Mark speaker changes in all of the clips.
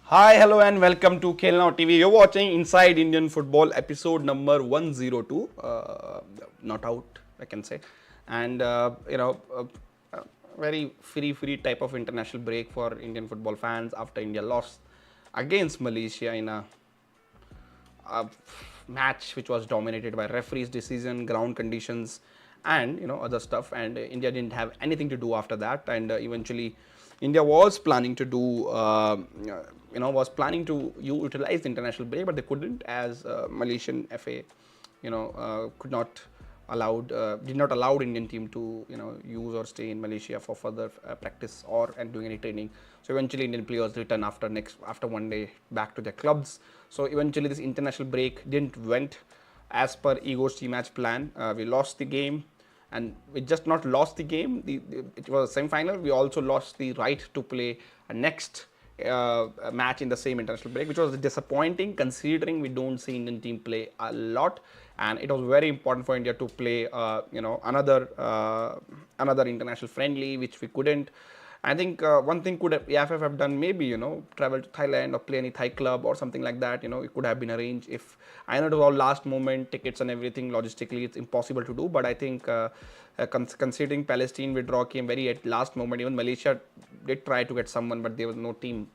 Speaker 1: Hi, hello, and welcome to KNTV. You're watching Inside Indian Football episode number 102. Not out, I can say. And, very free type of international break for Indian football fans after India lost against Malaysia in a match which was dominated by referees' decision, ground conditions, and other stuff. And India didn't have anything to do after that. And eventually, India was planning to do, was planning to utilize the international break, but they couldn't as Malaysian FA, could not did not allow Indian team to use or stay in Malaysia for further practice or and doing any training. So eventually Indian players return after one day back to their clubs. So eventually this international break didn't went as per Ego's team match plan. We lost the game, and we just not lost the game. It was a semi-final. We also lost the right to play a next match in the same international break, which was disappointing considering we don't see Indian team play a lot, and it was very important for India to play another international friendly, which we couldn't. I think one thing could AFF have done, maybe travel to Thailand or play any Thai club or something like that. It could have been arranged. If I know it was all last moment tickets and everything, logistically it's impossible to do, but I think considering Palestine withdrawal came very at last moment, even Malaysia did try to get someone, but there was no team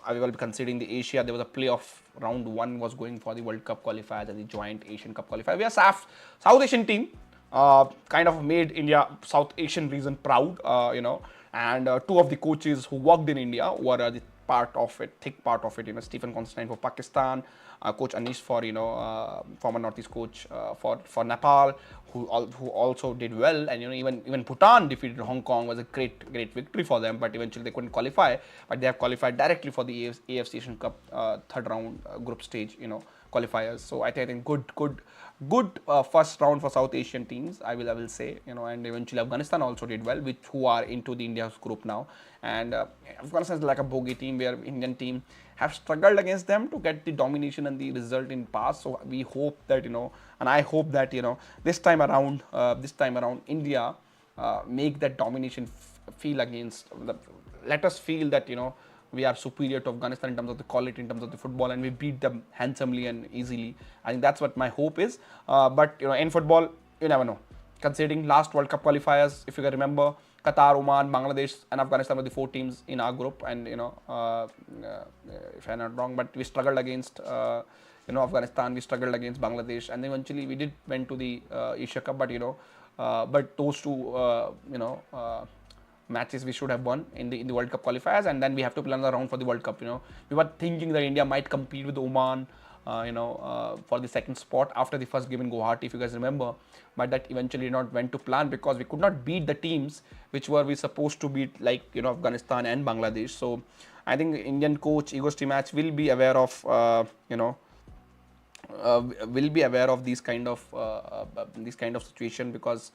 Speaker 1: available. Considering the Asia, there was a playoff round one was going for the World Cup qualifiers and the joint Asian Cup qualifier. We are South Asian team, kind of made India South Asian region proud, and two of the coaches who worked in India were the thick part of it. Stephen Constantine for Pakistan, Coach Anish for former Northeast coach for Nepal, who also did well, and even Bhutan defeated Hong Kong, was a great victory for them, but eventually they couldn't qualify, but they have qualified directly for the AFC Asian Cup third round group stage qualifiers. So I think good first round for South Asian teams, I will say, and eventually Afghanistan also did well, who are into the India's group now. And Afghanistan is like a bogey team where Indian team have struggled against them to get the domination and the result in past. So we hope that and I hope that this time around India make that domination feel against let us feel that we are superior to Afghanistan in terms of the quality, in terms of the football, and we beat them handsomely and easily. I think that's what my hope is. But in football, you never know. Considering last World Cup qualifiers, if you can remember, Qatar, Oman, Bangladesh, and Afghanistan were the four teams in our group, and if I'm not wrong, but we struggled against Afghanistan, we struggled against Bangladesh, and eventually we did went to the Asia Cup, but those two matches we should have won in the World Cup qualifiers, and then we have to play another round for the World Cup. We were thinking that India might compete with Oman, for the second spot after the first game in Guwahati, if you guys remember, but that eventually not went to plan because we could not beat the teams which were we supposed to beat, like Afghanistan and Bangladesh. So I think Indian coach Ego's team match will be aware of these kind of situation, because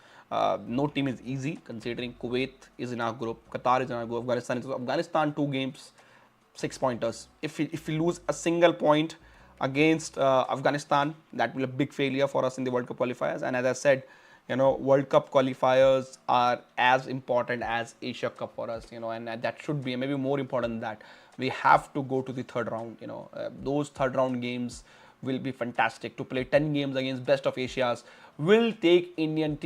Speaker 1: no team is easy, considering Kuwait is in our group, Qatar is in our group, Afghanistan 2 games 6 pointers. If we lose a single point against Afghanistan, that will be a big failure for us in the World Cup qualifiers. And as I said, World Cup qualifiers are as important as Asia Cup for us, and that should be maybe more important than that. We have to go to the third round. Those third round games will be fantastic. To play 10 games against best of Asias will take Indian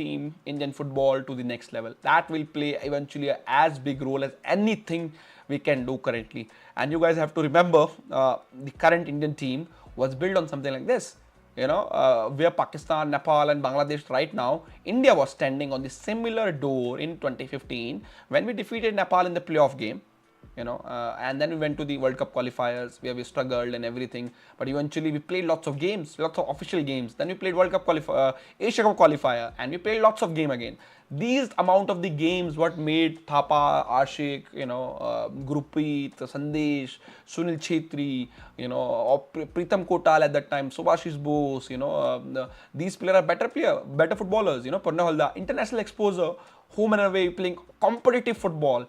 Speaker 1: football to the next level. That will play eventually as big role as anything we can do currently. And you guys have to remember, the current Indian team was built on something like this. Where Pakistan, Nepal and Bangladesh right now, India was standing on the similar door in 2015 when we defeated Nepal in the playoff game. And then we went to the World Cup qualifiers where we struggled and everything, but eventually we played lots of games, lots of official games. Then we played World Cup Asia Cup qualifier, and we played lots of game again. These amount of the games what made Thapa, Ashik, Gurpreet, Sandesh, Sunil Chhetri, or Pritam Kotal at that time, Subhashish Bose, these players are better footballers. Purnahalda, international exposure, home and away, playing competitive football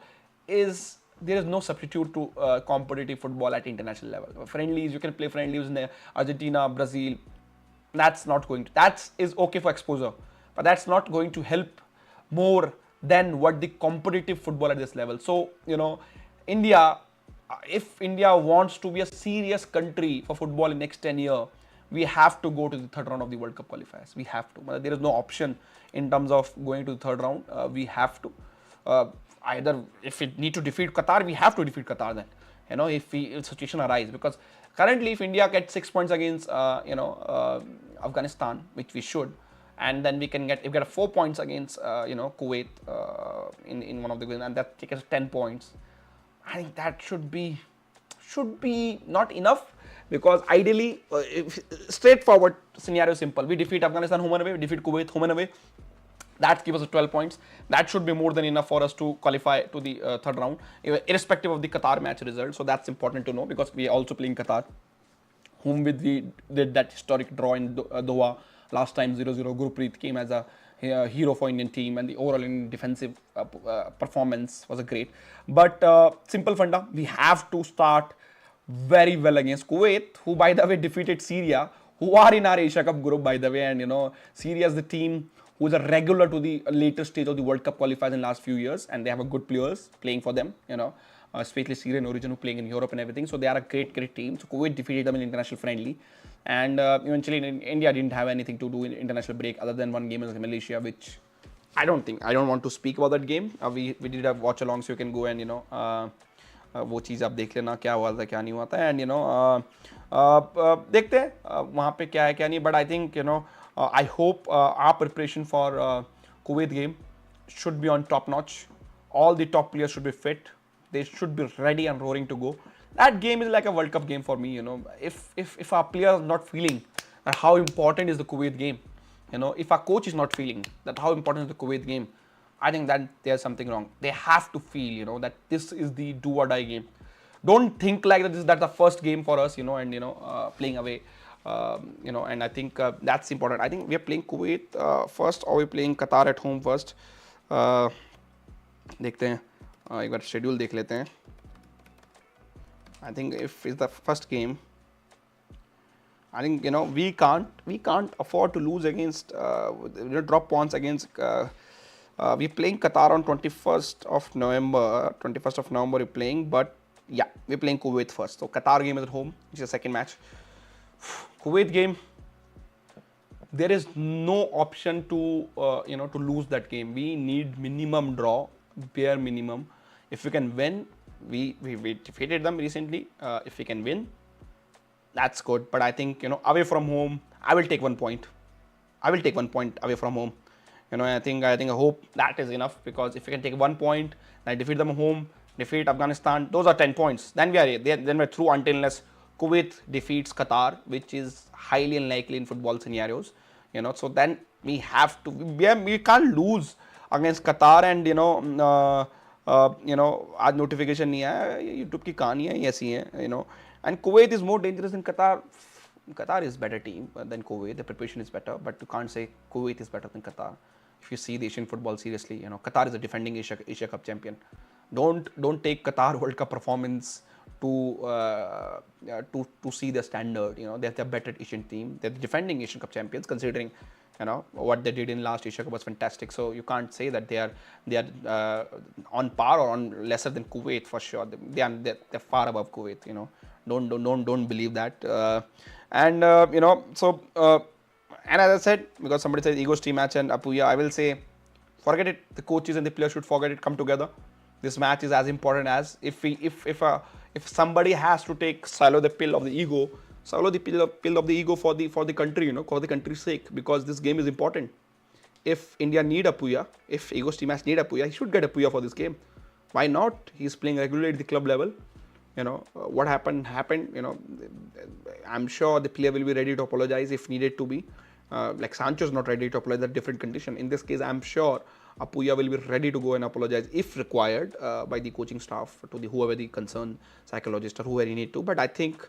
Speaker 1: there is no substitute to competitive football at international level. Friendlies, you can play friendlies in Argentina, Brazil. That is okay for exposure, but that's not going to help more than what the competitive football at this level. So, India if India wants to be a serious country for football in next 10 years, we have to go to the third round of the World Cup qualifiers. We have to. There is no option in terms of going to the third round. We have to. Either if we need to defeat Qatar, we have to defeat Qatar then. If the situation arise, because currently if India gets 6 points against Afghanistan, which we should, and then we get 4 points against Kuwait in one of the games, and that takes us 10 points. I think that should be not enough, because ideally, straightforward scenario, simple. We defeat Afghanistan home and away, we defeat Kuwait home and away. That gives us 12 points. That should be more than enough for us to qualify to the third round, irrespective of the Qatar match result. So that's important to know, because we are also playing Qatar, whom we did that historic draw in Doha last time, 0-0. Gurpreet came as a hero for Indian team, and the overall Indian defensive performance was a great. But simple funda, we have to start very well against Kuwait, who by the way defeated Syria, who are in our Asia Cup group by the way, and Syria is the team who is a regular to the later stage of the World Cup qualifiers in the last few years, and they have a good players playing for them, especially Syrian origin who playing in Europe and everything. So they are a great team. So Kuwait defeated them in international friendly, and eventually India didn't have anything to do in international break other than one game against Malaysia, which I don't want to speak about that game. We did a watch along, so you can go and वो चीज़ आप देख लेना क्या हुआ था क्या नहीं हुआ था, एंड देखते हैं वहाँ पे क्या है क्या नहीं. But I think I hope our preparation for Kuwait game should be on top notch. All the top players should be fit. They should be ready and roaring to go. That game is like a World Cup game for me. If our players are not feeling that how important is the Kuwait game, if our coach is not feeling that how important is the Kuwait game, I think that there's something wrong. They have to feel, that this is the do or die game. Don't think like that that's the first game for us, and playing away. And I think that's important. I think we are playing Kuwait first, or we're playing Qatar at home first. देखते हैं एक बार schedule देख लेते हैं. I think if it's the first game, I think we can't afford to lose against drop points against. We're playing Qatar on 21st of November. 21st of November we're playing, but yeah, we're playing Kuwait first. So Qatar game is at home, which is the second match. Kuwait game, there is no option to to lose that game. We need minimum draw, bare minimum. If we can win, we defeated them recently. If we can win, that's good. But I think away from home, I will take 1 point. I will take 1 point away from home. I hope that is enough, because if we can take 1 point, then defeat them home, defeat Afghanistan, those are 10 points. Then we're through, unless Kuwait defeats Qatar, which is highly unlikely in football scenarios. So then we have to. We can't lose against Qatar, and आज notification नहीं आया, YouTube की कहानी है ऐसी है, and Kuwait is more dangerous than Qatar. Qatar is better team than Kuwait. The preparation is better, but you can't say Kuwait is better than Qatar. If you see the Asian football seriously, Qatar is a defending Asia Cup champion. Don't take Qatar World Cup performance to see their standard. They're the better Asian team. They're the defending Asian Cup champions, considering what they did in last Asia Cup was fantastic. So you can't say that they are on par or on lesser than Kuwait for sure. They're far above Kuwait. Don't believe that. And as I said, because somebody said ego team match and Apuya, I will say forget it. The coaches and the players should forget it. Come together. This match is as important as if somebody has to swallow the pill of the ego, swallow the pill of the ego for the country, for the country's sake, because this game is important. If India need Apuya, if Ego team match need Apuya, he should get Apuya for this game. Why not? He's playing regularly at the club level. What happened. I'm sure the player will be ready to apologize if needed to be. Like Sancho is not ready to apologize, at different condition. In this case, I'm sure Apuya will be ready to go and apologize if required by the coaching staff to whoever the concerned psychologist or whoever he need to. But I think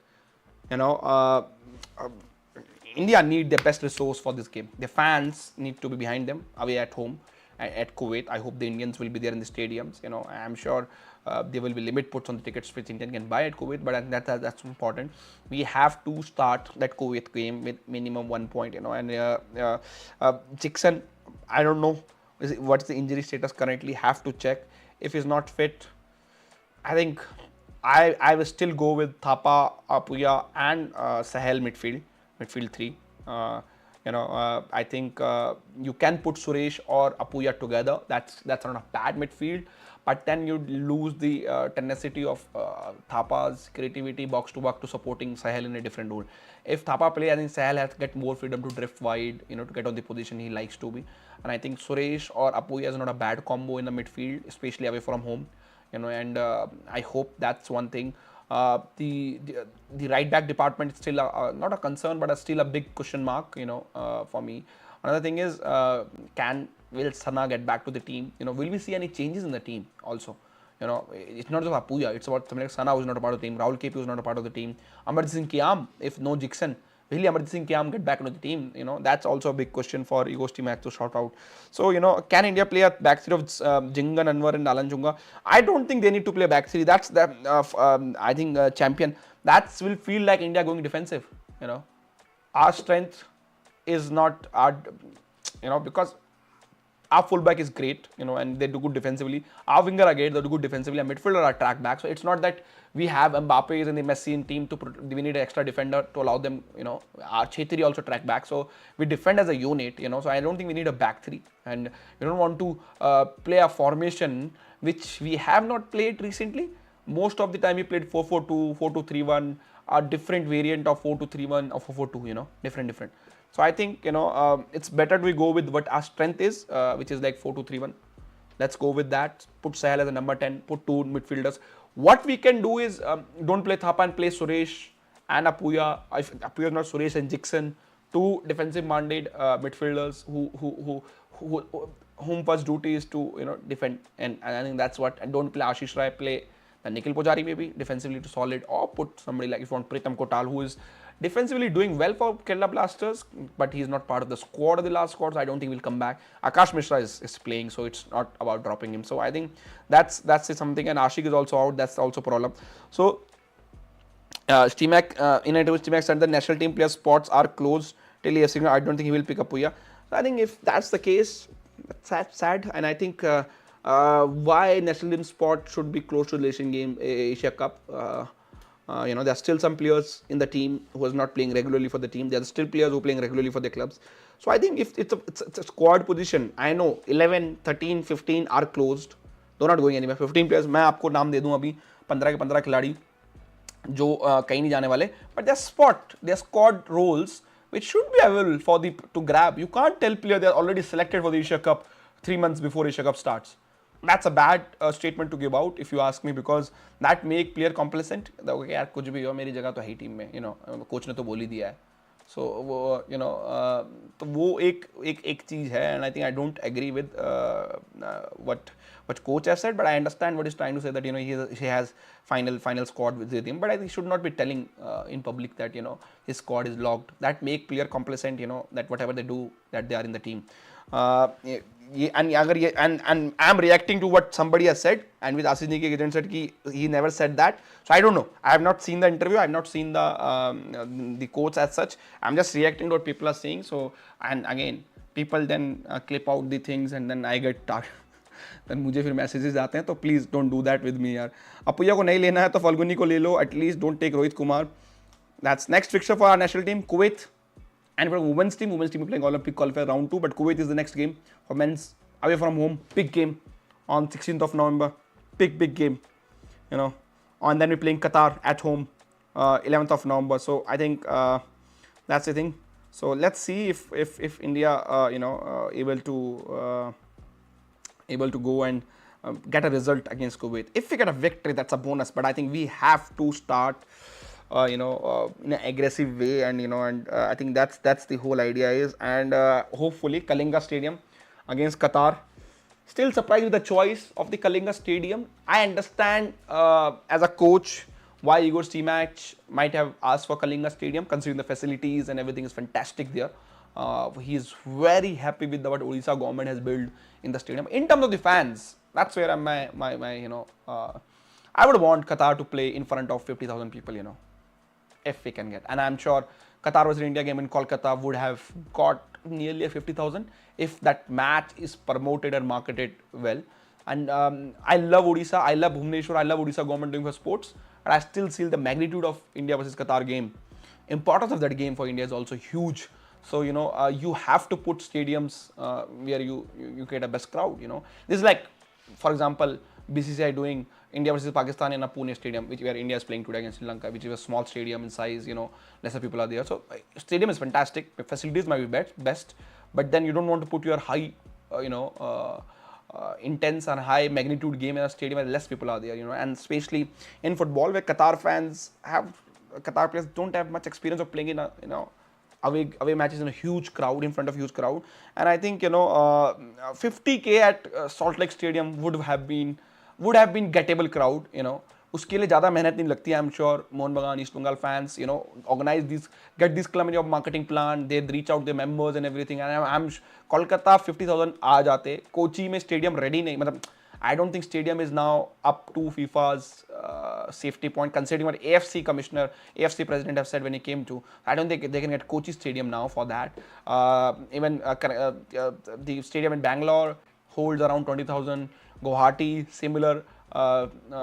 Speaker 1: India need the best resource for this game. The fans need to be behind them away at home at Kuwait. I hope the Indians will be there in the stadiums. I'm sure there will be limit puts on the tickets which Indian can buy at Kuwait, but that's important. We have to start that Kuwait game with minimum 1 point. And Jackson, I don't know what's the injury status currently. Have to check. If he's not fit, I think I will still go with Thapa, Apuya, and Sahel midfield three. I think you can put Suresh or Apuya together. That's not a bad midfield, but then you lose the tenacity of Thapa's creativity box to box to supporting Sahel in a different role. If Thapa play, I think Sahel has to get more freedom to drift wide, to get on the position he likes to be. And I think Suresh or Apuya is not a bad combo in the midfield, especially away from home. And I hope that's one thing. The right back department is still not a concern, but still a big question mark. For me. Another thing is, will Sana get back to the team? Will we see any changes in the team also? It's not just Apuya. It's about something like Sana, who's not a part of the team. Rahul KP, who's not a part of the team. Amarjit Singh Kiam, if no Jixon, will Amarjit Singh Kiam get back into the team? That's also a big question for Eagles team to sort out. So, can India play a back three of Jingan, Anwar and Alan Junga? I don't think they need to play a back three. That's the, I think, champion. That will feel like India going defensive. Our strength is not our, because our fullback is great, and they do good defensively. Our winger are great, they do good defensively. Our midfielder are track back. So it's not that we have Mbappe and the Messi in team we need an extra defender to allow them, our Chetri also track back. So we defend as a unit, so I don't think we need a back three. And we don't want to play a formation which we have not played recently. Most of the time we played 4-4-2, 4-2-3-1, a different variant of 4-2-3-1 or 4-4-2, different. So I think, it's better we go with what our strength is, which is like 4-2-3-1. Let's go with that. Put Sahel as a number 10, put two midfielders. What we can do is, don't play Thapa and play Suresh and Apuya. If Apuya is not, Suresh and Jixon, two defensive minded midfielders whom first duty is to, defend. And I think that's what, and don't play Ashish Rai, play Nikhil Pujari maybe defensively to solid, or put somebody like, if you want, Pritam Kotal, who is defensively doing well for Kerala Blasters, but he's not part of the squad of the last squad, so I don't think he'll come back. Akash Mishra is playing, so it's not about dropping him. So I think that's something, and Ashik is also out, that's also a problem. So Stimac, in interview, Stimac said the national team player spots are closed till he has signal. I don't think he will pick up Puya. So I think if that's the case, that's sad, and I think why national team spot should be close to the Asian game, Asia Cup. There are still some players in the team who are not playing regularly for the team. There are still players who are playing regularly for their clubs. So I think if it's a squad position, I know 11, 13, 15 are closed. They're not going anywhere. 15 players, मैं आपको नाम दे दूँ अभी 15 के 15 खिलाड़ी जो कहीं नहीं जाने वाले. But their squad roles which should be available for to grab. You can't tell player they are already selected for the Asia Cup 3 months before Asia Cup starts. That's a bad statement to give out, if you ask me, because that make player complacent. Okay, यार कुछ भी हो, मेरी जगह तो है ही team में, coach ने तो बोल ही दिया है. So वो तो वो एक चीज़ है, and I think I don't agree with what coach has said, but I understand what he's trying to say, that he has final squad with him, but I think he should not be telling in public that his squad is locked. That make player complacent, that whatever they do, that they are in the team. And I'm reacting to what somebody has said, and with Ashish Negi agent said he never said that. So I don't know. I have not seen the interview. I have not seen the quotes as such. I'm just reacting to what people are saying. So, and again, people then clip out the things, and then I get targeted. then मुझे फिर messages आते हैं, तो please don't do that with me यार. अपुया को नहीं लेना है तो फल्गुनी को ले लो. At least don't take Rohit Kumar. That's next fixture for our national team, Kuwait. And for women's team is playing Olympic qualifier round 2, but Kuwait is the next game for men's, away from home, big game on 16th of November, big game, and then we're playing Qatar at home, 11th of November. So I think that's the thing. So let's see if India, able to go and get a result against Kuwait. If we get a victory, that's a bonus. But I think we have to start, in an aggressive way, and I think that's the whole idea is. And hopefully Kalinga Stadium against Qatar. Still surprised with the choice of the Kalinga Stadium. I understand as a coach why Igor Stimac might have asked for Kalinga Stadium, considering the facilities and everything is fantastic there. He is very happy with what Odisha government has built in the stadium. In terms of the fans, that's where my I would want Qatar to play in front of 50,000 people, if we can get. And I'm sure Qatar versus India game in Kolkata would have got nearly 50,000 if that match is promoted and marketed well. And I love Odisha, I love Bhubaneswar, I love Odisha government doing for sports. but I still see the magnitude of India versus Qatar game. Importance of that game for India is also huge. So you have to put stadiums where you get a best crowd. This is like, for example, BCCI doing India versus Pakistan in a Pune stadium, where India is playing today against Sri Lanka, which is a small stadium in size. Lesser people are there. So stadium is fantastic. The facilities might be best, but then you don't want to put your high, intense and high magnitude game in a stadium where less people are there. And especially in football, where Qatar players don't have much experience of playing in a away matches in a huge crowd, in front of huge crowd. And I think 50K at Salt Lake Stadium would have been gettable crowd. उसके लिए ज़्यादा मेहनत नहीं लगती है. I'm sure Mohun Bagan, East Bengal fans, organize these, get this club in your marketing plan. They reach out their members and everything. And I'm Kolkata 50,000 आ जाते. कोची में stadium ready नहीं, मतलब I don't think stadium is now up to FIFA's safety point, considering what AFC commissioner, AFC president have said when he came to. I don't think they can get Kochi Stadium now for that. Even the stadium in Bangalore holds around 20,000. Guwahati, similar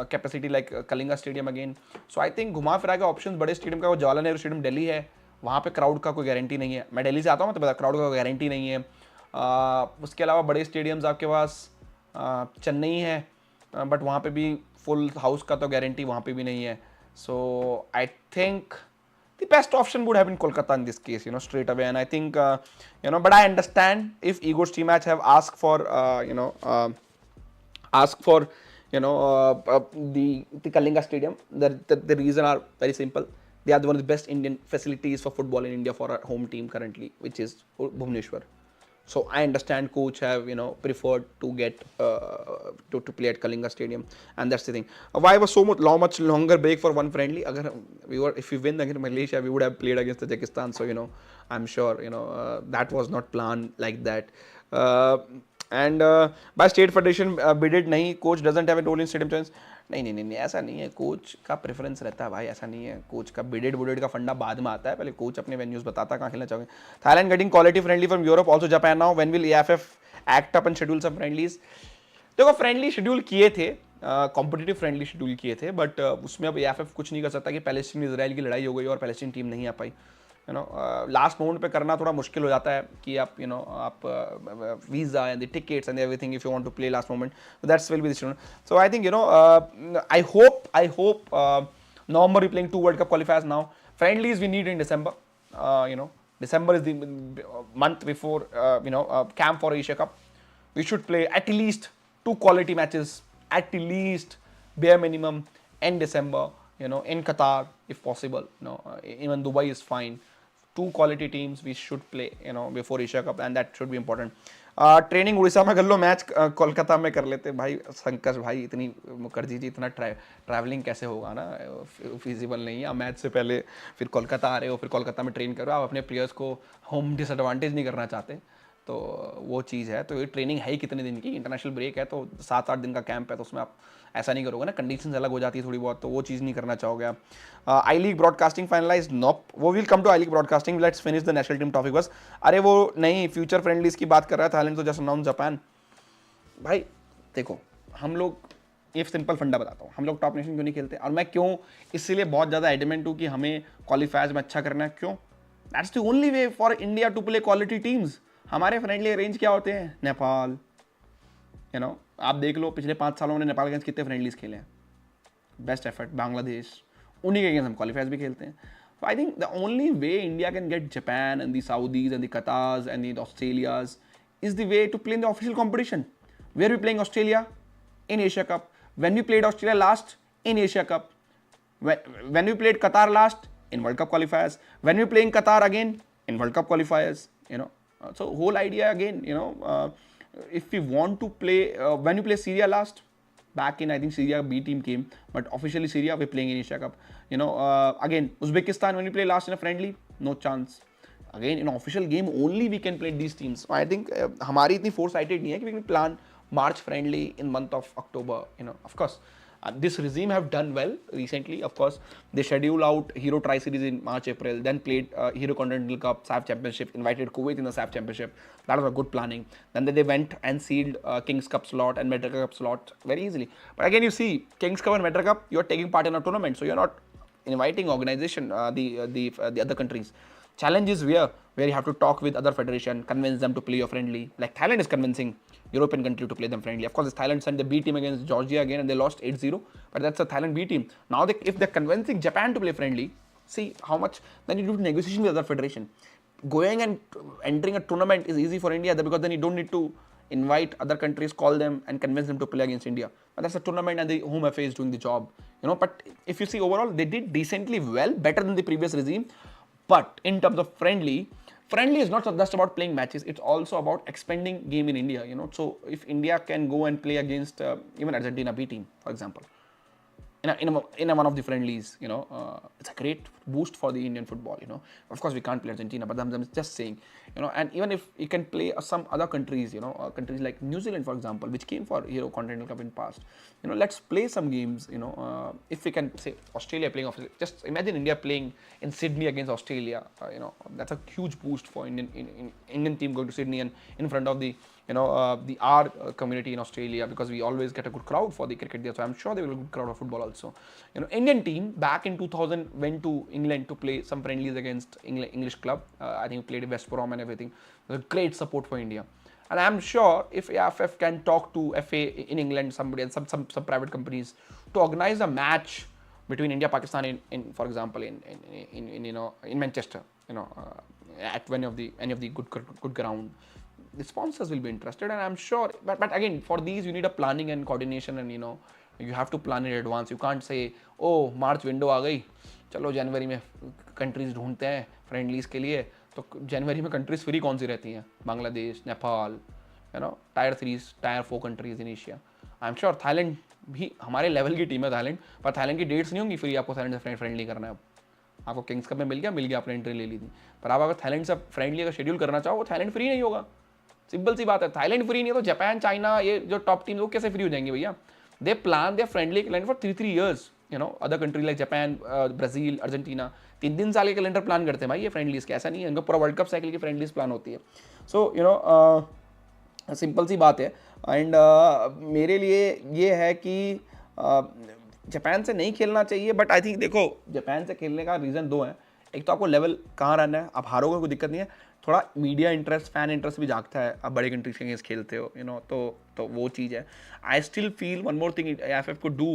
Speaker 1: capacity like Kalinga Stadium again. So I think घुमा फिरा के options बड़े stadium का वो Jawaharlal Nehru stadium Delhi है, वहाँ पे crowd का कोई गारंटी नहीं है. मैं दिल्ली से आता हूँ तो पता crowd का कोई गारंटी नहीं है. उसके अलावा बड़े stadiums आपके पास चेन्नई है, बट वहाँ पे भी फुल हाउस का तो गारंटी वहाँ पे भी नहीं है. So I think the best option would have been Kolkata in this case, straight away. And I think, but I understand if Igor's team match have asked for, the Kalinga Stadium. The reason are very simple. They are one of the best Indian facilities for football in India for our home team currently, which is Bhubaneswar. So I understand coach have preferred to get to play at Kalinga Stadium, and that's the thing. Why was so much longer break for one friendly? If we win against Malaysia, we would have played against Tajikistan. So I'm sure that was not planned like that. And by state federation bidded नहीं, coach doesn't have a role in stadium choice. नहीं ऐसा नहीं है. Coach का preference रहता है भाई, ऐसा नहीं है. कोच का बिडेड का फंडा बाद में आता है, पहले कोच अपने वेन्यूज बताता है कहाँ खेलना चाहोगे. Thailand getting quality friendly from Europe, also Japan now. When will AFF act up and schedule some friendlies? देखो फ्रेंडली शेड्यूल किए थे, कॉम्पिटिटिव फ्रेंडली शेड्यूल किए थे, बट उसमें अब एएफएफ कुछ नहीं कर सकता कि पैलेस्टीन इजराइल की लड़ाई हो गई और पैलेस्टीन टीम नहीं आ पाई. लास्ट मोमेंट पे करना थोड़ा मुश्किल हो जाता है कि आप visa and the tickets and everything if you want to play last moment. So that's will be the issue. So I think I hope November we playing 2 World Cup qualifiers now. Friendlies we need in December. December is the month before camp for Asia Cup. We should play at least 2 quality matches, at least bare minimum in December. In Qatar if possible. Even Dubai is fine. 2 quality teams we should play before Asia Cup, and that should be important. Training Orissa में कर लो, match Kolkata में कर लेते भाई. संकट भाई, इतनी मुखर्जी जी, इतना ट्रैवलिंग कैसे होगा ना, फिजिबल नहीं है. आप मैच से पहले फिर कोलकाता आ रहे हो, फिर कोलकाता में ट्रेन करो. आप अपने प्लेयर्स को होम डिसएडवांटेज नहीं करना चाहते, तो वो चीज़ है. तो ये ट्रेनिंग है ही कितने दिन की, इंटरनेशनल ब्रेक है तो 7-8 दिन का कैंप है, तो उसमें आप ऐसा नहीं करोगे ना, कंडीशंस अलग हो जाती है थोड़ी बहुत, तो वो चीज़ नहीं करना चाहोगे आप. I league broadcasting finalize, nope. वो will come to I league broadcasting. Let's finish the national team topic बस. अरे वो नहीं, फ्यूचर फ्रेंडलीज की बात कर रहा है. थाईलैंड तो जस्ट अनाउंस जापान. भाई देखो, हम लोग एक सिंपल फंडा बताता हूँ, हम लोग टॉप नेशन क्यों नहीं खेलते, और मैं क्यों इसलिए बहुत ज़्यादा एडमेंट हूँ कि हमें क्वालिफायर्स में अच्छा करना है. क्यों? That's the only way for India to play quality teams. हमारे फ्रेंडली अरेंज क्या होते हैं? नेपाल, आप देख लो पिछले 5 सालों में नेपाल के अगेंस्ट कितने फ्रेंडलीज खेले हैं. Best effort. बांग्लादेश, उन्हीं के अगेंस्ट हम क्वालिफायर्स भी खेलते हैं. So I think the only way India can get Japan and the Saudis and the Qatars and the Australias is the way to play in the official competition. Where are we playing Australia? In Asia Cup. When we played Australia last? In Asia Cup. When we played Qatar last? In World Cup qualifiers. When we playing Qatar again? In World Cup qualifiers. So whole idea again, if we want to play, when you play Syria last, back in I think Syria B team came, but officially Syria we're playing in Asia Cup. Again Uzbekistan, when we play last in a friendly, no chance. Again in official game only we can play these teams. So I think हमारी इतनी foresighted नहीं है कि we can plan March friendly in month of October. Of course This regime have done well recently. Of course, they schedule out Hero Tri Series in March, April, then played Hero Continental Cup, SAFF Championship, invited Kuwait in the SAFF Championship. That was a good planning. Then they went and sealed Kings Cup slot and Metra Cup slot very easily. But again, you see, Kings Cup and Metra Cup, you're taking part in a tournament, so you're not inviting organization, the other countries. Challenge is where you have to talk with other federation, convince them to play your friendly. Like Thailand is convincing European country to play them friendly. Of course, Thailand sent the B team against Georgia again and they lost 8-0. But that's a Thailand B team. Now, if they're convincing Japan to play friendly, see how much, then you do negotiation with other federation. Going and entering a tournament is easy for India because then you don't need to invite other countries, call them and convince them to play against India. But that's a tournament and the home FA is doing the job. But if you see overall, they did decently well, better than the previous regime. But in terms of friendly is not just about playing matches. It's also about expanding game in India. So if India can go and play against even Argentina B team, for example, in one of the friendlies, it's a great boost for the Indian football. Of course we can't play Argentina, but I'm just saying, and even if you can play some other countries, countries like New Zealand, for example, which came for Hero Continental Cup in past, let's play some games. If we can say Australia playing, just imagine India playing in Sydney against Australia. That's a huge boost for Indian team going to Sydney and in front of the our community in Australia, because we always get a good crowd for the cricket there. So I'm sure they will have a good crowd of football also. Indian team back in 2000 went to England to play some friendlies against English club. I think played West Brom and everything. It was a great support for India. And I'm sure if AFF can talk to FA in England, somebody and some private companies to organize a match between India Pakistan in for example in Manchester, at any of the good ground, the sponsors will be interested, and I'm sure. But again, for these you need a planning and coordination, and you have to plan in advance. You can't say, oh March window आ गई, चलो जनवरी में countries ढूंढते हैं friendlies के लिए. तो जनवरी में countries free कौन सी रहती हैं? Bangladesh, Nepal, tier 3, tier 4 countries in Asia. I'm sure Thailand भी हमारे लेवल की टीम है Thailand, पर Thailand की डेट्स नहीं होंगी फ्री. आपको Thailand से फ्रेंडली करना है. आपको किंग्स कप में मिल गया आपने एंट्री ले ली थी. पर आप अगर Thailand से फ्रेंडली अगर शेड्यूल करना चाहो, वो Thailand फ्री नहीं होगा. सिंपल सी बात है. थाईलैंड फ्री नहीं है तो जापान, चाइना, ये जो टॉप टीम वो कैसे फ्री हो जाएंगे भैया? They plan their friendly calendar for 3 years. Other country like Japan, Brazil, Argentina 3 साल के कैलेंडर प्लान करते हैं भाई ये फ्रेंडलीज के. ऐसा नहीं है, इनका पूरा वर्ल्ड कप साइकिल की फ्रेंडलीज प्लान होती है. सो सिंपल सी बात है. एंड मेरे लिए ये है कि जापान से नहीं खेलना चाहिए. बट आई थिंक देखो, जापान से खेलने का रीज़न 2 है. एक तो आपको लेवल कहाँ रहना है, आप हारोगे कोई दिक्कत नहीं है. थोड़ा मीडिया इंटरेस्ट, फैन इंटरेस्ट भी जागता है, आप बड़े कंट्रीज के अगेंस्ट खेलते हो, तो वो चीज़ है. I still feel one more thing AFF could do.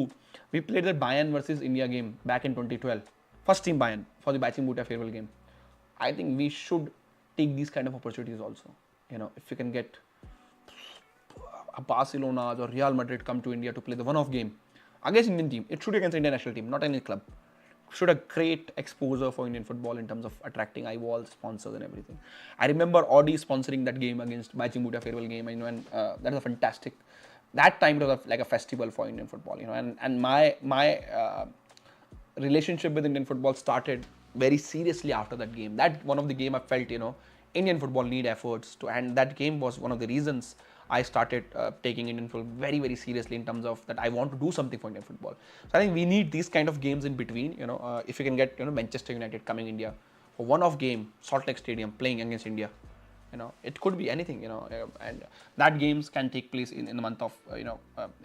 Speaker 1: We played the Bayern versus India game back in 2012. First team Bayern for the Baching Bhutia farewell game. I think we should take these kind of opportunities also. If we can get a Barcelona or Real Madrid come to India to play the one-off game against Indian team, it should be against Indian national team, not any club. Should a great exposure for Indian football in terms of attracting eyeballs, sponsors and everything. I remember Audi sponsoring that game against Baching Bhutia farewell game, and that was a fantastic. That time it was like a festival for Indian football, and my relationship with Indian football started very seriously after that game. That one of the game I felt, Indian football need efforts to, and that game was one of the reasons I started taking Indian football very, very seriously in terms of that I want to do something for Indian football. So I think we need these kind of games in between. If you can get Manchester United coming India for one-off game, Salt Lake Stadium playing against India, it could be anything. And that games can take place in the month of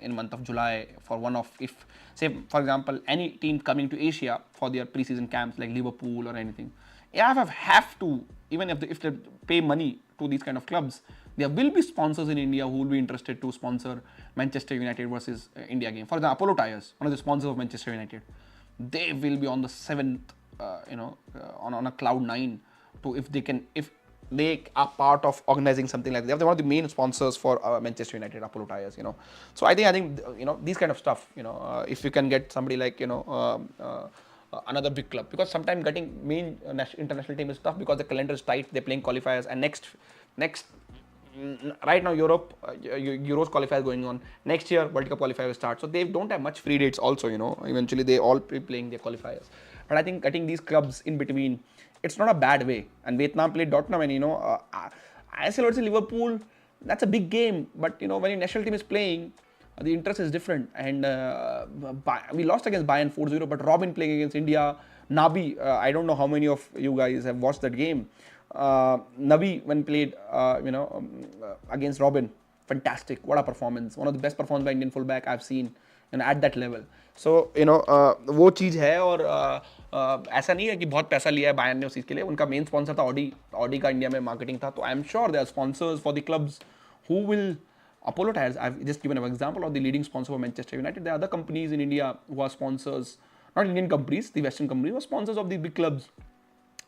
Speaker 1: in month of July for one-off. If say for example any team coming to Asia for their pre-season camps like Liverpool or anything, AFF have to, even if they pay money to these kind of clubs, there will be sponsors in India who will be interested to sponsor Manchester United versus India game. For example, Apollo Tyres, one of the sponsors of Manchester United, they will be on the 7th, on a cloud 9 to if they are part of organizing something like that. They're one of the main sponsors for Manchester United, Apollo Tyres. So I think these kind of stuff. If you can get somebody like another big club, because sometimes getting main international team is tough because the calendar is tight. They're playing qualifiers, and next right now Europe Euros qualifiers going on. Next year World Cup qualifiers will start, so they don't have much free dates also. Eventually they all be playing their qualifiers. But I think getting these clubs in between, it's not a bad way. And Vietnam played Tottenham, and ISL versus Liverpool, that's a big game. But when your national team is playing, the interest is different. And we lost against Bayern 4-0, but Robin playing against India, Nabi, I don't know how many of you guys have watched that game. Nabi, when played, against Robin, fantastic. What a performance! One of the best performances by Indian fullback I've seen, and at that level. So वो चीज़ है. और ऐसा नहीं है कि बहुत पैसा लिया है बायर्न ने उस चीज़ के लिए. उनका मेन स्पॉन्सर था ऑडी का इंडिया में मार्केटिंग था. तो I am sure they our sponsors for the clubs who will Apollo Tyres. I've just given an example of the leading sponsor for Manchester United. There are other companies in India who are sponsors, not Indian companies, the Western companies, who are sponsors of the big clubs,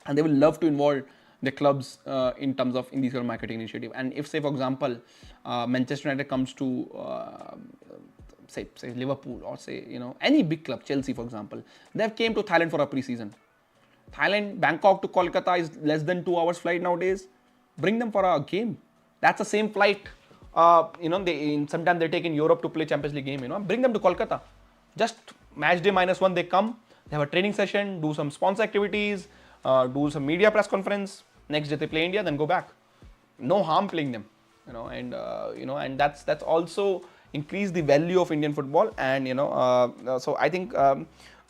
Speaker 1: and they will love to involve the clubs in terms of in these kind of marketing initiative. And if, say, for example, Manchester United comes to say Liverpool, or say any big club, Chelsea, for example, they have came to Thailand for a pre-season. Thailand, Bangkok to Kolkata is less than 2 hours flight nowadays. Bring them for a game. That's the same flight. Sometimes they take in Europe to play Champions League game. Bring them to Kolkata. Just match day -1, they come. They have a training session, do some sponsor activities, do some media press conference. Next day they play India, then go back. No harm playing them. And that's also increase the value of Indian football. And so I think.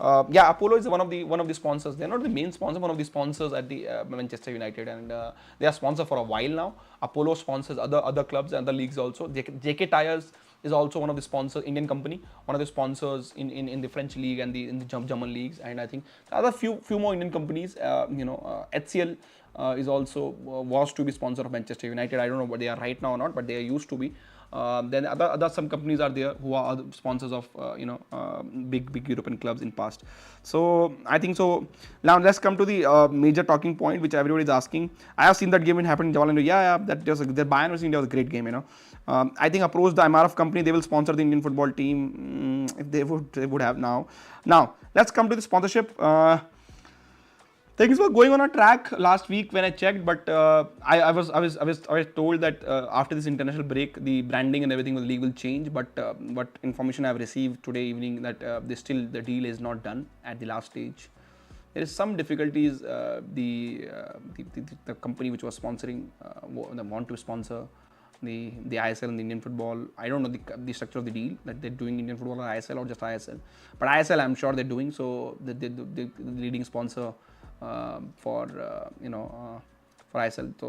Speaker 1: Apollo is one of the sponsors. They're not the main sponsor, one of the sponsors at the Manchester United, and they are sponsor for a while now. Apollo sponsors other clubs and other leagues also. JK Tyres is also one of the sponsors, Indian company, one of the sponsors in the French league and in the German leagues. And I think other few more Indian companies. HCL is also was to be sponsor of Manchester United. I don't know what they are right now or not, but they used to be. Then other some companies are there who are other sponsors of big European clubs in past. So I think so. Now let's come to the major talking point which everybody is asking. I have seen that game happen in Jawaharlal Nehru. That the Bayern versus India was a great game. I think approach the MRF company. They will sponsor the Indian football team if they would have now. Now let's come to the sponsorship. Things were going on a track last week when I checked, but I was told that after this international break, the branding and everything of the league will change. But what information I have received today evening that the deal is not done at the last stage. There is some difficulties. The company which was sponsoring want to sponsor the ISL and the Indian football. I don't know the structure of the deal that they're doing Indian football or ISL or just ISL. But ISL I'm sure they're doing. So the leading sponsor. For ISL, so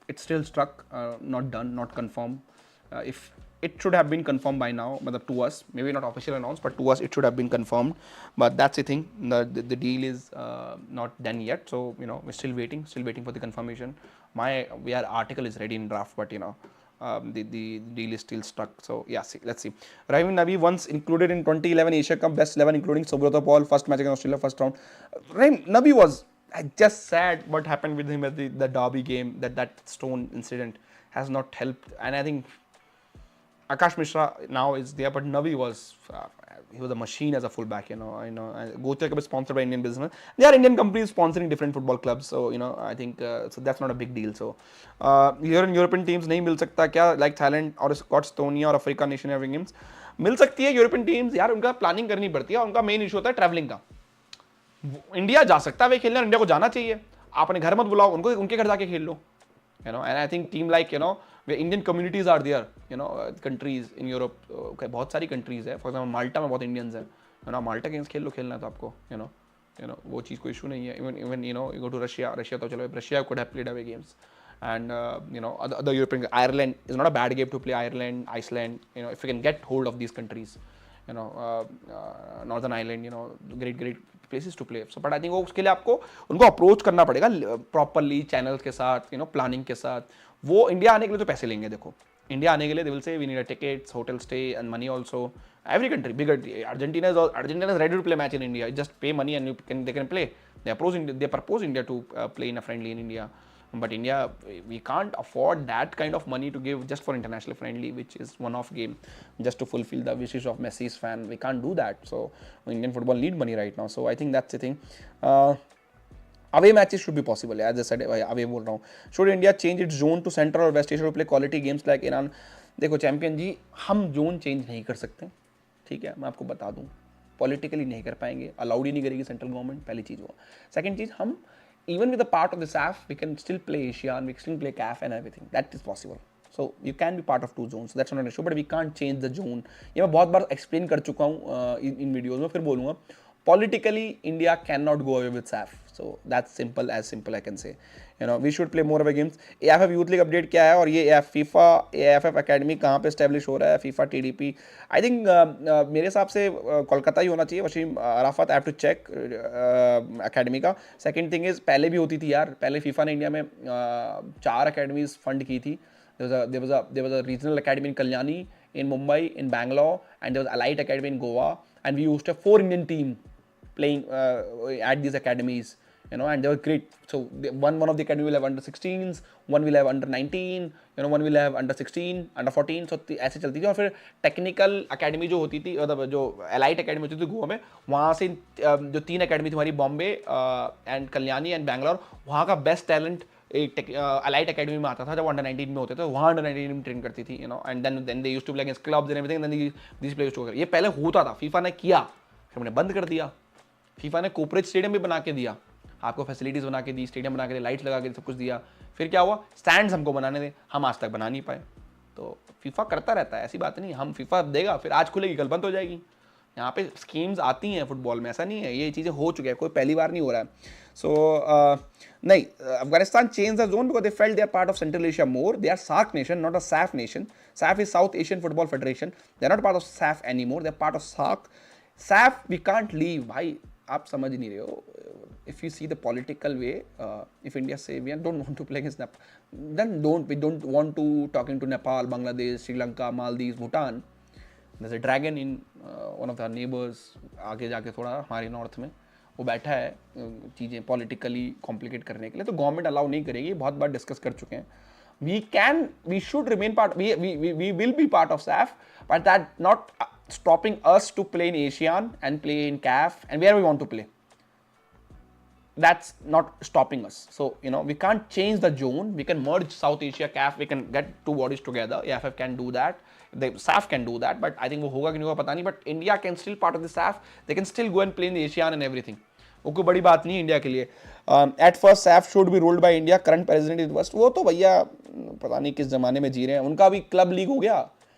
Speaker 1: it's still stuck, not done, not confirmed. If it should have been confirmed by now, but to us, maybe not officially announced, but to us it should have been confirmed. But that's the thing. The deal is not done yet. So we're still waiting for the confirmation. My article is ready in draft, but the deal is still stuck. So let's see. Rahim Nabi once included in 2011 Asia Cup best 11, including Subrata Paul, first match against Australia, first round. Rahim Nabi was just sad what happened with him at the Derby game. That stone incident has not helped. And I think Akash Mishra now is there, but Nabi was he was a machine as a fullback. Gocha Cup is sponsored by Indian business. There are Indian companies sponsoring different football clubs, so I think so that's not a big deal. So here in European teams नहीं मिल सकता क्या, like Thailand or Estonia or Africa nation having games मिल सकती है European teams यार, उनका planning करनी पड़ती है, उनका मेन इशू होता है ट्रैवलिंग का. इंडिया जा सकता है वे खेलने, इंडिया को जाना चाहिए. आपने घर मत बुलाओ उनको, उनके घर जाके खेल लो. And I think team like where Indian communities are there, countries in Europe, बहुत सारी countries है. For example, Malta में बहुत Indians हैं. Malta के खेल लो, खेलना है तो आपको, वो चीज़ कोई issue नहीं है. Even you go to Russia तो चलो, Russia could have played away games. And other European, Ireland is not a bad game to play. Ireland, Iceland, if you can get hold of these countries, Northern Ireland, great places to play. So but I think उसके लिए आपको उनको approach करना पड़ेगा properly channel के साथ, planning के साथ. वो इंडिया आने के लिए तो पैसे लेंगे. देखो इंडिया आने के लिए they will say we need a tickets, hotel stay and money also. Every country, bigger, Argentina is ready to play match in India. Just pay money and they can play. They propose India to play in a friendly in India. But India, we can't afford that kind of money to give just for international friendly, which is one-off game, just to fulfill the wishes of Messi's fan. We can't do that. So Indian football need money right now. So I think that's the thing. Away matches should be possible. As I said, away बोल रहा हूँ. Should India change its zone to Central or West Asia to play quality games like Iran? देखो champion जी, हम zone change नहीं कर सकते, ठीक है, मैं आपको बता दूँ. पॉलिटिकली नहीं कर पाएंगे, अलाउड ही नहीं करेगी सेंट्रल गवर्नमेंट, पहली चीज़ वो. सेकंड चीज़, हम even with the part of the SAFF, we can still play Asia and we can still play CAF and everything. That is possible. So you can be part of 2 zones. That's not an issue. But we can't change the zone. ये मैं बहुत बार explain कर चुका हूँ इन videos में, फिर बोलूँगा. Politically, India cannot go away with SAFF. So that's simple I can say. We should play more of a games. AFF Youth League update क्या है, और ये FIFA AFF Academy कहाँ पे establish हो रहा है, FIFA TDP. I think मेरे हिसाब से कोलकाता ही होना चाहिए. Wasim Arafat, I have to check academy का. Second thing is, पहले भी होती थी यार. पहले FIFA ने इंडिया में 4 academies फंड की थी. There was a regional academy in Kalyani, in Mumbai, in Bangalore, and there was Elite Academy in Goa, and we used to have 4 Indian team playing at these academies, and they were great. So one of the academy will have under 16s, one will have under 19, one will have under 16, under 14. So ऐसे चलती थी. और फिर technical academy जो होती थी, मतलब जो एलाइट अकेडमी होती थी गोवा में, वहाँ से जो 3 अकेडमी थी हमारी, बॉम्बे एंड कल्याणी एंड बैंगलोर, वहाँ का बेस्ट टैलेंट एक अलाइट अकेडमी में आता था जब अंडर 19 में होते थे. वहाँ अंडर 19 में ट्रेन करती थी, and then they used to play against clubs and everything, then these players too. ये पहले होता था, फीफा ने किया, फिर हमने बंद कर दिया. फीफा ने कोऑपरेट स्टेडियम भी बना के दिया, आपको फैसिलिटीज़ बना के दी, स्टेडियम बना के दी, लाइट्स लगा के सब कुछ दिया. फिर क्या हुआ, स्टैंड्स हमको बनाने दे, हम आज तक बना नहीं पाए. तो फीफा करता रहता है, ऐसी बात नहीं. हम फीफा देगा, फिर आज खुलेगी, कल बंद हो जाएगी. यहाँ पे स्कीम्स आती हैं फुटबॉल में, ऐसा नहीं है, ये चीज़ें हो चुकी है, कोई पहली बार नहीं हो रहा है. सो नहीं, Afghanistan change the zone because they felt they are part of central Asia more. They are SAARC nation, not a SAFF nation. SAFF is South Asian football federation. They are not part of SAFF any more, they are part of SAARC. SAFF we can't leave. भाई आप समझ नहीं रहे हो. If you see the political way, if India say we don't want to play against Nepal, then we don't want to talking to Nepal, Bangladesh, Sri Lanka, Maldives, Bhutan. There's a dragon in one of our neighbors, आगे जाके थोड़ा हमारे north में वो बैठा है चीज़ें politically complicate करने के लिए. तो गवर्नमेंट अलाउ नहीं करेगी, बहुत बार डिस्कस कर चुके हैं. we should remain part, we will be part of SAFF, but that not stopping us to play in ASEAN and play in CAF and where we want to play. That's not stopping us. So we can't change the zone. We can merge South Asia, CAF, we can get 2 bodies together. AFF can do that, the SAFF can do that, but I think वो होगा कि नहीं होगा पता नहीं. But India can still part of the SAFF. They can still go and play in the ASEAN and everything. वो कोई बड़ी बात नहीं है इंडिया के लिए. At first SAFF should be ruled by India. Current president is worst. वो तो भैया पता नहीं किस जमाने में जी रहे हैं. उनका भी क्लब लीग हो गया,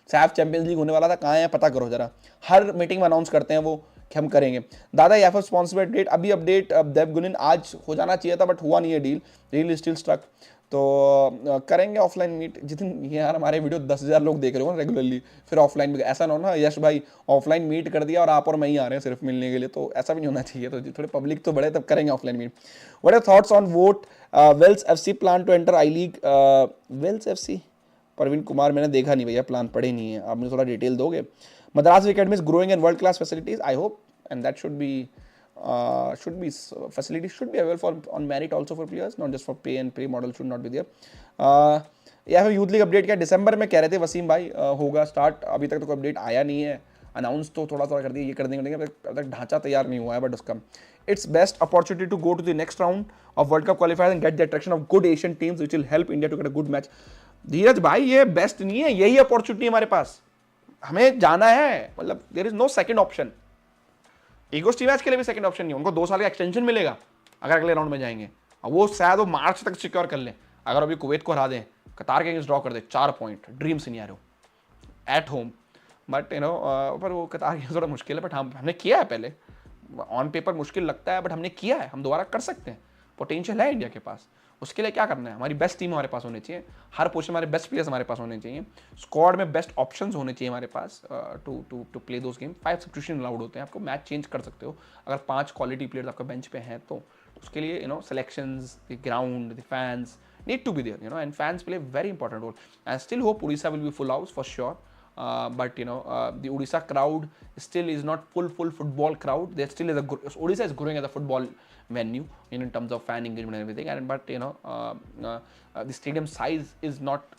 Speaker 1: SAFF चैंपियंस लीग होने वाला था, कहाँ है पता करो जरा. हर मीटिंग में अनाउंस करते हैं वो कि हम करेंगे. दादा एफ स्पॉन्सर अपडेट, अभी अपडेट देव गुनिन आज हो जाना चाहिए था बट हुआ नहीं है. Deal still struck. तो करेंगे ऑफलाइन मीट. जितने यार हमारे वीडियो 10,000 लोग देख रहे हो ना रेगुलरली, फिर ऑफलाइन में ऐसा ना हो ना यश भाई ऑफलाइन मीट कर दिया और आप और मैं ही आ रहे हैं सिर्फ मिलने के लिए, तो ऐसा भी नहीं होना चाहिए. तो थोड़े पब्लिक तो बढ़े तब करेंगे offline meet. What are thoughts on वोट Wales FC plan to enter I league? Wales FC Praveen Kumar, मैंने देखा नहीं भैया, प्लान पढ़े नहीं है, आप मुझे थोड़ा डिटेल दोगे. Madras Academy is growing in world class facilities, I hope, and that should be facilities should be available on merit also for players, not just for pay, and pay model should not be there. यह youth league update क्या दिसंबर में कह रहे थे वसीम भाई होगा start, अभी तक तो कोई अपडेट आया नहीं है. अनाउंस तो थोड़ा कर दिया, ये कर देंगे, अब तक ढांचा तैयार नहीं हुआ है. बट उसका it's best opportunity to go to the next round of World Cup qualifier and get the attraction of good Asian teams which will help India to get a good match. Dheeraj भाई ये best नहीं है, यही opportunity हमारे पास, हमें जाना है. मतलब there is no second option. Egos team match के लिए भी सेकंड ऑप्शन नहीं है. उनको 2 साल का एक्सटेंशन मिलेगा अगर अगले राउंड में जाएंगे, और वो शायद वो मार्च तक सिक्योर कर लें. अगर अभी कुवैत को हरा दें, कतार के अगेंस्ट ड्रॉ कर दे 4 point, dream scenario at home. But पर वो कतार के थोड़ा मुश्किल है. बट हमने किया है पहले, ऑन पेपर मुश्किल लगता है बट हमने किया है, हम दोबारा कर सकते हैं. पोटेंशियल है इंडिया के पास. उसके लिए क्या करना है, हमारी बेस्ट टीम हमारे पास होनी चाहिए, हर पोजीशन हमारे बेस्ट प्लेयर्स हमारे पास होने चाहिए, स्क्वाड में बेस्ट ऑप्शंस होने चाहिए हमारे पास to play those game. 5 substitution allowed होते हैं, आपको मैच चेंज कर सकते हो अगर 5 क्वालिटी प्लेयर्स आपका बेंच पे हैं. तो उसके लिए selections, the ground, the fans need to be there, and fans play a very important role. I still hope Odisha will be full house for sure, but the Odisha crowd still is not full football crowd. There still is Odisha is growing as a football venue in terms of fan engagement and everything, and but the stadium size is not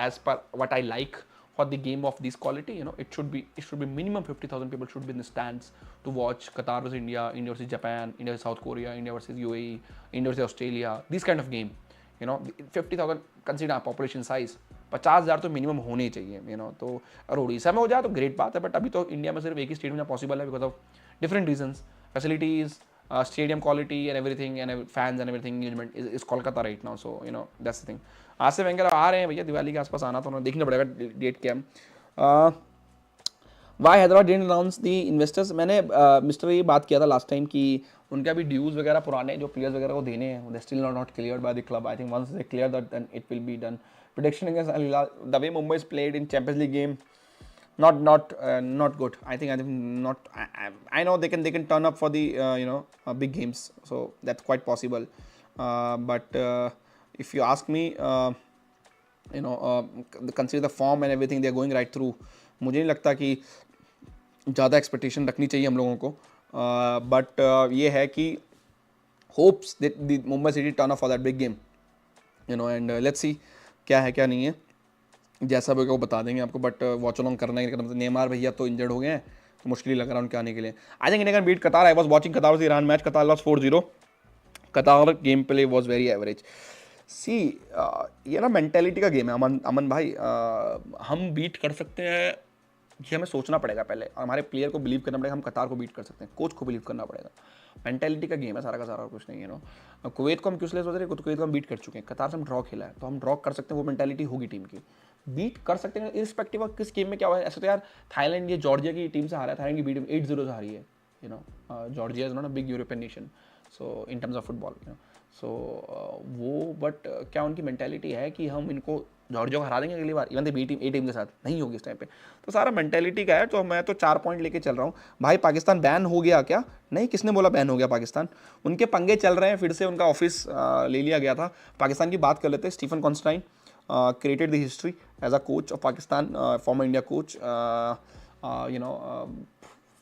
Speaker 1: as per what I like for the game of this quality. It should be minimum 50,000 people should be in the stands to watch Qatar versus India, India versus Japan, India versus South Korea, India versus UAE, India versus Australia, this kind of game. 50,000 consider population size, 50,000 तो minimum होने ही चाहिए. तो अगर उड़ीसा में हो जाए तो great बात है. बट अभी तो इंडिया में सिर्फ एक ही स्टेडियम जहाँ पॉसिबल है because of different reasons, facilities, stadium quality and everything and fans and everything engagement is Kolkata right now. So that's the thing. आसिफ वेंगर आ रहे हैं भैया, दिवाली के आसपास आना, तो उन्हें देखना पड़ेगा डेट क्या है. Why Hyderabad didn't announce the investors. मैंने मिस्टर ये बात किया था लास्ट टाइम कि उनके अभी ड्यूज वगैरह पुराने जो प्लेयर्स वगैरह को देने हैं, they still not cleared by the club. I think once they clear that then it will be done. Prediction against Al Hilal, the way Mumbai is played in champions league game, not good. I think not. I know they can turn up for the big games, so that's quite possible. But if you ask me, consider the form and everything they're going right through. मुझे नहीं लगता कि ज़्यादा expectation रखनी चाहिए हम लोगों को. बट ये है कि hopes that Mumbai city turn up for that big game, and let's see क्या है क्या नहीं है. जैसा भी वो बता देंगे आपको. बट वॉच अलॉन्ग करना है, मतलब नेमार भैया तो इंजर्ड हो गए हैं, तो मुश्किल ही लग रहा है उनके आने के लिए. I think India can beat Qatar. I was watching Qatar versus Iran match. Qatar lost 4-0. Qatar game play was very average. See ये ना मेंटेलिटी का गेम है अमन भाई. हम बीट कर सकते हैं, ये हमें सोचना पड़ेगा पहले, और हमारे प्लेयर को बिलीव करना पड़ेगा हम कतार को बीट कर सकते हैं. कोच को बिलीव करना पड़ेगा. मेंटेलिटी का गेम है सारा का सारा, और कुछ नहीं है. कुवैत को हम किस लिए सोच रहे हैं, कुवैत को हम बीट कर चुके हैं. कतार से हम ड्रॉ खेला है, तो हम ड्रॉ कर सकते हैं. वो मेंटेलिटी होगी टीम की, बीट कर सकते हैं इरिस्पेक्टिव ऑफ किस गेम में क्या हुआ है. ऐसे तो यार थाईलैंड ये जॉर्जिया की टीम से हारा है. थाईलैंड की बीट 8-0 से हारी है. Georgia is not a big European nation, so in terms of football. So वो बट क्या उनकी मेंटेलिटी है कि हम इनको जॉर्जिया को हरा देंगे अगली बार, even they B team A team के साथ नहीं होगी इस टाइम पे. तो सारा मेंटेलिटी का है. तो मैं तो 4 पॉइंट लेके चल रहा हूँ भाई. पाकिस्तान बैन हो गया क्या? नहीं, किसने बोला बैन हो गया पाकिस्तान? उनके पंगे चल रहे हैं, फिर से उनका ऑफिस ले लिया गया था. पाकिस्तान की बात कर लेते हैं. Stephen Constantine created the history as a coach of Pakistan, former India coach.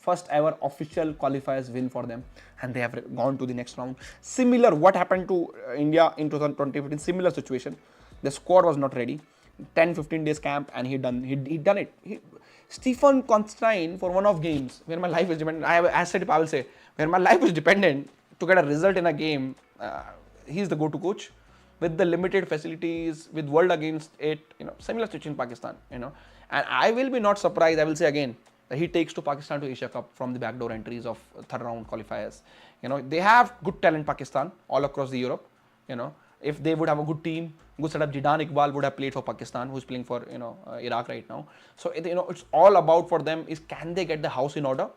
Speaker 1: First ever official qualifiers win for them, and they have gone to the next round. Similar what happened to India in 2015, similar situation. The squad was not ready. 10-15 days camp and he done it. Stephen Constantine, for one of games where my life is dependent, I said I will say, where my life is dependent to get a result in a game, he's the go-to coach. With the limited facilities, with world against it, similar situation in Pakistan, and I will be not surprised, I will say again, that he takes to Pakistan to Asia Cup from the backdoor entries of third round qualifiers. They have good talent, Pakistan, all across the Europe. If they would have a good team, good setup, Jidan Iqbal would have played for Pakistan, who's playing for Iraq right now. So it's all about for them is, can they get the house in order?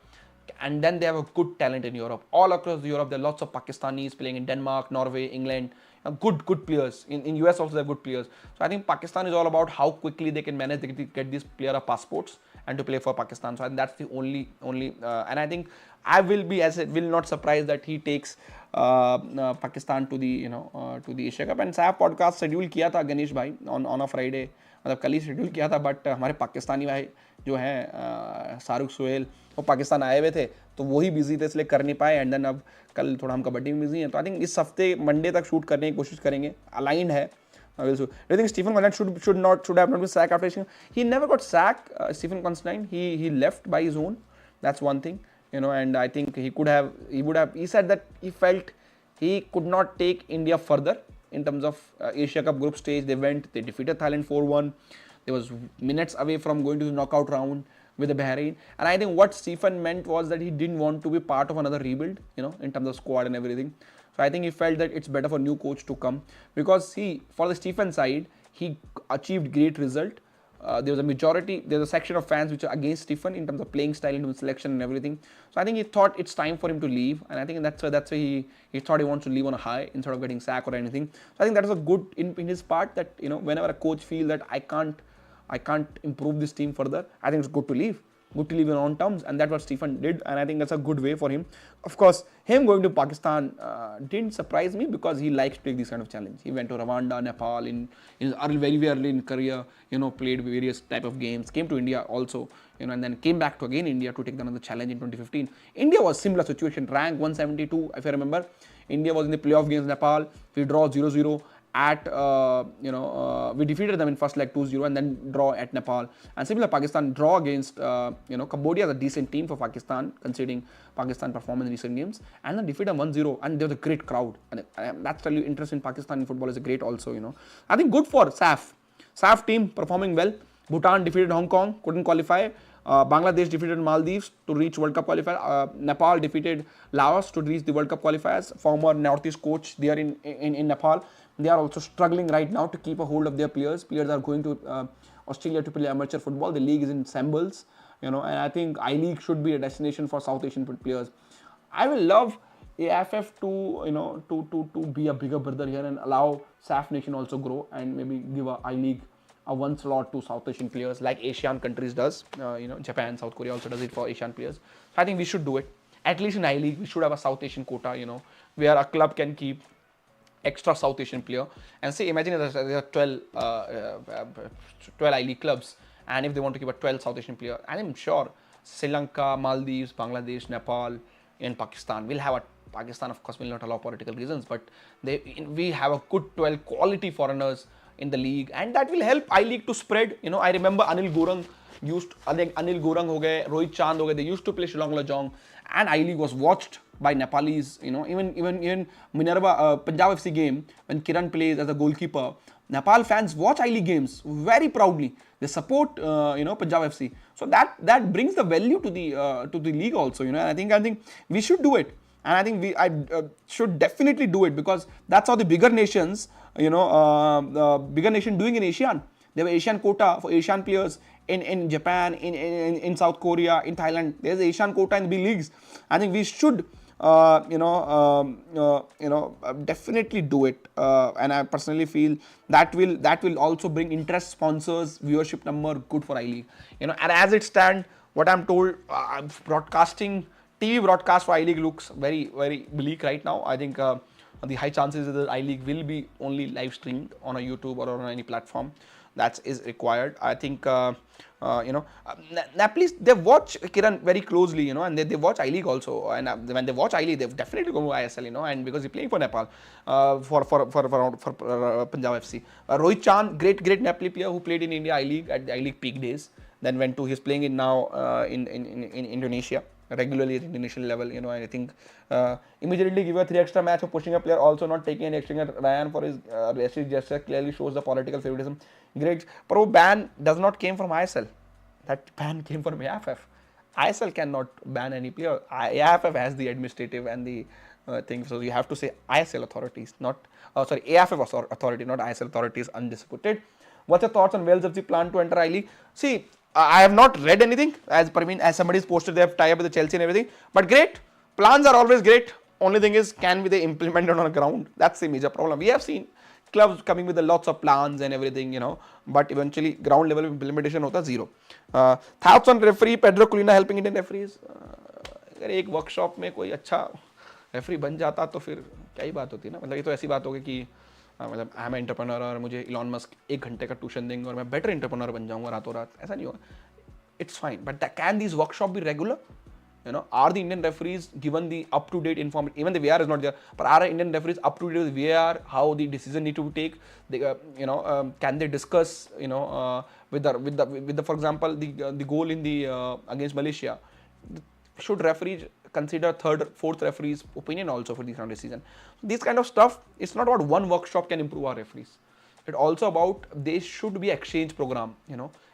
Speaker 1: And then they have a good talent in Europe. All across Europe, there are lots of Pakistanis playing in Denmark, Norway, England. Good players. In US also they have good players. So I think Pakistan is all about how quickly they can manage to get these player passports and to play for Pakistan. So I think that's the only and I think I will be, as it will not surprise that he takes Pakistan to the to the Asia Cup. And SAFF podcast schedule किया था गणेश भाई on a Friday, मतलब कल ही schedule किया था. But हमारे पाकिस्तानी भाई जो हैं शाहरुख सोहेल, वो पाकिस्तान आए हुए थे, तो वही बिजी थे, इसलिए कर नहीं पाए. एंड देन अब कल थोड़ा हम कबड्डी में बिजी हैं. तो आई थिंक इस हफ्ते मंडे तक शूट करने की कोशिश करेंगे. अलाइंड है. Do you think Stephen Constantine should have not been sacked after he never got sacked? Stephen Constantine, he left by his own. That's one thing, and I think he would have. He said that he felt he could not take India further in terms of Asia Cup group stage. They defeated Thailand 4-1. They was minutes away from going to the knockout round with the Bahrain. And I think what Stephen meant was that he didn't want to be part of another rebuild, in terms of squad and everything. So I think he felt that it's better for new coach to come, because for the Stephen side, he achieved great result. There was a section of fans which are against Stephen in terms of playing style, in selection and everything. So I think he thought it's time for him to leave, and I think that's why he thought he wants to leave on a high instead of getting sacked or anything. So I think that was a good in his part, that whenever a coach feels that I can't improve this team further, I think it's good to leave. Good to leave on own terms, and that's what Stephen did, and I think that's a good way for him. Of course, him going to Pakistan didn't surprise me, because he likes to take this kind of challenge. He went to Rwanda, Nepal in his very early in career, played various type of games, came to India also, and then came back to again India to take another challenge in 2015. India was similar situation, rank 172, if I remember. India was in the playoff against Nepal. We draw 0-0. We defeated them in first leg 2-0 and then draw at Nepal. And similar, Pakistan draw against Cambodia, is a decent team for Pakistan considering Pakistan performance in recent games, and then defeat them 1-0, and there was a great crowd, and that's really interest in Pakistan in football is a great also. I think good for SAFF team performing well. Bhutan defeated Hong Kong, couldn't qualify. Bangladesh defeated Maldives to reach World Cup qualifier. Nepal defeated Laos to reach the World Cup qualifiers. Former Northeast coach there in Nepal. They are also struggling right now to keep a hold of their players. Players are going to Australia to play amateur football. The league is in shambles, and I think I-League should be a destination for South Asian players. I will love AFF to to be a bigger brother here and allow SAFF Nation also grow and maybe give a I-League a one slot to South Asian players like Asian countries does. Japan, South Korea also does it for Asian players. So I think we should do it. At least in I-League, we should have a South Asian quota, where a club can keep extra South Asian player. And say, imagine there are 12 I-League clubs, and if they want to keep a 12 South Asian player, and I'm sure Sri Lanka, Maldives, Bangladesh, Nepal, and Pakistan will have a Pakistan, of course, will not allow political reasons, but we have a good 12 quality foreigners in the league, and that will help I-League to spread. I remember Anil Gorang हो गए, Rohit Chand हो गए, they used to play Shillong Lajong, and I-League was watched by Nepalese. Even Minerva Punjab FC game when Kiran plays as a goalkeeper, Nepal fans watch I-League games very proudly. They support Punjab FC, so that brings the value to the league also. And I think we should do it, and I think I should definitely do it, because that's how the bigger nations, bigger nation doing in ASEAN. They have Asian quota for Asian players in Japan, in South Korea, in Thailand. There's Asian quota in the big leagues. I think we should definitely do it, and I personally feel that will also bring interest, sponsors, viewership number, good for I-League. And as it stands, what I'm told, TV broadcast for I-League looks very, very bleak right now. I think the high chances is that I-League will be only live streamed on a YouTube or on any platform. That is required. I think Nepalese, they watch Kiran very closely, and they watch I-League also. And when they watch I-League, they definitely go to ISL, and because he's playing for Nepal, for Punjab FC. Rohit Chand, great Nepali player who played in India I-League at the I-League peak days. Then went to, he's playing in now in Indonesia regularly at international level. And I think immediately give a 3 extra match for pushing a player, also not taking an extra Ryan for his racist gesture, clearly shows the political favoritism. Great, but that ban does not came from ISL. That ban came from AFF. ISL cannot ban any player. AFF has the administrative and the thing, so you have to say ISL authorities, not AFF authority, not ISL authorities, undisputed. What's your thoughts on Wales FC plan to enter I-League? See, I have not read anything, as somebody's posted they have tie up with the Chelsea and everything, but great, plans are always great. Only thing is, can they implement it on the ground? That's the major problem. We have seen clubs coming with lots of plans and everything, but eventually ground level implementation hota zero. Thoughts on referee Pedro Colina helping Indian referees? अगर एक workshop में कोई अच्छा referee बन जाता तो फिर क्या ही बात होती ना. मतलब ये तो ऐसी बात होगी कि मतलब आई एम एंटरप्रेन्योर और मुझे इलॉन मस्क 1 घंटे का ट्यूशन देंगे और मैं बेटर एंटरप्रेन्योर बन जाऊंगा रातों रात. ऐसा नहीं होगा. It's fine, but can these workshops be regular? Are the Indian referees given the up-to-date information? Even the VR is not there, but are Indian referees up-to-date with VR? How the decision need to be taken? Can they discuss? With the for example, the goal in the against Malaysia, should referees consider third, fourth referees' opinion also for this kind of decision? This kind of stuff. It's not about one workshop can improve our referees. It's also about there should be exchange program.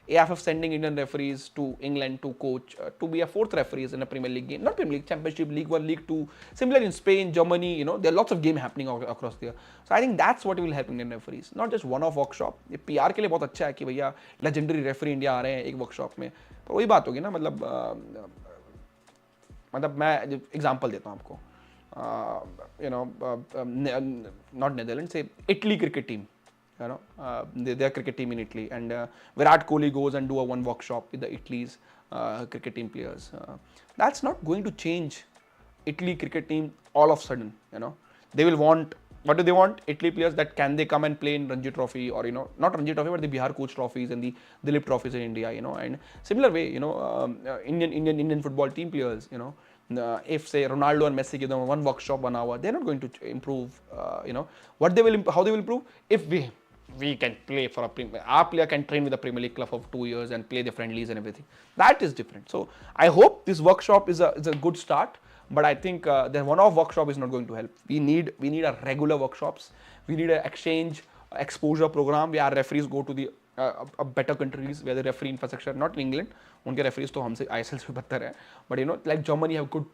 Speaker 1: AFF sending Indian referees to England to coach, to be a fourth referees in a Premier League game, not Premier League, Championship, League 1, League 2, similar in Spain, Germany, there are lots of game happening across there. So I think that's what will help Indian referees, not just one-off workshop. ये PR के लिए बहुत अच्छा है कि भैया legendary referee India आ रहे हैं एक workshop में, पर वही बात होगी ना. मतलब मैं example देता हूँ आपको, not Netherlands, say Italy cricket team. Their cricket team in Italy, and Virat Kohli goes and do a one workshop with the Italy's cricket team players. That's not going to change Italy cricket team all of a sudden. They will want, what do they want? Italy players that can they come and play in Ranji Trophy, or not Ranji Trophy, but the Bihar Coach trophies and the Dilip trophies in India. And similar way, Indian football team players. If say Ronaldo and Messi give them one workshop 1 hour, they're not going to improve. What they will, how they will improve? If we can play for our player can train with a Premier League club for 2 years and play the friendlies and everything. That is different. So I hope this workshop is a good start, but I think the one-off workshop is not going to help. We need a regular workshops. We need an exchange exposure program where our referees go to the better countries where the referee infrastructure, not in England, उनके referees तो हमसे ISL से बदतर है, but like Germany have good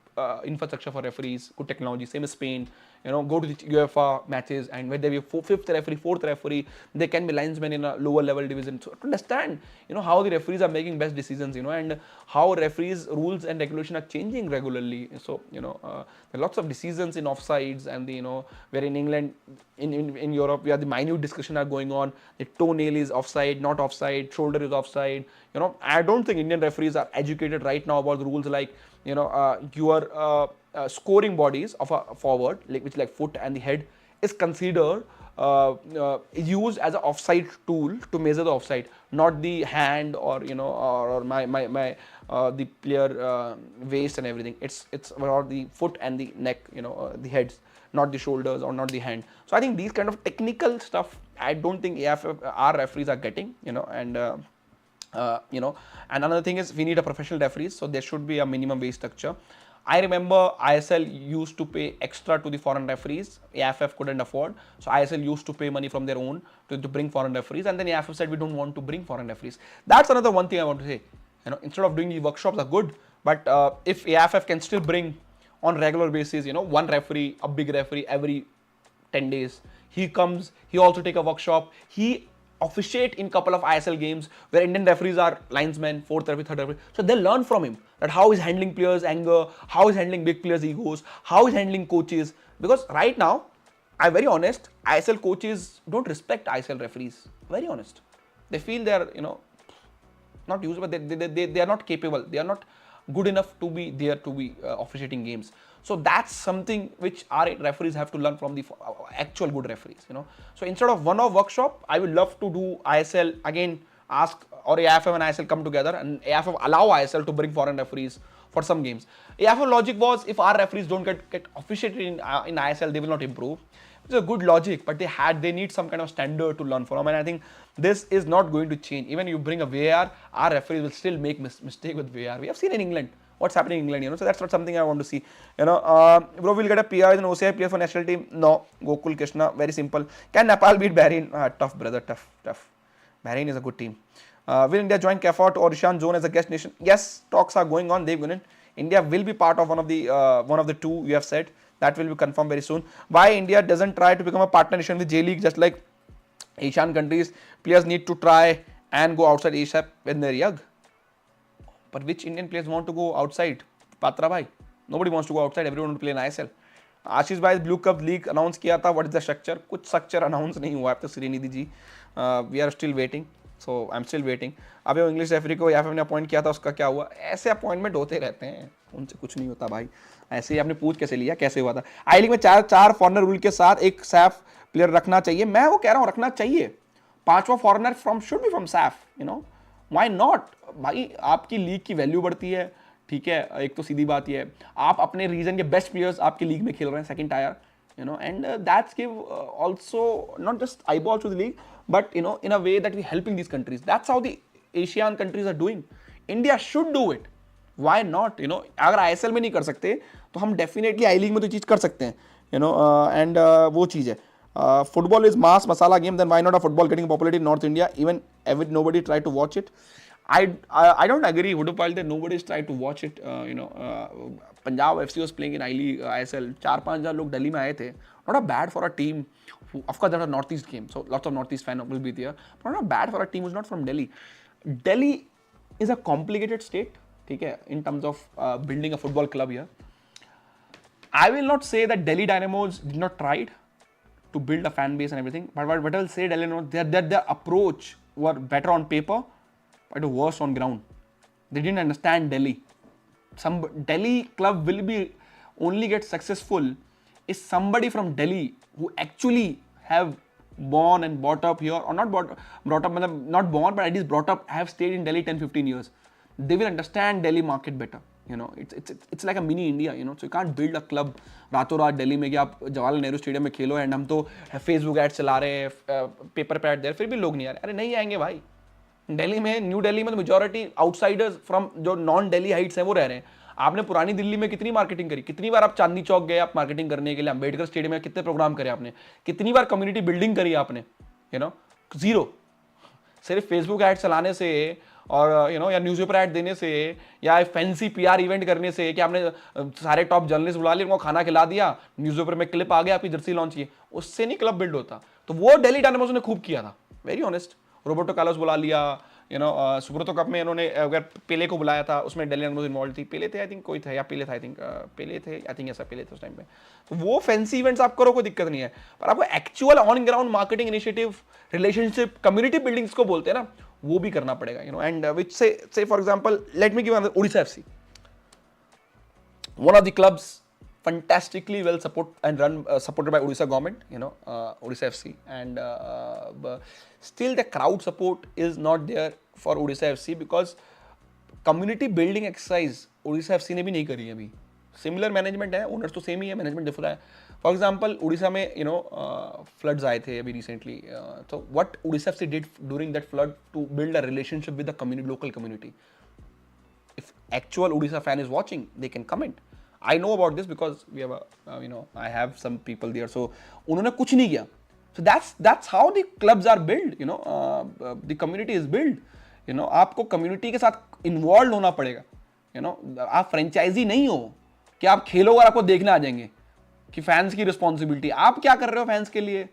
Speaker 1: infrastructure for referees, good technology. Same as Spain, go to the UEFA matches and where there be a fifth referee, fourth referee, there can be linesmen in a lower level division. So to understand, how the referees are making best decisions, and how referees rules and regulation are changing regularly. So there are lots of decisions in offsides, and where in England, in Europe, where the minute discussion are going on, the toenail is offside, not offside, shoulder is offside. I don't think Indian referees are educated right now about the rules like your scoring bodies of a forward, which like foot and the head, is considered used as an offside tool to measure the offside, not the hand or or my the player waist and everything. It's about the foot and the neck, the heads, not the shoulders or not the hand. So I think these kind of technical stuff, I don't think our referees are getting, and and another thing is we need a professional referees, so there should be a minimum wage structure. I remember ISL used to pay extra to the foreign referees. AFF couldn't afford, so ISL used to pay money from their own to bring foreign referees, and then AFF said we don't want to bring foreign referees. That's another one thing I want to say. Instead of doing the workshops are good, but if AFF can still bring on regular basis, one referee, a big referee every 10 days, he comes, he also take a workshop, he officiate in couple of ISL games where Indian referees are linesmen, fourth referee, third referee. So they'll learn from him that how he's handling players' anger, how he's handling big players' egos, how he's handling coaches. Because right now, I'm very honest, ISL coaches don't respect ISL referees. Very honest. They feel they're, not used, but they are not capable. They are not good enough to be there to be officiating games. So that's something which our referees have to learn from the actual good referees, So instead of one-off workshop, I would love to do ISL again, ask, or AFF and ISL come together and AFF allow ISL to bring foreign referees for some games. AFF logic was if our referees don't get officiated in ISL, they will not improve. It's a good logic, but they need some kind of standard to learn from, and I think this is not going to change. Even you bring a VAR, our referees will still make mistake with VAR. We have seen in England what's happening in England, so that's not something I want to see. Bro, we'll get a PR as an OCI player for national team. No, Gokul Krishna, very simple. Can Nepal beat Bahrain? Tough, brother, tough. Bahrain is a good team. Will India join CAFOT or Ishan Zone as a guest nation? Yes, talks are going on. They've won it. India will be part of one of the two we have said. That will be confirmed very soon. Why India doesn't try to become a partner nation with J League, just like Asian countries? Players need to try and go outside Asia when they're young. But which Indian players want to go outside? Patra bhai. Nobody wants to go outside. Everyone wants to play in ISL. Ashish bhai Blue Cup League announce किया था. What is the structure? कुछ structure announce नहीं हुआ है तो श्रीनिधि जी. We are still waiting. So I'm still waiting. अब वो English referee को या फिर हमने अपॉइंट किया था, उसका क्या हुआ? ऐसे अपॉइंटमेंट होते रहते हैं, उनसे कुछ नहीं होता भाई. ऐसे ही आपने पूछ कैसे लिया, कैसे हुआ था? आई लीग में चार फॉरनर रूल के साथ एक सैफ प्लेयर रखना चाहिए. मैं वो कह रहा हूँ रखना चाहिए. पांचवा foreigner should be from Saif. Why not भाई? आपकी लीग की वैल्यू बढ़ती है, ठीक है. एक तो सीधी बात ये है, आप अपने रीजन के बेस्ट प्लेयर्स आपकी लीग में खेल रहे हैं, second tier, and that's give also not just eyeballs to the league, but in a way that we helping these countries. That's how the Asian countries are doing. India should do it. Why not? अगर ISL में नहीं कर सकते तो हम definitely आई league में तो चीज कर सकते हैं, and वो चीज है. Football is mass masala game, then why not a football getting popularity in North India? Even nobody try to watch it. I don't agree. Hudupal that nobody's tried to watch it. Punjab FC was playing in ISL. 4-5 लोग दिल्ली में आए थे. Not a bad for a team. Of course, that's a Northeast game, so lots of Northeast fans will be there. But not bad for a team who's not from Delhi. Delhi is a complicated state, okay, in terms of building a football club here. I will not say that Delhi Dynamos did not try to build a fan base and everything, but what I'll say, Delhi Dynamos, their approach were better on paper, but worse on ground. They didn't understand Delhi. Some Delhi club will be only get successful is somebody from Delhi who actually have born and brought up here, or not brought up, not born, but at least brought up, have stayed in Delhi 10-15 years. They will understand Delhi market better. It's like a mini India, so you can't build a club रातों रात दिल्ली में कि आप Jawaharlal Nehru stadium में खेलो and हम तो Facebook ad चला रहे हैं, पेपर पे एड दे रहे, फिर भी लोग नहीं आ रहे. अरे नहीं आएंगे भाई. दिल्ली में, न्यू दिल्ली में मेजॉरिटी आउटसाइडर्स फ्रॉम जो नॉन दिल्ली हाइट्स हैं वो रह रहे हैं. आपने पुरानी दिल्ली में कितनी मार्केटिंग करी, कितनी बार आप चांदनी चौक गए आप मार्केटिंग करने के लिए, अंबेडकर स्टेडियम में कितने प्रोग्राम करे आपने, कितनी बार कम्युनिटी बिल्डिंग करी आपने, जीरो. सिर्फ फेसबुक ऐड चलाने से और या न्यूज़पेपर ऐड देने से या फैंसी पीआर इवेंट करने से कि आपने सारे टॉप जर्नलिस्ट बुला लिए, उनको खाना खिला दिया, न्यूज़पेपर में क्लिप आ गया, आपकी जर्सी लॉन्च की, उससे नहीं क्लब बिल्ड होता। तो वो दिल्ली डायनामोस ने खूब किया था, वेरी ऑनेस्ट। रोबर्टो कार्लोस बुला लिया, सुब्रतो कप में इन्होंने अगर पेले को बुलाया था, उसमें दिल्ली डायनामोस इन्वॉल्व थी, पेले थे आई थिंक, कोई था या पेले था आई थिंक, पेले थे आई थिंक, ऐसा पेले थे उस टाइम पे। तो वो फैंसी इवेंट्स आप करो, कोई दिक्कत नहीं है, पर आपको actual on ground marketing initiative, relationship, community buildings को बोलते हैं ना, वो भी करना पड़ेगा, एंड विच से for example let me give Odisha FC, one of the clubs fantastically well supported by Odisha government, Odisha FC, and still the crowd support is not there for Odisha FC because community building exercise Odisha FC ने भी नहीं करी है अभी। Similar management है, owners तो same ही है, मैनेजमेंट डिफर है। फॉर एग्जाम्पल उड़ीसा में फ्लड्स आए थे अभी रिसेंटली, तो what Odisha FC did during that flood to build a relationship with the community, local community. If actual Odisha fan is watching, they can comment. I know about this because we have I have some people there. So उन्होंने कुछ नहीं किया. So that's how the clubs are built. The community is built. आपको community के साथ involved होना पड़ेगा. आप फ्रेंचाइजी नहीं हो कि आप खेलो और आपको देखने आ जाएंगे कि फैंस की रिस्पॉन्सिबिलिटी, आप क्या कर रहे हो फैंस के लिए,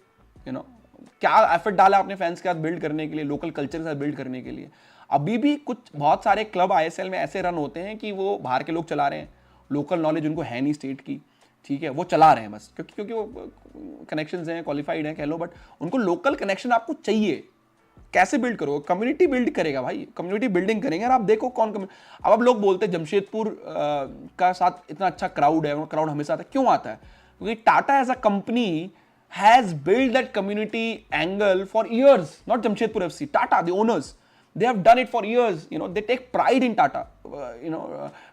Speaker 1: क्या एफर्ट डाला आपने फैंस के साथ बिल्ड करने के लिए, लोकल कल्चर के साथ बिल्ड करने के लिए। अभी भी कुछ बहुत सारे क्लब आईएसएल में ऐसे रन होते हैं कि वो बाहर के लोग चला रहे हैं, लोकल नॉलेज उनको है नहीं स्टेट की, ठीक है, वो चला रहे हैं बस क्योंकि वो कनेक्शंस हैं, क्वालिफाइड हैं कह लो, बट उनको लोकल कनेक्शन आपको चाहिए। कैसे बिल्ड करो? कम्युनिटी बिल्ड करेगा भाई, कम्युनिटी बिल्डिंग करेंगे। और आप देखो अब लोग बोलते हैं जमशेदपुर का साथ इतना अच्छा क्राउड है, क्राउड हमेशा आता है, क्यों आता है? क्योंकि Tata as a company has built that community angle for years, not Jamshedpur FC, Tata, the owners, they have done it for years. They take pride in Tata.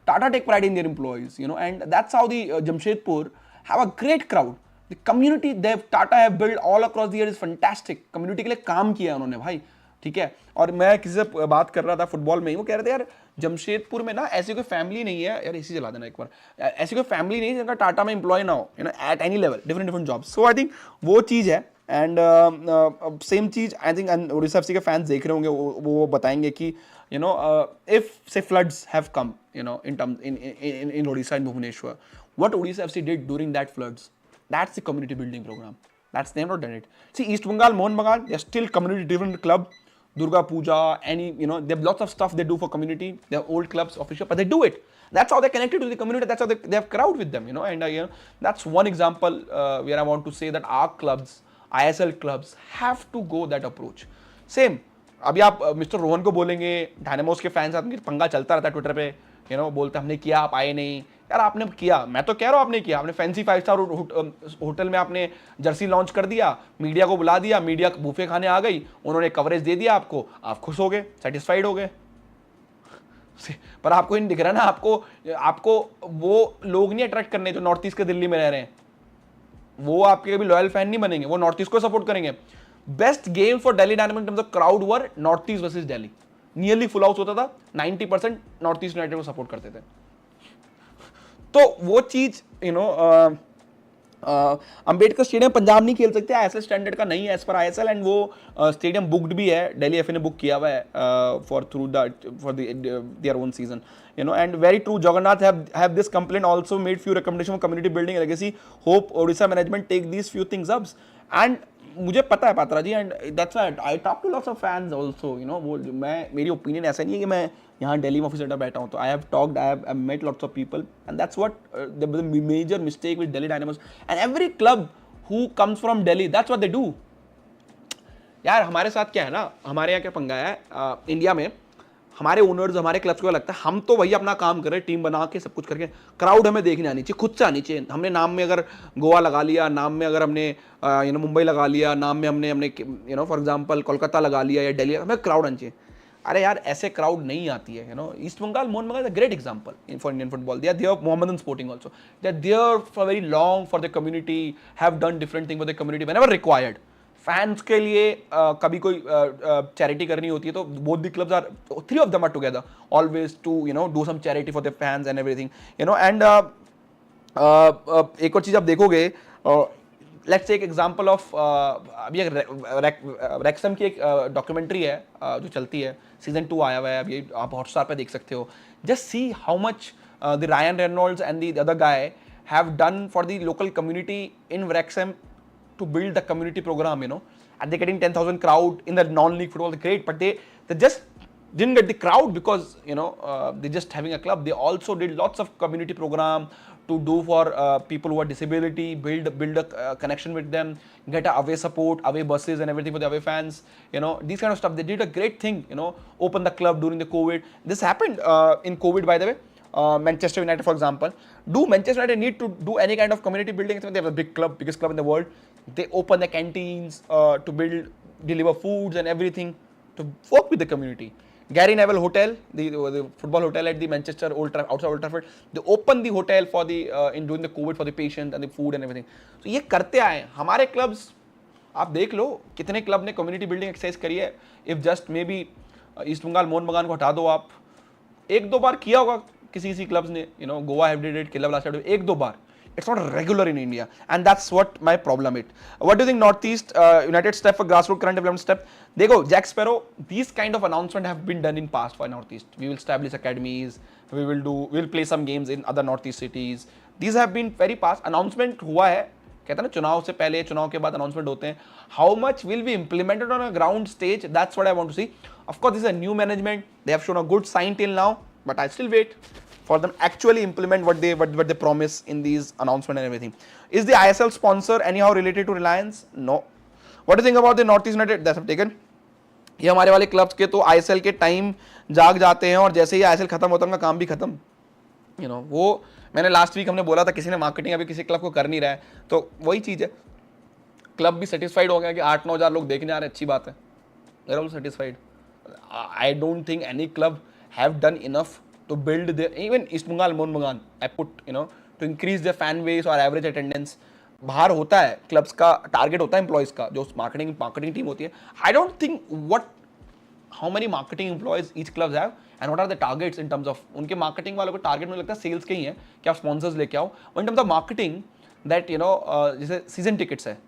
Speaker 1: Tata take pride in their employees. And that's how the Jamshedpur have a great crowd. The community Tata have built all across the year is fantastic. Community के लिए काम किया उन्होंने भाई, ठीक है। और मैं किसी से बात कर रहा था फुटबॉल में ही, वो कह रहे थे यार जमशेदपुर में ना ऐसी कोई फैमिली नहीं है, यार एसी चला देना एक बार, ऐसी कोई फैमिली नहीं है जिनका टाटा में एम्प्लॉय ना हो, at any level, different jobs. So I think वो चीज़ है। And same cheese I think Orissa FC के फैंस देख रहे होंगे, वो बताएंगे कि इफ से floods have come in Odisha and Bhubaneswar, what Odisha FC did during that floods, that's the community building program. They have not done it. See, East Bengal, Mohun Bagan, they're still community driven club. Durga Puja, they have lots of stuff they do for community. They have old clubs, official, but they do it. That's how they're connected to the community. That's how they have crowd with them, and that's one example where I want to say that our clubs, ISL clubs, have to go that approach. Same. अभी आप mister Rohan को बोलेंगे, Dynamos के fans आदमी पंगा चलता रहता है ट्विटर पे, बोलते हमने किया, आप आए नहीं। यार आपने किया, मैं तो कह रहा हूँ आपने किया। आपने फैंसी 5 स्टार होटल में आपने जर्सी लॉन्च कर दिया, मीडिया को बुला दिया, मीडिया बूफे खाने आ गई, उन्होंने कवरेज दे दिया आपको, आप खुश हो गए, सेटिस्फाइड हो गए। पर आपको इन दिख रहा है ना, आपको वो लोग नहीं अट्रैक्ट करने जो नॉर्थ ईस्ट के दिल्ली में रह रहे हैं, वो आपके कभी लॉयल फैन नहीं बनेंगे, वो नॉर्थ ईस्ट को सपोर्ट करेंगे। Best game for Delhi dynamo in terms of crowd were north east versus Delhi, nearly full house होता था, 90% नॉर्थ ईस्ट यूनाइटेड को सपोर्ट करते थे। तो वो चीज अंबेडकर स्टेडियम पंजाब नहीं खेल सकते, आईएसएल स्टैंडर्ड का नहीं है एज पर आईएसएल, एंड वो स्टेडियम बुक्ड भी है, दिल्ली एफए ने बुक किया हुआ है for their own season, and very true. Jagannath have this complaint also made few recommendation for community building and legacy. Hope Odisha management take these few things up. And मुझे पता है पात्रा जी, and that's why I talk to lots of fans also. वो मेरी opinion ऐसा नहीं है कि मैं यहाँ दिल्ली में ऑफिस सेंटर बैठा हूँ, तो I have talked, I have met lots of people, and that's what the major mistake with Delhi Dynamos and every club who comes from Delhi, that's what they do. यार हमारे साथ क्या है ना, हमारे यहाँ क्या पंगा है इंडिया में, हमारे ओनर्स, हमारे क्लब्स को लगता है हम तो वही अपना काम कर रहे हैं, टीम बना के सब कुछ करके, क्राउड हमें देखने आनी चाहिए, खुद से आनी चाहिए। हमने नाम में अगर गोवा लगा लिया, नाम में अगर हमने मुंबई लगा लिया, नाम में हमने फॉर एग्जांपल कोलकाता लगा लिया या दिल्ली, हमें क्राउड आनी चाहिए। अरे यार ऐसे क्राउड नहीं आती है। East Bengal, Mohan Bengal is a great example for Indian football. They are there, Mohammedan Sporting also, they are there for very long for the community, have done different thing for the community whenever required. Fans के लिए कभी कोई charity करनी होती है तो both the clubs are, 3 of them are together always to do some charity for their fans and everything, and एक और चीज आप देखोगे, लेट्स टेक एग्जांपल ऑफ अभी एक रेक्सम की एक डॉक्यूमेंट्री है जो चलती है, सीजन 2 आया हुआ है, अभी आप हॉटस्टार पे देख सकते हो. Just see how much the Ryan Reynolds and the other guy have done for the local community in Wrexham to build the community program, and they're getting 10,000 crowd in the non-league football, great, but they just didn't get the crowd because they just having a club. They also did lots of community program to do for people who are disability, build a connection with them, get a away support, away buses and everything for the away fans, these kind of stuff. They did a great thing, open the club during the COVID. This happened in COVID, by the way. Manchester United, for example. Do Manchester United need to do any kind of community building? They have a big club, biggest club in the world. They open the canteens to deliver foods and everything to work with the community. Gary Neville Hotel, the football hotel at the Manchester outside Old Trafford, they open the hotel for the in during the COVID for the patients and the food and everything. So ये करते आए हमारे clubs. आप देख लो कितने club ने community building exercise करी है. If just may be East Bengal Mohun Bagan को हटा दो, आप एक दो बार किया होगा किसी क्लब्स ने, Goa have did it, Kerala blast have did एक दो बार. It's not regular in India, and that's what my problem is. What do you think Northeast United step for grassroots current development step? देखो, Jack Sparrow, these kind of announcement have been done in past for Northeast. We will establish academies, we will play some games in other Northeast cities. These have been very past. Announcement हुआ है, कहता है ना चुनाव से पहले चुनाव के बाद announcement होते हैं. How much will be implemented on a ground stage? That's what I want to see. Of course, this is a new management. They have shown a good sign till now, but I still wait for them actually implement what they promise in these announcement and everything. Is the ISL sponsor anyhow related to Reliance? No. What do you think about the Northeast United? That's taken. ये हमारे वाले clubs के तो ISL के time जाग जाते हैं और जैसे ही ISL खत्म होता है उनका काम भी खत्म. वो मैंने लास्ट वीक हमने बोला था किसी ने मार्केटिंग अभी किसी क्लब को कर नहीं रहा है, तो वही चीज़ है. क्लब भी सेटिस्फाइड हो गया कि 8-9 हज़ार लोग देखने आ रहे हैं, अच्छी बात है. They're all satisfied. I don't think any club have done enough to build their, even East Bengal, Mohun Bagan, I put, to increase their fan base or average attendance. बाहर होता है क्लब्स का टारगेट होता है employees का, जो marketing team होती है. I don't think how many marketing employees each clubs have and what are the targets in terms of, उनके मार्केटिंग वालों को टारगेट मुझे लगता है सेल्स के ही है कि आप स्पॉन्सर्स लेके आओ. In terms of marketing that जैसे सीजन टिकट्स है,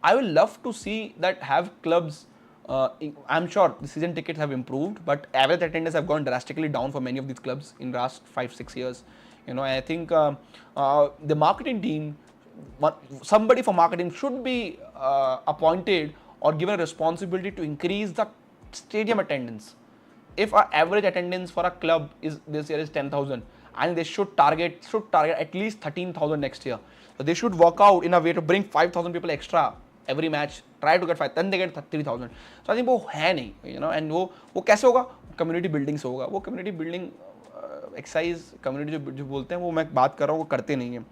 Speaker 1: I will love to see that have clubs. I'm sure the season tickets have improved, but average attendance have gone drastically down for many of these clubs in the last 5-6 years. I think the marketing team, somebody for marketing should be appointed or given a responsibility to increase the stadium attendance. If our average attendance for a club is this year is 10,000, and they should target at least 13,000 next year. So they should work out in a way to bring 5,000 people extra every match, try to get 5, then they get 3,000. So I think वो है नहीं, and वो कैसे होगा, community building से होगा. वो community building exercise community जो बोलते हैं वो मैं बात कर रहा हूँ वो करते नहीं हैं.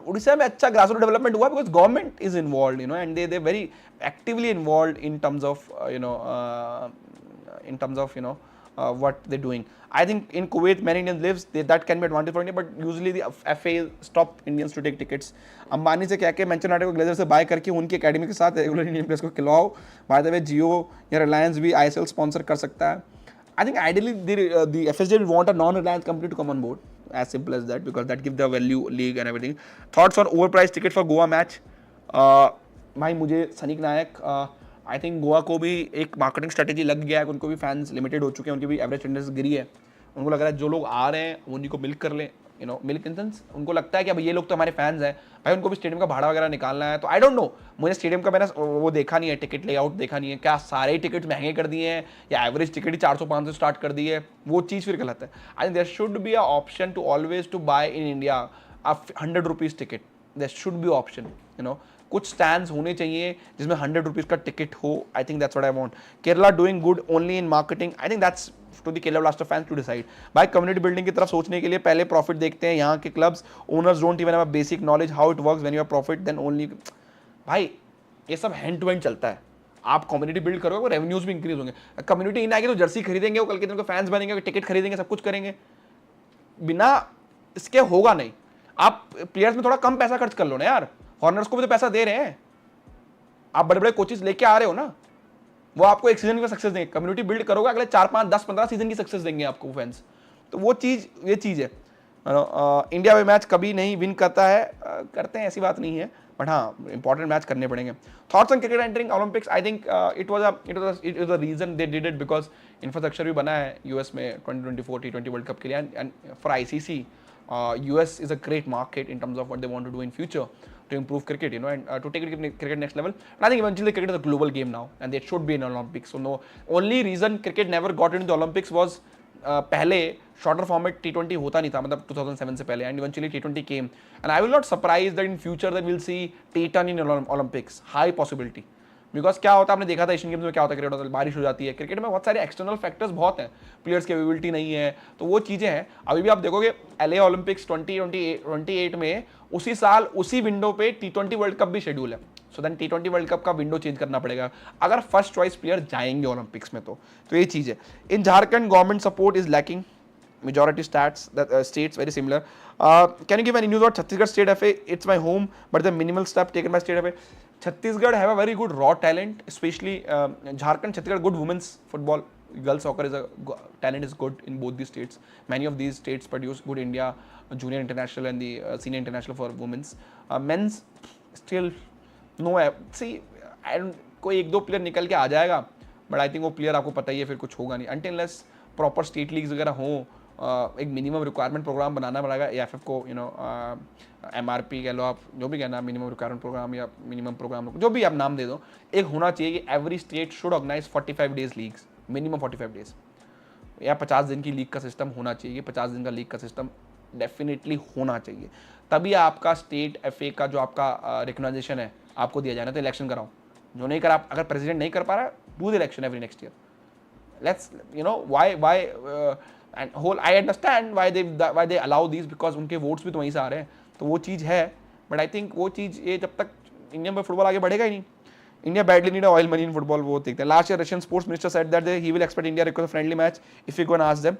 Speaker 1: उड़ीसा में अच्छा ग्रासरूट डेवलपमेंट हुआ because government is involve, and they very actively involve in terms of what they're doing. I think in Kuwait many Indians lives, that can be advantage for India, but usually the FA stop Indians to take tickets. Ambani से क्या Manchester United को Glazer से bye करके उनकी academy के साथ regular Indian players को खिलाओ. बाय द वे जियो या रिलायंस भी ISL स्पॉन्सर कर सकता है. I think ideally the FSJ will want a non-Reliance company to come on board. As simple as that, because that gives the value league and everything. Thoughts on overpriced ticket for Goa match? भाई मुझे सनीक नायक, I think Goa को भी एक marketing strategy लग गया है, उनको भी फैंस लिमिटेड हो चुके हैं, उनकी भी एवरेज अटेंडेंस गिरी है. उनको लग रहा है जो लोग आ रहे हैं उन्हीं को मिल्क कर लें, मिल्क इन सेंस उनको लगता है कि अब ये लोग तो हमारे फैंस हैं भाई, उनको भी स्टेडियम का भाड़ा वगैरह निकालना है. तो आई डोंट नो, मुझे स्टेडियम का मैंने वो देखा नहीं है, टिकट लेआउट देखा नहीं है, क्या सारे ही टिकट महंगे कर दिए हैं या एवरेज टिकट ही 400-500 स्टार्ट कर दी है, वो चीज़ फिर गलत है. I think there should be a option to always to buy in India a 100 rupees ticket. There should be option, कुछ स्टैंड्स होने चाहिए जिसमें 100 रुपीज़ का टिकट हो. I think that's what I want. Kerala doing good only in marketing, I think that's to the Kerala blaster fans to decide. भाई community building की तरफ सोचने के लिए पहले प्रॉफिट देखते हैं. यहाँ के clubs owners don't even have a basic knowledge how it works when you have profit then only. भाई ये सब हैंड टू हैंड चलता है. आप कम्युनिटी बिल्ड करोगे वो रेवेन्यूज भी इंक्रीज होंगे. कम्युनिटी इन आएगी तो जर्सी खरीदेंगे, वो कल के दिन को फैंस बनेंगे, टिकट खरीदेंगे, सब कुछ करेंगे. बिना इसके होगा नहीं. आप प्लेयर्स में थोड़ा कम पैसा खर्च कर लो ना यार, हॉर्नर्स को भी तो पैसा दे रहे हैं. आप बड़े बड़े कोचेस लेके आ रहे हो ना, वो आपको एक सीजन की सक्सेस देंगे. कम्युनिटी बिल्ड करोगे अगले 4-5-10-15 सीजन की सक्सेस देंगे आपको फैंस. तो वो चीज़ ये चीज़ है. इंडिया में मैच कभी नहीं विन करता है, करते हैं ऐसी बात नहीं है, बट हाँ इंपॉर्टेंट मैच करने पड़ेंगे. Thoughts on cricket entering Olympics. I think it was a reason they did it because infrastructure भी बना है यूएस में 2024 T20 वर्ल्ड कप के लिए. And for ICC US is a great market in terms of what they want to do in future to improve cricket, you know, and to take cricket next level. And I think eventually cricket is a global game now, and it should be in Olympics. So no, only reason cricket never got into the Olympics was पहले shorter format T20 होता नहीं था, मतलब 2007 से पहले, and eventually T20 came. And I will not surprise that in future that will see T10 in Olympics. High possibility. Because क्या होता है, आपने देखा था एशियन गेम्स में क्या होता है, क्रिकेट होता है, बारिश हो जाती है. क्रिकेट में बहुत सारे एक्सटर्नल फैक्टर्स बहुत हैं, प्लेयर्स की अवेलेबिलिटी नहीं है, तो वो चीज़ें हैं. अभी भी आप देखोगे LA ओलंपिक्स 2028 में उसी साल उसी विंडो पे T20 वर्ल्ड कप भी शेड्यूल है. So then T20 World Cup का विंडो चेंज करना पड़ेगा अगर फर्स्ट चॉइस प्लेयर जाएंगे ओलंपिक्स में. तो ये चीज़ है. In Jharkhand government support is lacking. Majority states very similar. Can you give any news about Chhattisgarh State FA? It's my home, but the minimal step taken by State FA. Chhattisgarh have a very good raw talent, especially Jharkhand, Chhattisgarh, good women's football, girls soccer talent is good in both these states. Many of these states produce good India junior international and the senior international for women's. Men's still no. See, कोई एक दो player निकल के आ जाएगा, but I think वो player आपको पता ही है फिर कुछ होगा नहीं until unless proper state leagues वगैरह हों. एक मिनिमम रिक्वायरमेंट प्रोग्राम बनाना पड़ेगा AFF को, यू नो, MRP कह लो आप, जो भी कहना, मिनिमम रिक्वायरमेंट प्रोग्राम या मिनिमम प्रोग्राम, जो भी आप नाम दे दो, एक होना चाहिए कि every state should organise 45 days leagues, minimum 45 days, या 50 दिन की लीग का सिस्टम होना चाहिए. 50 दिन का लीग का सिस्टम डेफिनेटली होना चाहिए, तभी आपका स्टेट FA का जो आपका रिकग्नाइजेशन है आपको दिया जाना. तो इलेक्शन कराओ, जो नहीं करा, अगर प्रेसिडेंट नहीं कर पा रहा, do the election every next year. Let's, you know, why and whole I understand why they allow these, because उनके वोट्स भी तो वहीं से आ रहे हैं, तो वो चीज़ है. बट आई थिंक वो चीज़, ये जब तक इंडिया में फुटबॉल आगे बढ़ेगा ही नहीं. India badly need oil money in football, वो देखते हैं. Last year Russian sports minister said that he will expect India request friendly match if you gonna ask them.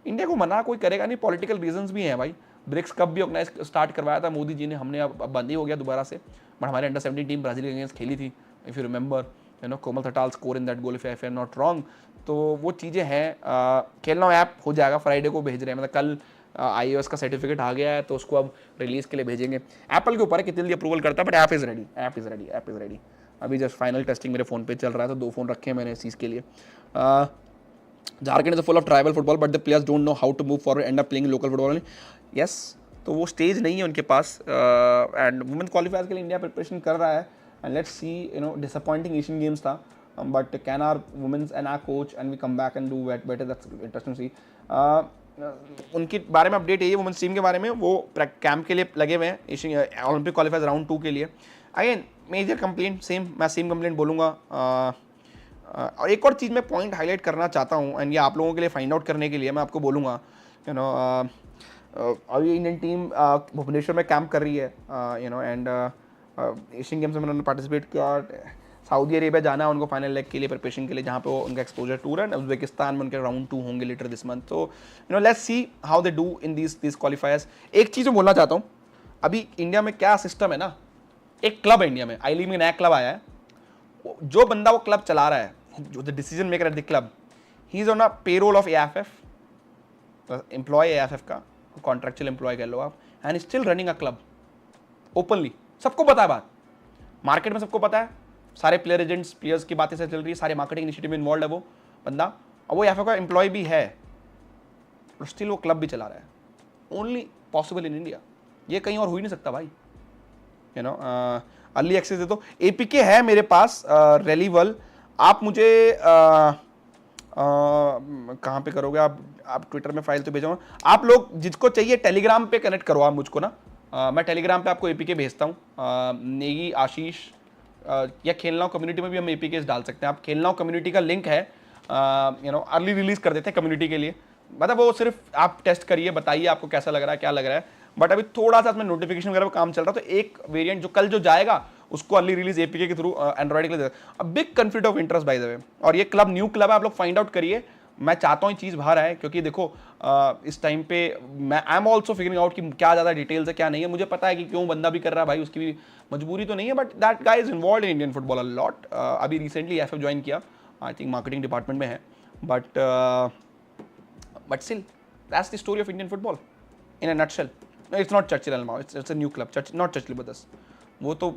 Speaker 1: India को मना कोई करेगा नहीं, पॉलिटिकल रीजंस भी हैं भाई. ब्रिक्स कप भी ऑर्गेनाइज स्टार्ट करवाया था मोदी जी ने, हमने अब बंद ही हो गया दोबारा से. बट हमारे अंडर 17 टीम ब्राजील के अगेंस्ट खेली थी, if you remember, you know, Komal Thatal score in that goal if I am not wrong. तो वो चीज़ें हैं. खेलना ऐप हो जाएगा, फ्राइडे को भेज रहे हैं, मतलब कल iOS का सर्टिफिकेट आ गया है, तो उसको अब रिलीज़ के लिए भेजेंगे. एप्पल के ऊपर है कितनी जल्दी अप्रूवल करता है, बट ऐप इज़ रेडी. अभी जस्ट फाइनल टेस्टिंग मेरे फ़ोन पे चल रहा है, तो 2 फ़ोन रखे हैं मैंने इस चीज़ के लिए. Jharkhand is full of tribal football, but the players don't know how to move forward, and up playing local football. Yes, तो वो स्टेज नहीं है उनके पास. एंड वुमेन क्वालिफायर्स के लिए इंडिया प्रिपरेशन कर रहा है, and let's see, you know, disappointing Asian games था. But can our women's and our coach and we come back and do better? That's interesting to see. उनके बारे में अपडेट है वुमेन्स टीम के बारे में, वो कैंप के लिए लगे हुए हैं एशियन ओलंपिक क्वालिफायर्स राउंड 2 के लिए. अगेन मेजर कंप्लेंट मैं सेम कंप्लेंट बोलूँगा. और एक और चीज़ मैं पॉइंट हाईलाइट करना चाहता हूँ, एंड ये आप लोगों के लिए फाइंड आउट करने के लिए मैं आपको बोलूँगा, यू नो, अभी इंडियन टीम भुवनेश्वर में कैंप कर रही है, you know, and Asian games में उन्होंने पार्टिसिपेट किया. सऊदी अरेबिया जाना है उनको फाइनल लेग के लिए, प्रिपरेशन के लिए, जहाँ पे वो उनका एक्सपोजर टूर है. उज्बेकिस्तान में उनके राउंड 2 होंगे लेटर दिस मंथ. तो you know, let's see how they do in these क्वालिफायर्स. एक चीज़ मैं बोलना चाहता हूँ, अभी इंडिया में क्या सिस्टम है ना, एक क्लब है इंडिया में, आई लीग में नया क्लब आया है, जो बंदा वो क्लब चला रहा है, जो the decision maker at the club, he is on a payroll of AFF, employ AFF का, कॉन्ट्रेक्चुअल एम्प्लॉय कह लो आप, and still running a club openly. सबको पता है बात, मार्केट में सबको पता है, सारे प्लेयर एजेंट्स, प्लेयर्स की बातें से चल रही है, सारे मार्केटिंग इनिशिएटिव में इन्वॉल्व है वो बंदा, और वो AFF का एम्प्लॉय भी है, और स्टिल वो क्लब भी चला रहा है. ओनली पॉसिबल इन इंडिया, ये कहीं और हो ही नहीं सकता भाई. यू नो, अर्ली एक्सेस दे दो. APK है मेरे पास, रेलीवल. आप मुझे कहाँ पे करोगे आप ट्विटर में फाइल तो भेजो. आप लोग जिसको चाहिए टेलीग्राम पे कनेक्ट करो आप मुझको ना, मैं टेलीग्राम पे आपको APK भेजता हूँ. नेगी, आशीष, या खेलना कम्युनिटी में भी हम APKs डाल सकते हैं. आप खेलना कम्युनिटी का लिंक है, यू नो, अर्ली रिलीज कर देते हैं कम्युनिटी के लिए, मतलब वो सिर्फ आप टेस्ट करिए, बताइए आपको कैसा लग रहा है, क्या लग रहा है. बट अभी थोड़ा सा इसमें नोटिफिकेशन वगैरह पर काम चल रहा है, तो एक वेरिएंट जो कल जो जाएगा उसको अर्ली रिलीज APK के थ्रू एंड्रॉइड के लिए देगा. Big conflict of interest by the way. और ये क्लब न्यू क्लब है, आप लोग फाइंड आउट करिए. मैं चाहता हूँ चीज़ बाहर आए, क्योंकि देखो इस टाइम पे मैं I am also figuring out कि क्या ज़्यादा डिटेल्स है क्या नहीं है. मुझे पता है कि क्यों बंदा भी कर रहा है भाई, उसकी भी मजबूरी तो नहीं है, but that guy is involve in Indian football a lot. अभी रिसेंटली AFF ज्वाइन किया, आई थिंक मार्केटिंग डिपार्टमेंट में है, but still that's the story of Indian football in a nutshell. It's not Churchill Alma, it's a new club, not Churchill Brothers. वो तो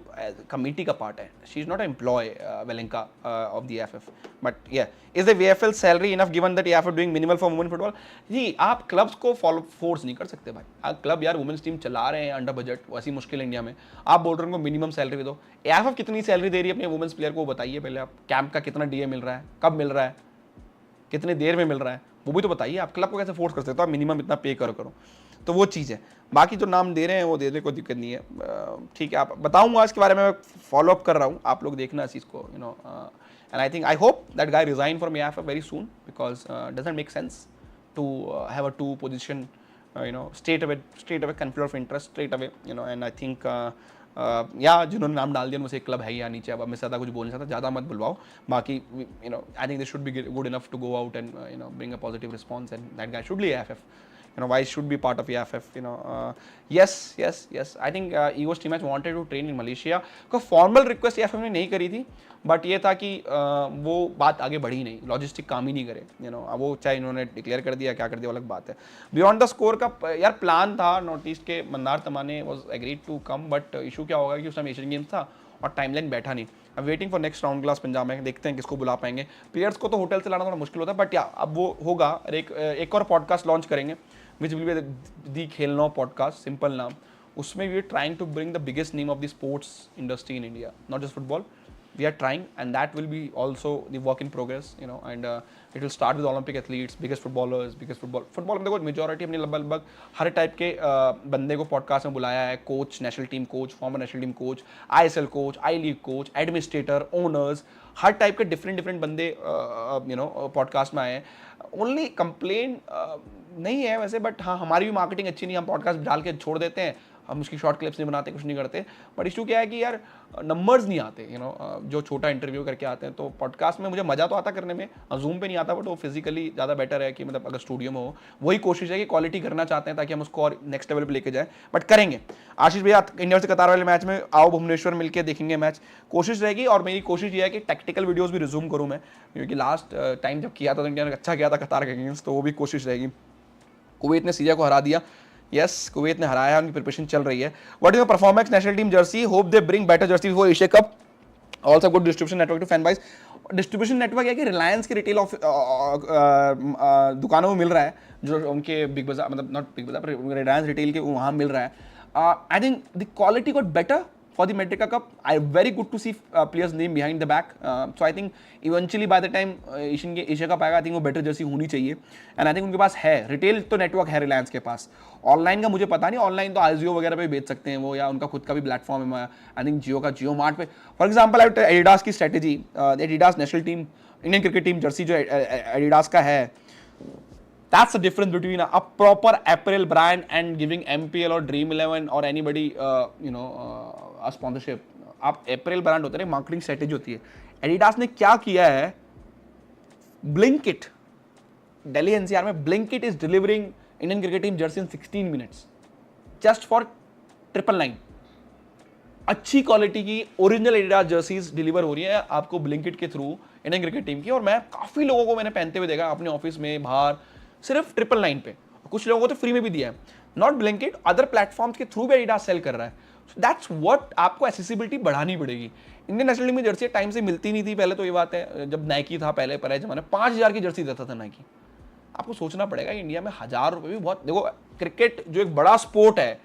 Speaker 1: committee का part है. She is not employ Valanka of the AIFF. But yeah is the VFL salary enough given that AIFF doing minimal for women football? जी, आप clubs को follow force नहीं कर सकते भाई. आप क्लब यार वुमेन्स टीम चला रहे हैं अंडर बजट, वैसी मुश्किल इंडिया में. आप बोल रहे हो उनको मिनिमम सैलरी दो. एएफएफ कितनी सैलरी दे रही है अपने वुमेन्स प्लेयर को बताइए पहले आप. कैंप का कितना डीए मिल रहा है, कब मिल रहा है, कितनी देर में मिल रहा है, वो भी तो बताइए. आप क्लब को कैसे फोर्स कर सकते हो आप मिनिमम इतना पे करो. तो वो चीज़ है. बाकी जो नाम दे रहे हैं वो दे दे, कोई दिक्कत नहीं है. ठीक है, आप बताऊंगा इसके बारे में, फॉलो अप कर रहा हूँ. आप लोग देखना इस चीज़ को, you know. And I think, I hope that guy resign from AFF very soon, because doesn't make sense to have a two position, you know, straight away conflict of interest straight away, you know. And I think या जिन्होंने नाम डाल दिया मुझे club है ही या नीचे. अब मैं ज़्यादा कुछ बोल नहीं सकता, ज़्यादा मत बुलवाओ. बाकी you know, I think they should be good enough to go out and you know bring a positive response, and that guy should be AFF. You know, why should be part of AFF, you know. Yes, I think EO's team has wanted to train in Malaysia. को formal request AFF ने नहीं करी थी, but ये था कि वो बात आगे बढ़ी नहीं, लॉजिस्टिक काम ही नहीं करे, you know. अब वो चाहे इन्होंने डिक्लेयर कर दिया, क्या कर दिया, अलग बात है. बियॉन्ड द स्कोर का यार प्लान था नॉर्थ ईस्ट के. Mandar Tamhane was agreed to come, but issue क्या होगा कि उस टाइम एशियन गेम्स था और टाइमलाइन बैठा नहीं. अब waiting for next round class Punjab में, देखते हैं किसको बुला पाएंगे. प्लेयर्स को तो होटल से लाना थोड़ा मुश्किल होता है, बट या अब वो होगा. एक और पॉडकास्ट लॉन्च करेंगे which will be the Khelno podcast, simple naam. उसमें we are trying to bring the biggest name of the sports industry in India, not just football. We are trying, and that will be also the work in progress, you know. And it will start with Olympic athletes, biggest footballers, football में देखो majority हमने लगभग हर type के बंदे को podcast में बुलाया है. Coach, national team coach, former national team coach, ISL coach, I League coach, administrator, owners, हर टाइप के डिफरेंट बंदे यू नो पॉडकास्ट में आए हैं. ओनली कंप्लेन नहीं है वैसे, बट हाँ हमारी भी मार्केटिंग अच्छी नहीं, हम पॉडकास्ट डाल के छोड़ देते हैं, हम उसकी शॉर्ट क्लिप्स नहीं बनाते, कुछ नहीं करते. बट इशू क्या है कि यार नंबर्स नहीं आते, यू नो. जो छोटा इंटरव्यू करके आते हैं तो पॉडकास्ट में मुझे मज़ा तो आता करने में, जूम पे नहीं आता, बट वो फिजिकली ज़्यादा बेटर है कि मतलब अगर स्टूडियो में हो. वही कोशिश है कि क्वालिटी करना चाहते हैं ताकि हम उसको और नेक्स्ट लेवल पे लेके जाएं, बट करेंगे. आशीष भैया इंडिया से कतार वाले मैच में आओ, भुवनेश्वर मिलकर देखेंगे मैच, कोशिश रहेगी. और मेरी कोशिश ये है कि टैक्टिकल वीडियोज़ भी रिज्यूम करूँ मैं, क्योंकि लास्ट टाइम जब किया था तो इंडिया ने अच्छा किया था कतार के अगेंस्ट, तो वो भी कोशिश रहेगी. कुवैत ने सीरिया को हरा दिया. यस, कुवैत ने हराया, उनकी प्रिपरेशन चल रही है. What is the performance national team jersey? Hope they bring better jersey for Asia cup. Also good distribution network to fan buys. Distribution network है कि रिलायंस के रिटेल ऑफ दुकानों में मिल रहा है, जो उनके बिग बाजार, मतलब नॉट बिग बाजार पर रिलायंस रिटेल के वहाँ मिल रहा है. I think the quality got better for the Metrica Cup. Very good to see players name behind the back. So I think eventually by the time Asia Cup आएगा, I think वो better jersey होनी चाहिए. And I think उनके पास है, retail तो network है रिलायंस के पास. Online का मुझे पता नहीं, ऑनलाइन तो ISL वगैरह पे बेच सकते हैं वो, या उनका खुद का भी प्लेटफॉर्म है. आई थिंक जियो का जियो मार्ट पे, फॉर एग्जाम्पल एडिडास की strategy, Adidas national team, Indian cricket team Jersey जो एडिडास का है, that's the difference between a proper apparel brand and giving MPL or Dream 11 or anybody you know a sponsorship. आप apparel brand होते हैं, marketing strategy होती है. Adidas ने क्या किया है, ब्लिंकिट, दिल्ली एनसीआर में Blinkit is delivering Indian cricket team Jersey in 16 minutes just for 999. अच्छी क्वालिटी की ओरिजिनल एडिडास जर्सीज डिलीवर हो रही है आपको ब्लिंकिट के थ्रू इंडियन क्रिकेट टीम की. और मैं काफ़ी लोगों को मैंने पहनते हुए देखा अपने ऑफिस में, बाहर, सिर्फ 999 पे. कुछ लोगों को तो फ्री में भी दिया है. नॉट ब्लिंकिट, अदर प्लेटफॉर्म्स के थ्रू भी एडिडास सेल कर रहा है. सो दैट्स व्हाट, आपको एक्सेसिबिलिटी बढ़ानी पड़ेगी. इंडियन नेशनल टीम में जर्सी टाइम से मिलती नहीं थी पहले, तो ये बात है. जब नाइकी था पहले जमाने 5000 की जर्सी देता था नाइकी. आपको सोचना पड़ेगा इंडिया में 1000 रुपये भी बहुत. देखो क्रिकेट जो एक बड़ा स्पोर्ट है,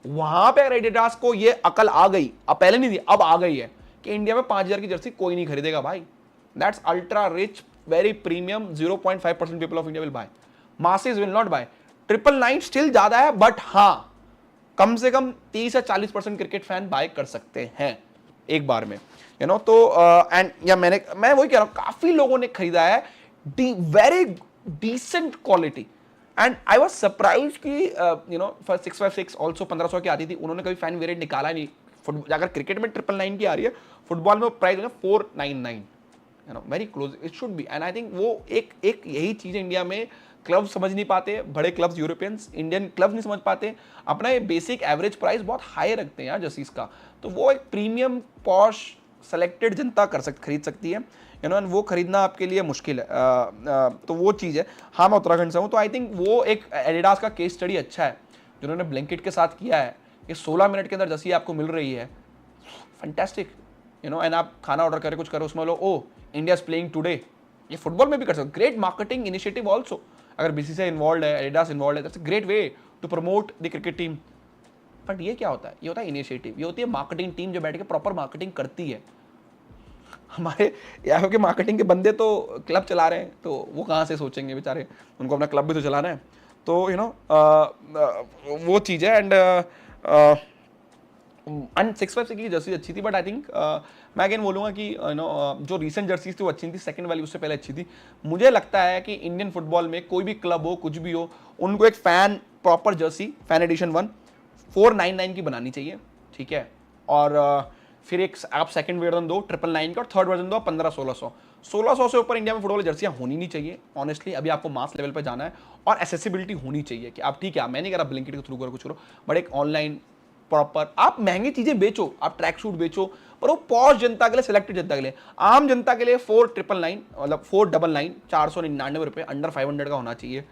Speaker 1: वहां पे एडिडास को ये अकल आ गई, अब पहले नहीं थी, अब आ गई है कि इंडिया में 5000 की जर्सी कोई नहीं खरीदेगा भाई. That's ultra rich, very premium, 0.5% people of India will buy, masses will not buy. 999 still ज्यादा है, बट हाँ कम से कम 30 या 40% क्रिकेट फैन बाय कर सकते हैं एक बार में, यू नो. तो एंड या मैं वही कह रहा हूँ, काफी लोगों ने खरीदा है, very decent quality. And I was surprise कि यू नो 656 ऑल्सो 1500 की आती थी, उन्होंने कभी फैन वेरिएंट निकाला नहीं. अगर क्रिकेट में 999 की आ रही है, फुटबॉल में प्राइस है 499, you know, very close it should be. And I think वो एक यही चीज इंडिया में क्लब समझ नहीं पाते, बड़े क्लब्स यूरोपियंस, इंडियन क्लब्स नहीं समझ पाते. अपना ये बेसिक एवरेज प्राइस बहुत हाई रखते हैं यार जर्सीज का. तो वो एक प्रीमियम पॉश सेलेक्टेड जनता खरीद सकती है, यू नो. वो खरीदना आपके लिए मुश्किल है. तो वो चीज़ है. हाँ मैं उत्तराखंड से हूँ, तो आई थिंक वो एक एडिडास का केस स्टडी अच्छा है जिन्होंने ब्लैंकेट के साथ किया है. ये 16 मिनट के अंदर जर्सी आपको मिल रही है, फैंटास्टिक, एंड आप खाना ऑर्डर करें, कुछ करो, उसमें लो ओ इंडिया इज प्लेइंग टुडे, ये फुटबॉल में भी कर सकते हो, ग्रेट मार्केटिंग इनिशिएटिव ऑल्सो। अगर बीसीसीआई इन्वॉल्व है, एडिडास इन्वॉल्व है, that's a great way to promote the cricket team. But ये क्या होता है, ये होता है इनिशिएटिव, ये होती है मार्केटिंग टीम जो बैठ के प्रॉपर मार्केटिंग करती है। हमारे यहाँ के मार्केटिंग के बंदे तो क्लब चला रहे हैं, तो वो कहाँ से सोचेंगे बेचारे, उनको अपना क्लब भी तो चलाना है। तो वो चीज़ है। एंड 656 की जर्सी अच्छी थी, बट आई थिंक मैं अगेन बोलूँगा कि जो रिसेंट जर्सीज थी वो अच्छी थी, सेकंड वाली उससे पहले अच्छी थी। मुझे लगता है कि इंडियन फुटबॉल में कोई भी क्लब हो, कुछ भी हो, उनको एक fan proper Jersey, fan addition 1 499 की बनानी चाहिए, ठीक है। और फिर एक आप सेकंड वर्जन दो 999 का, और थर्ड वर्जन दो 1500-1600। 1600 से ऊपर इंडिया में फुटबॉल जर्सियां होनी नहीं चाहिए ऑनेस्टली। अभी आपको मास लेवल पे जाना है, और एसेसिबिलिटी होनी चाहिए कि आप ठीक है, मैं नहीं कह रहा ब्लिंकिट के थ्रू करो कुछ करो, बट एक ऑनलाइन प्रॉपर आप महंगी चीजें बेचो, आप ट्रैक शूट बेचो, पर वो पॉश जनता के लिए, सिलेक्टेड जनता के लिए, आम जनता के लिए 4999 मतलब 499 499 रुपये, अंडर 500 का होना चाहिए,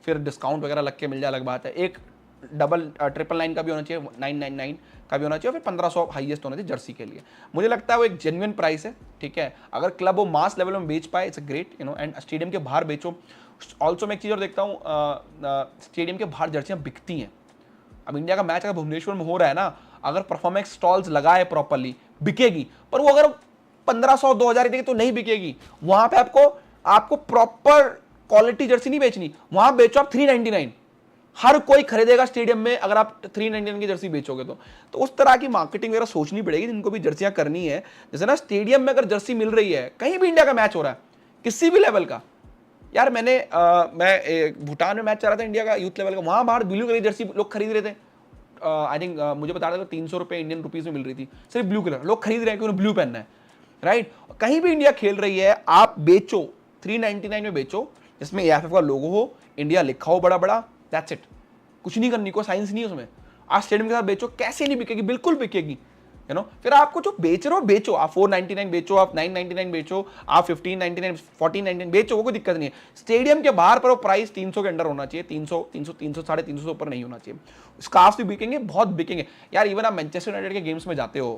Speaker 1: फिर डिस्काउंट वगैरह लग के मिल जाए अलग बात है। एक 999 का भी होना चाहिए, 999 का भी होना चाहिए, फिर 1500 हाईएस्ट होना चाहिए जर्सी के लिए। मुझे लगता है वो एक जेन्युइन प्राइस है, ठीक है। अगर क्लब वो मास लेवल में बेच पाए, it's a great, and stadium के बाहर बेचो। ऑल्सो मैं एक चीज़ और देखता हूँ, स्टेडियम के बाहर जर्सियाँ बिकती हैं। अब इंडिया का मैच अगर भुवनेश्वर में हो रहा है ना, अगर परफॉर्मेंस स्टॉल्स लगाए प्रॉपरली, बिकेगी। पर वो अगर 1500-2000 देगी तो नहीं बिकेगी। वहां पे आपको प्रॉपर क्वालिटी जर्सी नहीं बेचनी, वहां बेचो आप 399, हर कोई खरीदेगा स्टेडियम में अगर आप 399 की जर्सी बेचोगे तो उस तरह की मार्केटिंग वगैरह सोचनी पड़ेगी, जिनको भी जर्सियां करनी है। जैसे ना स्टेडियम में अगर जर्सी मिल रही है, कहीं भी इंडिया का मैच हो रहा है किसी भी लेवल का, यार मैं भूटान में मैच चल रहा था इंडिया का यूथ लेवल का, वहां बाहर ब्लू कलर जर्सी लोग खरीद रहे थे। आई थिंक मुझे बता रहे थे 300 रुपये इंडियन रुपीज में मिल रही थी, सिर्फ ब्लू कलर लोग खरीद रहे हैं कि उन्हें ब्लू पहनना है, राइट। कहीं भी इंडिया खेल रही है, आप बेचो 399 में बेचो, जिसमें एएफएफ का लोगो हो, इंडिया लिखा हो बड़ा बड़ा, दैट्स इट। कुछ नहीं करनी, कोई साइंस नहीं है उसमें। आप स्टेडियम के साथ बेचो, कैसे नहीं बिकेगी, बिल्कुल बिकेगी, फिर आपको जो बेच रहे हो बेचो, आप 499 बेचो, आप 999 बेचो, आप 1599 1499 बेचो, वो कोई दिक्कत नहीं है। स्टेडियम के बाहर पर वो प्राइस 300 के अंडर होना चाहिए, 300 300 300 350 से ऊपर नहीं होना चाहिए। स्कार्फ्स भी बिकेंगे, बहुत बिकेंगे यार। इवन आप मैनचेस्टर यूनाइटेड के गेम्स में जाते हो,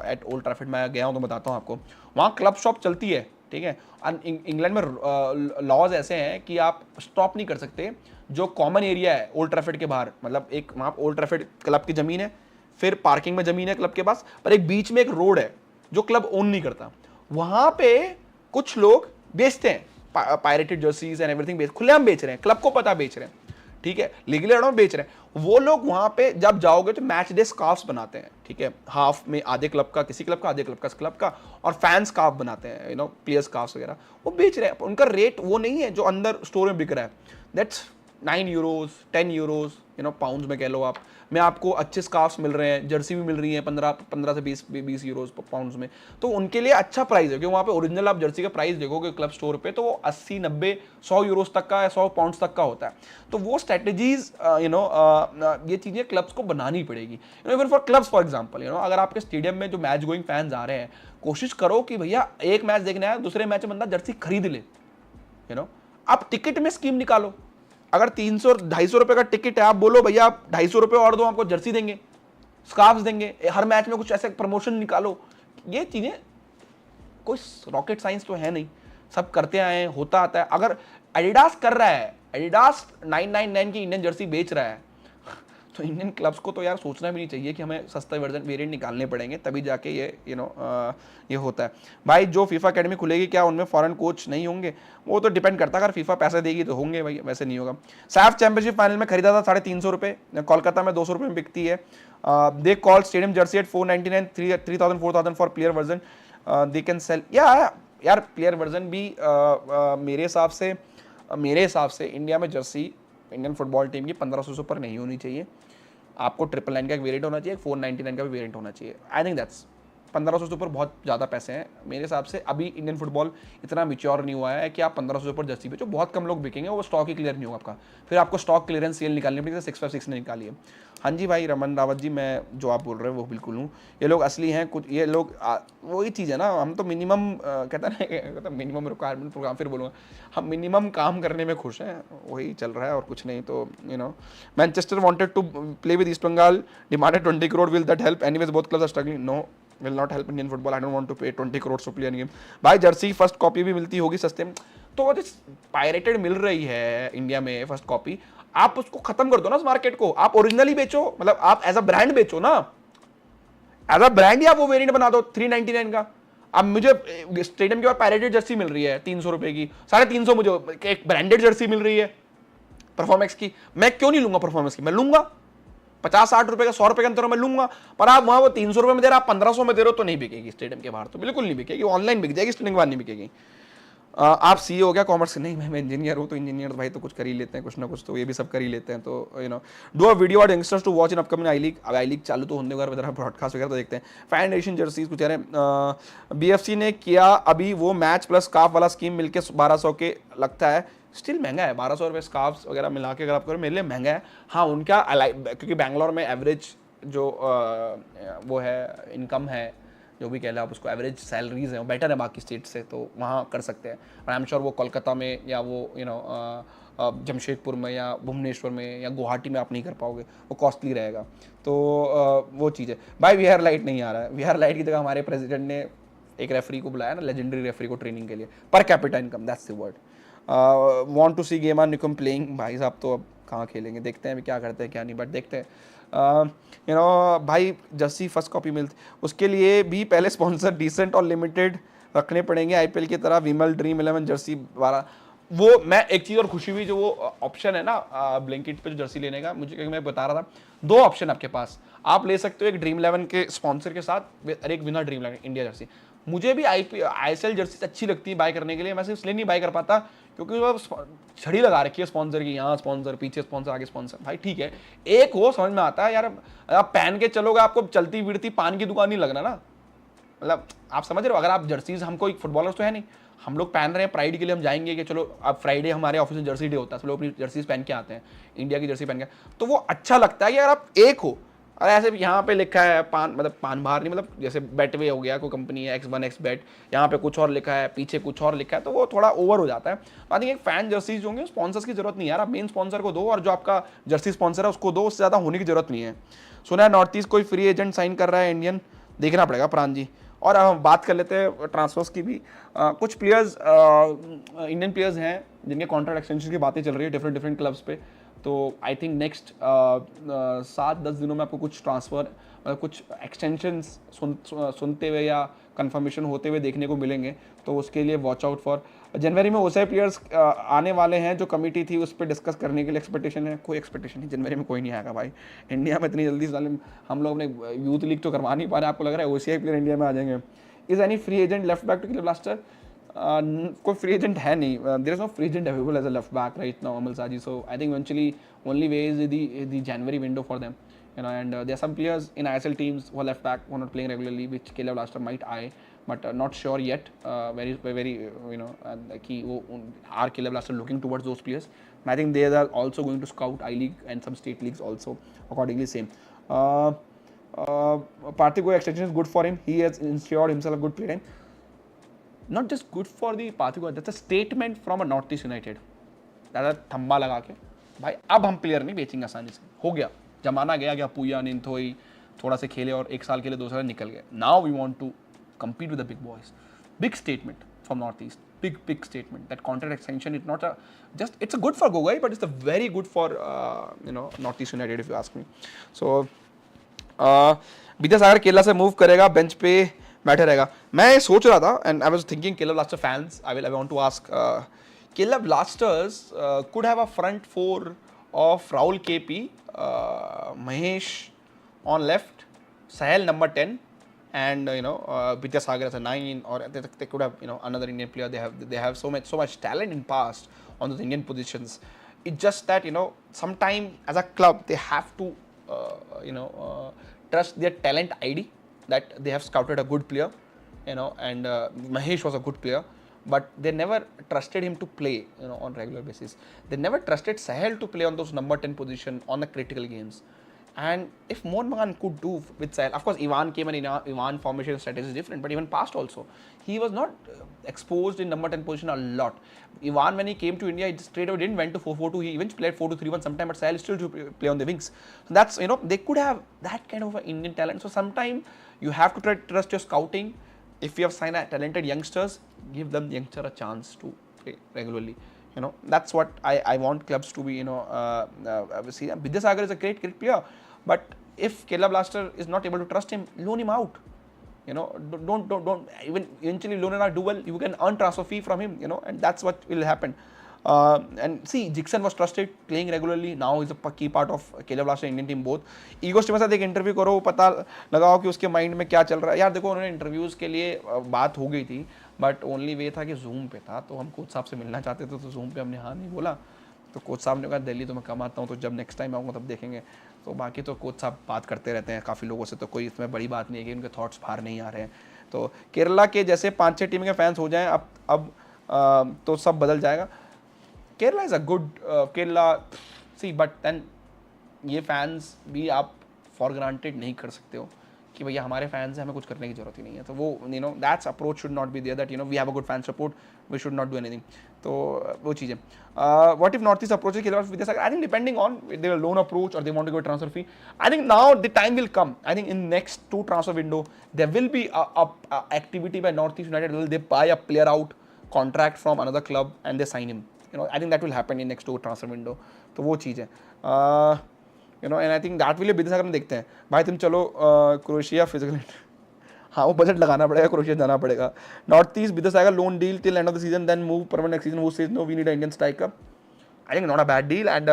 Speaker 1: एट ओल्ड ट्रैफर्ड में गया हूं तो बताता हूं आपको, वहां क्लब शॉप चलती है, ठीक है। इंग्लैंड में लॉज ऐसे हैं कि आप स्टॉप नहीं कर सकते। जो कॉमन एरिया है ओल्ड ट्रैफर्ड के बाहर, मतलब एक वहां ओल्ड ट्रैफर्ड क्लब की जमीन है, फिर पार्किंग में जमीन है क्लब के पास, पर एक बीच में एक रोड है जो क्लब ओन नहीं करता। वहां पे कुछ लोग बेचते हैं पायरेटेड जर्सीज एंड एवरीथिंग, खुलेआम बेच रहे हैं, क्लब को पता बेच रहे हैं, ठीक है, लीगली बेच रहे हैं। वो लोग वहां पे जब जाओगे तो मैच डे स्कार्फ्स बनाते हैं, ठीक है, हाफ में आधे क्लब का, किसी क्लब का, आधे क्लब का, क्लब का, और फैन स्कार्फ बनाते हैं, प्लेयर स्कार्फ्स वगैरह, वो बेच रहे हैं। उनका रेट वो नहीं है जो अंदर स्टोर में बिक रहा है, दैट्स 9 यूरोज 10 यूरोज, पाउंड में कह लो आप, में आपको अच्छे स्कार्फ्स मिल रहे हैं, जर्सी भी मिल रही है 15 से 20 यूरोज पाउंड्स में। तो उनके लिए अच्छा प्राइस है, क्योंकि वहाँ पे ओरिजिनल आप जर्सी का प्राइस देखोगे क्लब स्टोर पे तो वो 80 90 100 यूरोज तक का या 100 पाउंड्स तक का होता है। तो वो स्ट्रेटेजीज ये चीज़ें क्लब्स को बनानी पड़ेगी, even for clubs. For example अगर आपके स्टेडियम में जो मैच गोइंग फैंस आ रहे हैं, कोशिश करो कि भैया एक मैच देखने आया, दूसरे मैच में बंदा जर्सी खरीद ले, आप टिकट में स्कीम निकालो। अगर 300-250 रुपए का टिकट है, आप बोलो भैया आप 250 रुपए और दो, आपको जर्सी देंगे, स्कार्फ्स देंगे, हर मैच में कुछ ऐसे प्रमोशन निकालो। ये चीजें कोई रॉकेट साइंस तो है नहीं, सब करते आए हैं, होता आता है। अगर एडिडास कर रहा है, एडिडास 999 की इंडियन जर्सी बेच रहा है, तो इंडियन क्लब्स को तो यार सोचना भी नहीं चाहिए कि हमें सस्ता वर्जन वेरिएंट निकालने पड़ेंगे, तभी जाके ये ये होता है। भाई जो फीफा एकेडमी खुलेगी, क्या उनमें फॉरेन कोच नहीं होंगे? वो तो डिपेंड करता है, अगर फीफा पैसा देगी तो होंगे भाई, वैसे नहीं होगा। सैफ चैंपियनशिप फाइनल में खरीदा था 350 रुपये, कोलकाता में 200 रुपये में बिकती है। They call stadium jersey at 499 3000 4000 for player version, they can sell. यार प्लेयर वर्जन भी मेरे हिसाब से इंडिया में जर्सी इंडियन फुटबॉल टीम की 1500 से ऊपर नहीं होनी चाहिए। आपको 999 का एक वेरिएंट होना चाहिए, 499 का भी वेरिएंट होना चाहिए। आई थिंक दैट्स 1500 से ऊपर बहुत ज़्यादा पैसे हैं मेरे हिसाब से। अभी इंडियन फुटबॉल इतना मिच्योर नहीं हुआ है कि आप 1500 से ऊपर जर्सी बेचो, बहुत कम लोग बिकेंगे, वो स्टॉक ही क्लियर नहीं होगा आपका, फिर आपको स्टॉक क्लियरेंस सेल निकालनी पड़ेगी, 656 ने निकाली है। हाँ जी भाई रमन रावत जी, मैं जो आप बोल रहे हैं वो बिल्कुल हूँ, ये लोग असली हैं कुछ, ये लोग वही चीज़ है ना, हम तो मिनिमम कहता है ना मिनिमम रिक्वायरमेंट प्रोग्राम, फिर बोलूँगा हम मिनिमम काम करने में खुश हैं, वही चल रहा है और कुछ नहीं। तो Manchester wanted to play with East Bengal, demanded 20 crore, will that help? Anyways both clubs are struggling, no will not help Indian football. I don't want to pay 20 crores to play any game. भाई जर्सी फर्स्ट कॉपी भी मिलती होगी सस्ते में, तो वो pirated मिल रही है इंडिया में फर्स्ट कॉपी, आप उसको खत्म कर दो ना उस मार्केट को, आप ओरिजिनली बेचो, मतलब आप एज अ ब्रांड बेचो ना, एज अ ब्रांड, या वो वेरिएंट बना दो 399 का। अब मुझे स्टेडियम के बाद पायरेटेड जर्सी मिल रही है 300 रुपए की, 350 मुझे एक ब्रांडेड जर्सी मिल रही है परफॉर्मेंस की, मैं क्यों नहीं लूंगा परफॉर्मेंस की, मैं लूंगा 50-60 रुपए का, 100 रुपए के अंतर मैं लूंगा, पर आप वहां वो 300 रुपए में दे रहे, आप 1500 में दे रहे हो तो नहीं बिकेगी स्टेडियम के बाहर, तो बिल्कुल नहीं बिकेगी, ऑनलाइन बिक जाएगी, स्टेडियम के बाहर नहीं बिकेगी। आप सी हो गया कॉमर्स? नहीं मैं इंजीनियर हूँ, तो इंजीनियर भाई तो कुछ कर ही लेते हैं, कुछ ना कुछ तो ये भी सब कर ही लेते हैं, तो do a video on youngsters to watch in upcoming I league. अब आई लीग चालू तो होने वगैरह ब्रॉडकास्ट वगैरह तो देखते हैं। फैन एडिशन जर्सीज कुछ कह रहे हैं, BFC ने किया अभी वो मैच प्लस स्कार्फ वाला स्कीम मिलके 1200 के लगता है, स्टिल महंगा है 1200 रुपये स्कार्फ्स वगैरह मिला के, अगर आप करो मेरे लिए महंगा है। हाँ उनका क्योंकि बैंगलोर में एवरेज जो वो है इनकम है, जो भी कह लें आप उसको, एवरेज सैलरीज हैं वो बेटर है बाकी स्टेट से, तो वहाँ कर सकते हैं, और आई एम श्योर वो कोलकाता में या वो जमशेदपुर में या भुवनेश्वर में या गुवाहाटी में आप नहीं कर पाओगे, वो कॉस्टली रहेगा, तो वो चीज़ है भाई। वी आर लाइट नहीं आ रहा है, वी आर लाइट की जगह हमारे प्रेसिडेंट ने एक रेफरी को बुलाया ना, लेजेंडरी रेफरी को ट्रेनिंग के लिए, per capita income, that's the word. Want to see game R Nikam playing, भाई साहब तो अब कहाँ खेलेंगे, देखते हैं क्या करते हैं क्या नहीं, बट देखते हैं। भाई जर्सी फर्स्ट कॉपी मिलती, उसके लिए भी पहले स्पॉन्सर डिसेंट और लिमिटेड रखने पड़ेंगे, IPL की तरह विमल ड्रीम 11 जर्सी 12। वो मैं एक चीज़ और खुशी हुई, जो वो ऑप्शन है ना ब्लैंकेट पे जो जर्सी लेने का, मुझे क्योंकि मैं बता रहा था, 2 ऑप्शन आपके पास, आप ले सकते हो एक ड्रीम 11 के स्पॉन्सर के साथ और एक बिना ड्रीम 11 इंडिया जर्सी। मुझे भी ISL जर्सी अच्छी लगती है बाय करने के लिए, मैं सिर्फ इसलिए नहीं बाय कर पाता क्योंकि वो छड़ी लगा रखी है स्पॉन्सर की, यहाँ स्पॉन्सर, पीछे स्पॉन्सर, आगे स्पॉन्सर, भाई ठीक है एक हो समझ में आता है यार, आप पहन के चलोगे आपको चलती फिरती पान की दुकान नहीं लगना ना, मतलब आप समझ रहे हो। अगर आप जर्सीज, हम कोई फुटबॉलर्स तो है नहीं, हम लोग पहन रहे हैं प्राइड के लिए, हम जाएंगे कि चलो अब फ्राइडे हमारे ऑफिस में जर्सी डे होता है, सब लोग अपनी जर्सीज पहन के आते हैं, इंडिया की जर्सी पहन के, तो वो अच्छा लगता है कि अगर आप एक हो। और ऐसे यहाँ पे लिखा है पान, मतलब पान बाहर नहीं, मतलब जैसे बेटवे हो गया, कोई कंपनी है X1 X Bet, यहाँ पे कुछ और लिखा है, पीछे कुछ और लिखा है, तो वो थोड़ा ओवर हो जाता है। आई थिंक एक फैन जर्सी जो होंगे स्पॉन्सर्स की जरूरत नहीं है यार, आप मेन स्पॉन्सर को दो और जो आपका जर्सी स्पॉन्सर है उसको दो, उससे ज़्यादा होने की जरूरत नहीं है। सुना है नॉर्थ ईस्ट कोई फ्री एजेंट साइन कर रहा है इंडियन, देखना पड़ेगा प्राण जी। और हम बात कर लेते हैं ट्रांसफर्स की भी। कुछ प्लेयर्स इंडियन प्लेयर्स हैं जिनके कॉन्ट्रैक्ट एक्सटेंशन की बातें चल रही है डिफरेंट क्लब्स पे, तो आई थिंक नेक्स्ट 7-10 दिनों में आपको कुछ ट्रांसफ़र, कुछ एक्सटेंशंस सुनते हुए या कंफर्मेशन होते हुए देखने को मिलेंगे, तो उसके लिए वॉच आउट फॉर। जनवरी में OCI प्लेयर्स आने वाले हैं, जो कमेटी थी उस पर डिस्कस करने के लिए एक्सपेक्टेशन है, कोई एक्सपेक्टेशन नहीं, जनवरी में कोई नहीं आएगा भाई इंडिया में इतनी जल्दी। हम लोग अपने यूथ लीग तो करवा नहीं पा रहे, आपको लग रहा है OCI प्लेयर इंडिया में आ जाएंगे? Is any free agent left back to Kerala Blaster? कोई फ्री एजेंट है नहीं, there is no free agent available as a left back right now Amal Saji, so I think eventually only way is the January window for them, and there are some players in ISL teams who are left back who are not playing regularly, which Caleb Blaster might eye, but not sure yet, very like are Caleb Blaster looking towards those players. I think they are also going to scout I League and some state leagues also accordingly same. Parthiv Goya extension is good for him, he has ensured himself a good play time, not just good for the Parthiv Goya, that's a statement from a Northeast United, ज़्यादा थम्बा लगा के भाई अब हम player नहीं बेचेंगे आसानी से, हो गया जमाना, गया पूया निंथोई थोड़ा से खेले और 1 साल के लिए 2 साल निकल गए, now we want to compete with the big boys. Big statement from Northeast, big statement that contract extension is not a just, it's a good for Gogai, but it's a very good for Northeast United if you ask me. So Vidya Sagar Kerala से move करेगा, bench पे बैठे रहेगा? मैं सोच रहा था and I was thinking Kerala blaster fans, I want to ask, Kerala Blasters could have a front four of Rahul KP, Mahesh on left, Sahel number 10, and Vidya Sagar as a 9, or they could have another Indian player. They have so much talent in past on those Indian positions. It's just that sometime as a club they have to trust their talent ID that they have scouted a good player, and Mahesh was a good player, but they never trusted him to play, on regular basis. They never trusted Sahel to play on those number 10 position on the critical games. And if Mohan Bagan could do with Sahel, of course, Ivan came and Ivan formation strategy is different, but even past also, he was not exposed in number 10 position a lot. Ivan, when he came to India, he straight away didn't went to 4-4-2. He even played 4-2-3-1 sometime, but Sahel still to play on the wings. So that's, they could have that kind of an Indian talent. So sometimes you have to trust your scouting. If you have signed talented youngsters, give them the youngster a chance to play regularly. That's what I want clubs to be, see. Vidyasagar is a great player, but if Kerala Blaster is not able to trust him, loan him out. Don't even eventually loan him out, do well, you can earn transfer fee from him, and that's what will happen. And see, Jixon was trusted, playing regularly. Now he's a key part of Kerala Blaster Indian team both. Ego के साथ एक interview करो, पता लगाओ कि उसके mind में क्या चल रहा है. यार देखो, उन्होंने इंटरव्यूज़ के लिए बात हो गई थी, बट ओनली वे था कि जूम पे था, तो हम कोच साहब से मिलना चाहते थे, तो जूम पे हमने हाँ नहीं बोला. तो कोच साहब ने कहा दिल्ली तो मैं कम आता हूँ, तो जब नेक्स्ट टाइम आऊँगा तब देखेंगे. तो बाकी तो कोच साहब बात करते रहते हैं काफ़ी लोगों से, तो कोई इसमें बड़ी बात नहीं है कि उनके थॉट्स बाहर नहीं आ रहे हैं. तो केरला के जैसे 5-6 टीम के फैंस हो जाएँ अब तो सब बदल जाएगा. Kerala is a good Kerala, see, but then ये फैंस भी आप फॉर ग्रांटेड नहीं कर सकते हो कि भैया हमारे फैंस हैं, हमें कुछ करने की जरूरत ही नहीं है. तो वो that's approach should not be there, that we have a good fan support, we should not do anything. तो वो चीज़ है. What if North East approach Kerala Vidyasagar? I think depending on their loan approach और they want to give transfer fee. I think now the time will come. I think in next 2 transfer window there will be activity by North East United. Will they buy a player out contract from another club and they sign him. I think that will happen in next 2 transfer window. तो वो चीज़ है. And I think that will be Vidyasagar में देखते हैं. भाई तुम चलो क्रोएशिया फिजिकल, हाँ वो बजट लगाना पड़ेगा, क्रोएशिया जाना पड़ेगा. North east Vidyasagar loan deal till end of the season, then move permanent next season. Who says no? We need an Indian striker. I think not a bad deal. And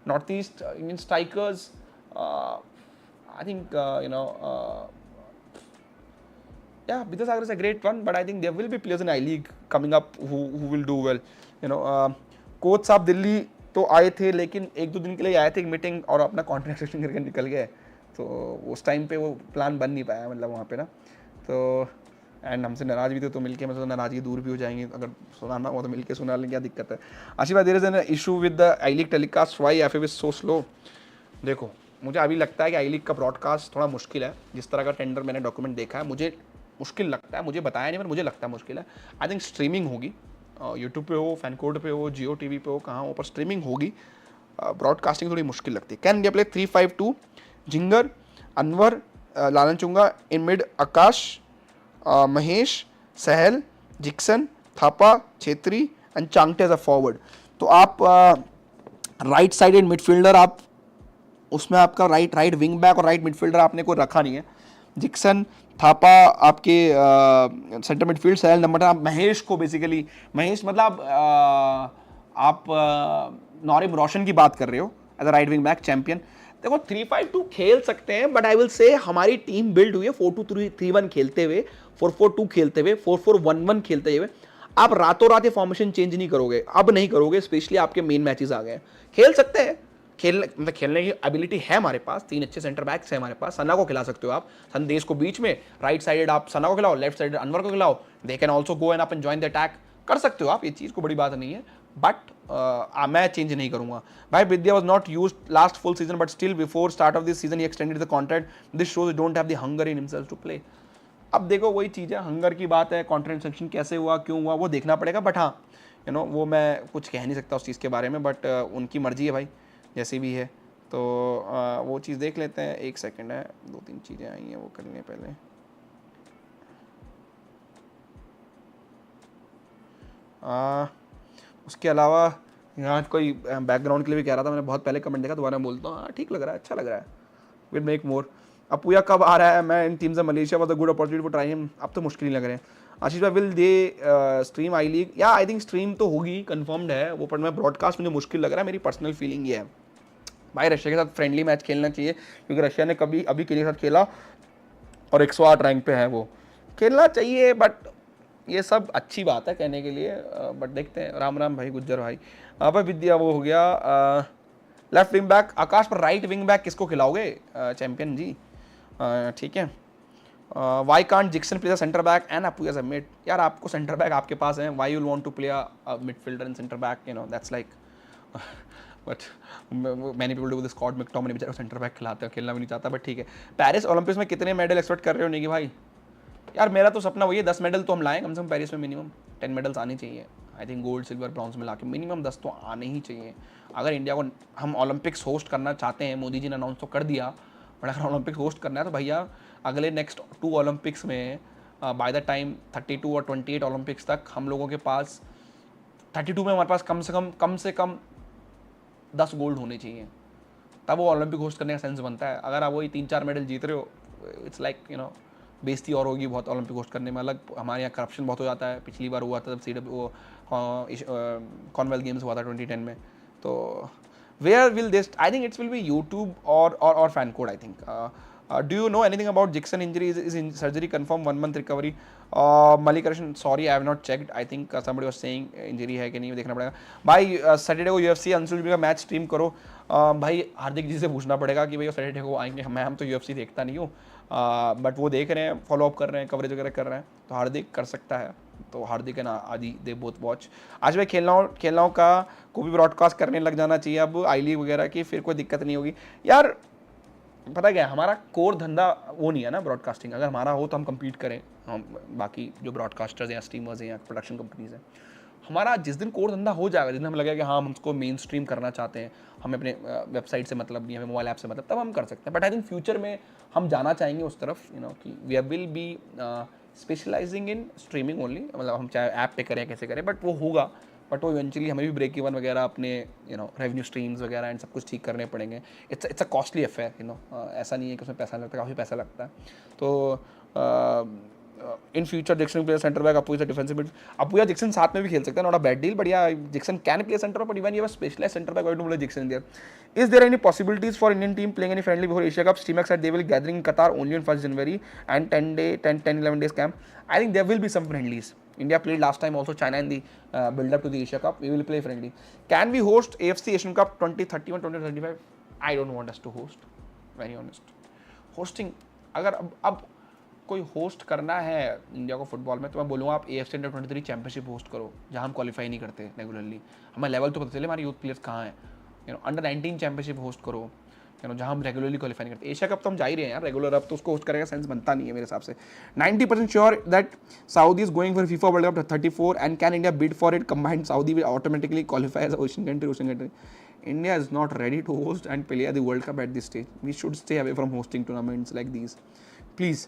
Speaker 1: North East Indian strikers, I think yeah, Vidyasagar is a great one, but I think there will be players in I-League coming up who will do well. Coach साहब दिल्ली तो आए थे, लेकिन 1-2 दिन के लिए आए थे, एक मीटिंग और अपना कॉन्ट्रैक्ट सेक्शन करके निकल गए. तो उस टाइम पे वो प्लान बन नहीं पाया, मतलब वहाँ पे ना. तो एंड हमसे नाराज़ भी थे, तो मिलके मतलब नाराज़गी दूर भी हो जाएंगी. अगर सुनाना हो तो मिलके सुना लें, क्या दिक्कत है. आशीष भाई, there is an issue with the I-League telecast, why FF is so slow? देखो, मुझे अभी लगता है कि I-League का ब्रॉडकास्ट थोड़ा मुश्किल है. जिस तरह का टेंडर मैंने डॉक्यूमेंट देखा है, मुझे मुश्किल लगता है. मुझे बताया नहीं, पर मुझे लगता है मुश्किल है. आई थिंक स्ट्रीमिंग होगी, यूट्यूब पे हो, फैन कोड पे हो, जियो टीवी पे हो, कहाँ हो, पर स्ट्रीमिंग होगी. ब्रॉडकास्टिंग थोड़ी मुश्किल लगती है. Can India play 3-5-2, Jhingan, Anwar, Lalchungnunga, in mid Akash, Mahesh, Sahal, Jeakson, Thapa, Chhetri and Chhangte as a forward. तो आप राइट साइडेड मिडफील्डर, आप उसमें आपका राइट विंग बैक और राइट मिडफील्डर आपने कोई रखा नहीं है. जिक्सन, थापा आपके सेंटर मिडफील्ड, सहल नंबर 10. आप महेश को बेसिकली, महेश मतलब आप नॉरिम रोशन की बात कर रहे हो as a right wing back champion. देखो 3-5-2 खेल सकते हैं, बट आई विल से हमारी टीम बिल्ड हुई है 4-2-3-1 खेलते हुए, 4-4-2 खेलते हुए, 4-4-1-1 खेलते हुए. आप रातों रात ये फॉर्मेशन चेंज नहीं करोगे, अब नहीं करोगे, स्पेशली आपके मेन मैचेस आ गए. खेल सकते हैं, खेलने की एबिलिटी है हमारे पास. 3 अच्छे सेंटर बैक्स हैं हमारे पास. सना को खिला सकते हो आप, संदेश को बीच में, राइट साइडेड आप सना को खिलाओ, लेफ्ट साइडेड अनवर को खिलाओ. They can also go and up and join the attack. कर सकते हो आप, ये चीज़ को बड़ी बात नहीं है, बट मैं चेंज नहीं करूंगा. भाई Vidya was not use last full season, but still before start of this season he extended the contract. This shows don't have the hunger in himself to play. अब देखो वही चीज़ है, हंगर की बात है, कॉन्ट्रैक्ट सेक्शन कैसे हुआ, क्यों हुआ, वो देखना पड़ेगा. बट हाँ, वो मैं कुछ कह नहीं सकता उस चीज़ के बारे में, बट उनकी मर्जी है भाई, जैसी भी है. तो वो चीज़ देख लेते हैं. 1 सेकंड है, 2-3 चीज़ें आई हैं, वो कर लें पहले. उसके अलावा यहाँ कोई बैकग्राउंड के लिए भी कह रहा था, मैंने बहुत पहले कमेंट देखा, दोबारा बोलता हूँ. हाँ ठीक लग रहा है, अच्छा लग रहा है. Will make more. अपूया कब आ रहा है? मैं in teams Malaysia was a good opportunity for try him. अब तो मुश्किल ही लग रहे हैं. आशीष भाई, विल दे स्ट्रीम I-League? या आई थिंक स्ट्रीम तो होगी, कन्फर्म्ड है वो, पर मैं ब्रॉडकास्ट मुझे मुश्किल लग रहा है. मेरी पर्सनल फीलिंग ये है भाई, रशिया के साथ फ्रेंडली मैच खेलना चाहिए, क्योंकि रशिया ने कभी अभी के साथ खेला और 108 रैंक पे है, वो खेलना चाहिए. बट ये सब अच्छी बात है कहने के लिए, बट देखते हैं. राम राम भाई गुज्जर भाई. अब विद्या वो हो गया. लेफ्ट विंग बैक आकाश, पर राइट विंग बैक किसको खिलाओगे चैंपियन जी? ठीक है. Why can't Jeakson play centre back and Apuia as a mid? यार आपको सेंटर बैक आपके पास है, why you want to play a midfielder in centre back, you know that's like but many people do this, Scott McTominay बेचारा centre back खेलना भी नहीं चाहता, बट ठीक है। पेरिस ओलंपिक्स में कितने मेडल एक्सपेक्ट कर रहे हो नेगी भाई? यार मेरा तो सपना वही है, 10 मेडल तो हम लाएं कम से कम पेरिस में, मिनिमम 10 मेडल्स आने चाहिए। I think gold silver bronze मिला के मिनिमम 10 तो आने ही चाहिए। अगर इंडिया को हम ओलंपिक्स होस्ट करना चाहते हैं, मोदी जी ने अनाउंस तो कर दिया, बट अगर ओलंपिक्स होस्ट करना है तो भैया अगले नेक्स्ट 2 ओलंपिक्स में बाय द टाइम 32 और 28 ओलंपिक्स तक हम लोगों के पास 32 में हमारे पास कम से कम 10 गोल्ड होने चाहिए, तब वो ओलंपिक होस्ट करने का सेंस बनता है। अगर आप वही 3-4 मेडल जीत रहे हो, इट्स लाइक यू नो बेइज्जती और होगी बहुत ओलंपिक होस्ट करने में। अलग हमारे यहाँ करप्शन बहुत हो जाता है, पिछली बार हुआ था जब वो कॉमनवेल्थ गेम्स हुआ था 2010 में। तो where will this, I think it's will be YouTube और FanCode I think. Do you know anything about Jeakson injury? Is surgery confirm 1 month recovery? Malik Krishna, sorry I have not checked, I think somebody was saying injury है कि नहीं, देखना पड़ेगा भाई। Saturday को UFC Anshul का match stream करो। भाई हार्दिक जी से पूछना पड़ेगा कि भाई सैटरडे को आएंगे, हम तो यूएफसी देखता नहीं हूँ, बट वो देख रहे हैं, फॉलो अप कर रहे हैं, कवरेज वगैरह कर रहे हैं, तो हार्दिक कर सकता है, तो हार्दिक एंड आदि दे बोथ वॉच। आज भाई खेलना का को भी ब्रॉडकास्ट करने लग जाना चाहिए अब आई लीग वगैरह की, फिर कोई दिक्कत नहीं होगी यार। पता क्या है, हमारा कोर धंधा वो नहीं है ना ब्रॉडकास्टिंग, अगर हमारा हो तो हम कम्पीट करें, हम बाकी जो ब्रॉडकास्टर्स या स्ट्रीमर्स हैं या प्रोडक्शन कंपनीज हैं। हमारा जिस दिन कोर धंधा हो जाएगा, जिस दिन हमें लगेगा कि हाँ हम उसको मेन स्ट्रीम करना चाहते हैं, हमें अपने वेबसाइट से मतलब नहीं, हमें मोबाइल ऐप से मतलब, तब हम कर सकते हैं। बट आई थिंक फ्यूचर में हम जाना चाहेंगे उस तरफ, यू नो कि we will be specialising in streaming only, मतलब हम चाहे ऐप पे करें कैसे करें, बट वो होगा, बट वो इवेंचुअली हमें भी ब्रेक इवन वगैरह अपने यू नो रेवेन्यू स्ट्रीम्स वगैरह एंड सब कुछ ठीक करने पड़ेंगे। It's a costly affair, you know, ऐसा नहीं है कि उसमें पैसा लगता है, काफ़ी पैसा लगता है। तो in future Jeakson play centre back, Apuia defensive mid, Apuia Jeakson साथ में भी खेल सकते हैं, not a bad deal, but ya Jeakson can play centre but even you have specialised centre back, why do play Jeakson there? Is there any possibilities for Indian team playing any friendly before Asia Cup? Steamax said they will gathering in Qatar only on 1st January and 11 days camp. I think there will be some friendlies. India played last time also China in the build up to the Asia Cup. We will play friendly. Can we host AFC Asian Cup 2031, 2035? I don't want us to host. Very honest. Hosting, अगर अब कोई host करना है India को football में, तो मैं बोलूँगा आप AFC अंडर 23 चैंपियनशिप होस्ट करो, जहाँ हम क्वालिफाई नहीं करते रेगुलरली, हमें लेवल तो पता चले हमारे यूथ प्लेयर्स कहाँ हैं। You know under 19 championship host करो, यू नो जहाँ हम रेगुलरली क्वालिफाई नहीं करते। एशिया कप तो हम जा ही रहे हैं यार रेगुलर, अब तो उसको होस्ट करेगा सेंस बनता नहीं है मेरे हिसाब से। 90% sure that Saudi is going for FIFA World Cup 34 and can India bid for it combined? Saudi will automatically qualify as ocean country. India is not ready to host and play at the World Cup at this stage. We should stay away from hosting tournaments like these. Please.